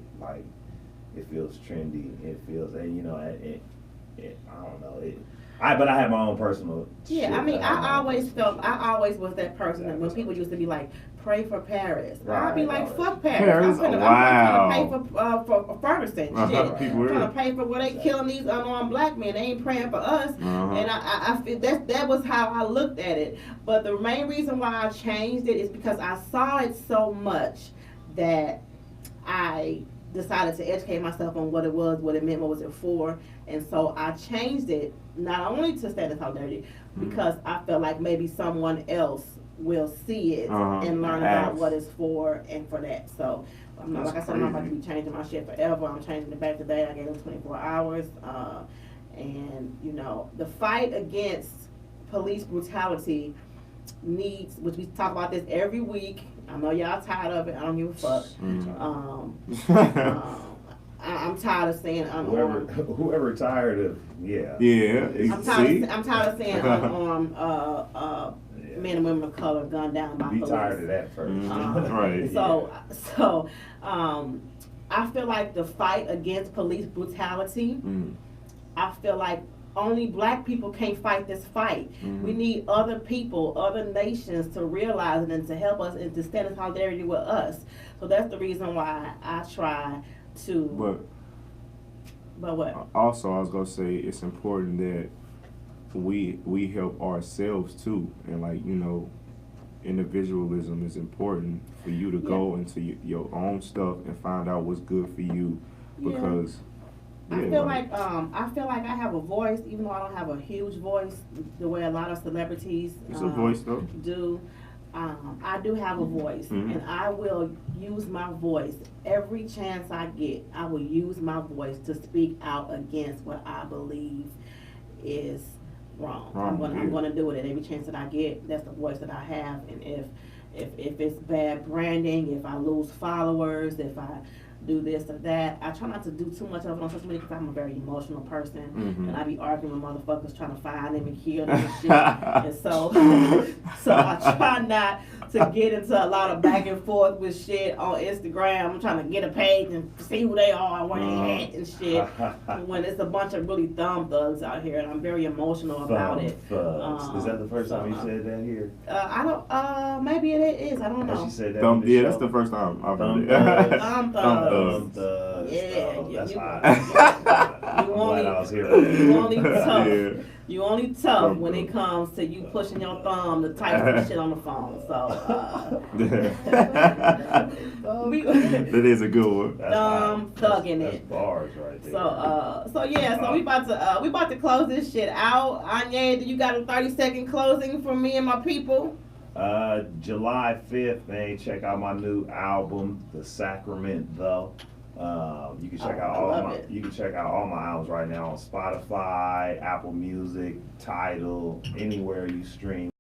Speaker 2: it feels trendy. It feels, and I don't know. But I have my own personal.
Speaker 1: Yeah,
Speaker 2: shit
Speaker 1: I mean,
Speaker 2: that
Speaker 1: I always was that person that when people used to be like, pray for Paris, I'd be like, fuck Paris. I'm trying to pay for Ferguson. Shit. I'm trying to pay for where they killing these unarmed black men. They ain't praying for us. And I feel that was how I looked at it. But the main reason why I changed it is because I saw it so much that I decided to educate myself on what it was, what it meant, what was it for. And so I changed it not only to stand in solidarity, because I felt like maybe someone else will see it and learn about what it's for and for that. So I'm not, like I said, I'm not about to be changing my shit forever. I'm changing it back today. I gave them 24 hours. And the fight against police brutality needs, which we talk about this every week. I know y'all tired of it. I don't give a fuck. I'm tired of saying unarmed.
Speaker 2: Whoever tired of
Speaker 1: I'm tired of saying unarmed men and women of color gunned down by police.
Speaker 2: Be tired of that first.
Speaker 3: Right.
Speaker 1: So I feel like the fight against police brutality, I feel like only black people can't fight this fight. We need other people, other nations to realize it and to help us and to stand in solidarity with us. So that's the reason why I try to. But what?
Speaker 3: Also, I was gonna say it's important that we help ourselves too, and individualism is important for you to go into your own stuff and find out what's good for you, because.
Speaker 1: I feel like I have a voice, even though I don't have a huge voice the way a lot of celebrities
Speaker 3: it's a voice though.
Speaker 1: do. I do have a voice, and I will use my voice every chance I get. I will use my voice to speak out against what I believe is wrong. I'm gonna do it at every chance that I get. That's the voice that I have, and if it's bad branding, if I lose followers, if I do this or that, I try not to do too much of it on social media because I'm a very emotional person, and I be arguing with motherfuckers trying to find them and kill them and shit. And so I try not to get into a lot of back and forth with shit on Instagram. I'm trying to get a page and see who they are, where they at and shit. When it's a bunch of really dumb thugs out here, and I'm very emotional about it.
Speaker 2: Is that the first time you said that here?
Speaker 1: I don't. Maybe it is. I don't know.
Speaker 2: She said that on the show?
Speaker 3: That's the first time I've heard
Speaker 2: Thugs.
Speaker 3: it.
Speaker 1: Dumb thugs.
Speaker 2: That's
Speaker 1: You
Speaker 2: hot.
Speaker 1: You only tough when it comes to you pushing your thumb to type some shit on the phone. So
Speaker 3: That is a good one.
Speaker 1: thugging
Speaker 2: that's
Speaker 1: it.
Speaker 2: bars right there.
Speaker 1: So we about to close this shit out. Anya, do you got a 30-second closing for me and my people?
Speaker 2: July 5th, man, check out my new album, The Sacrament Though. You can check out all my albums right now on Spotify, Apple Music, Tidal, anywhere you stream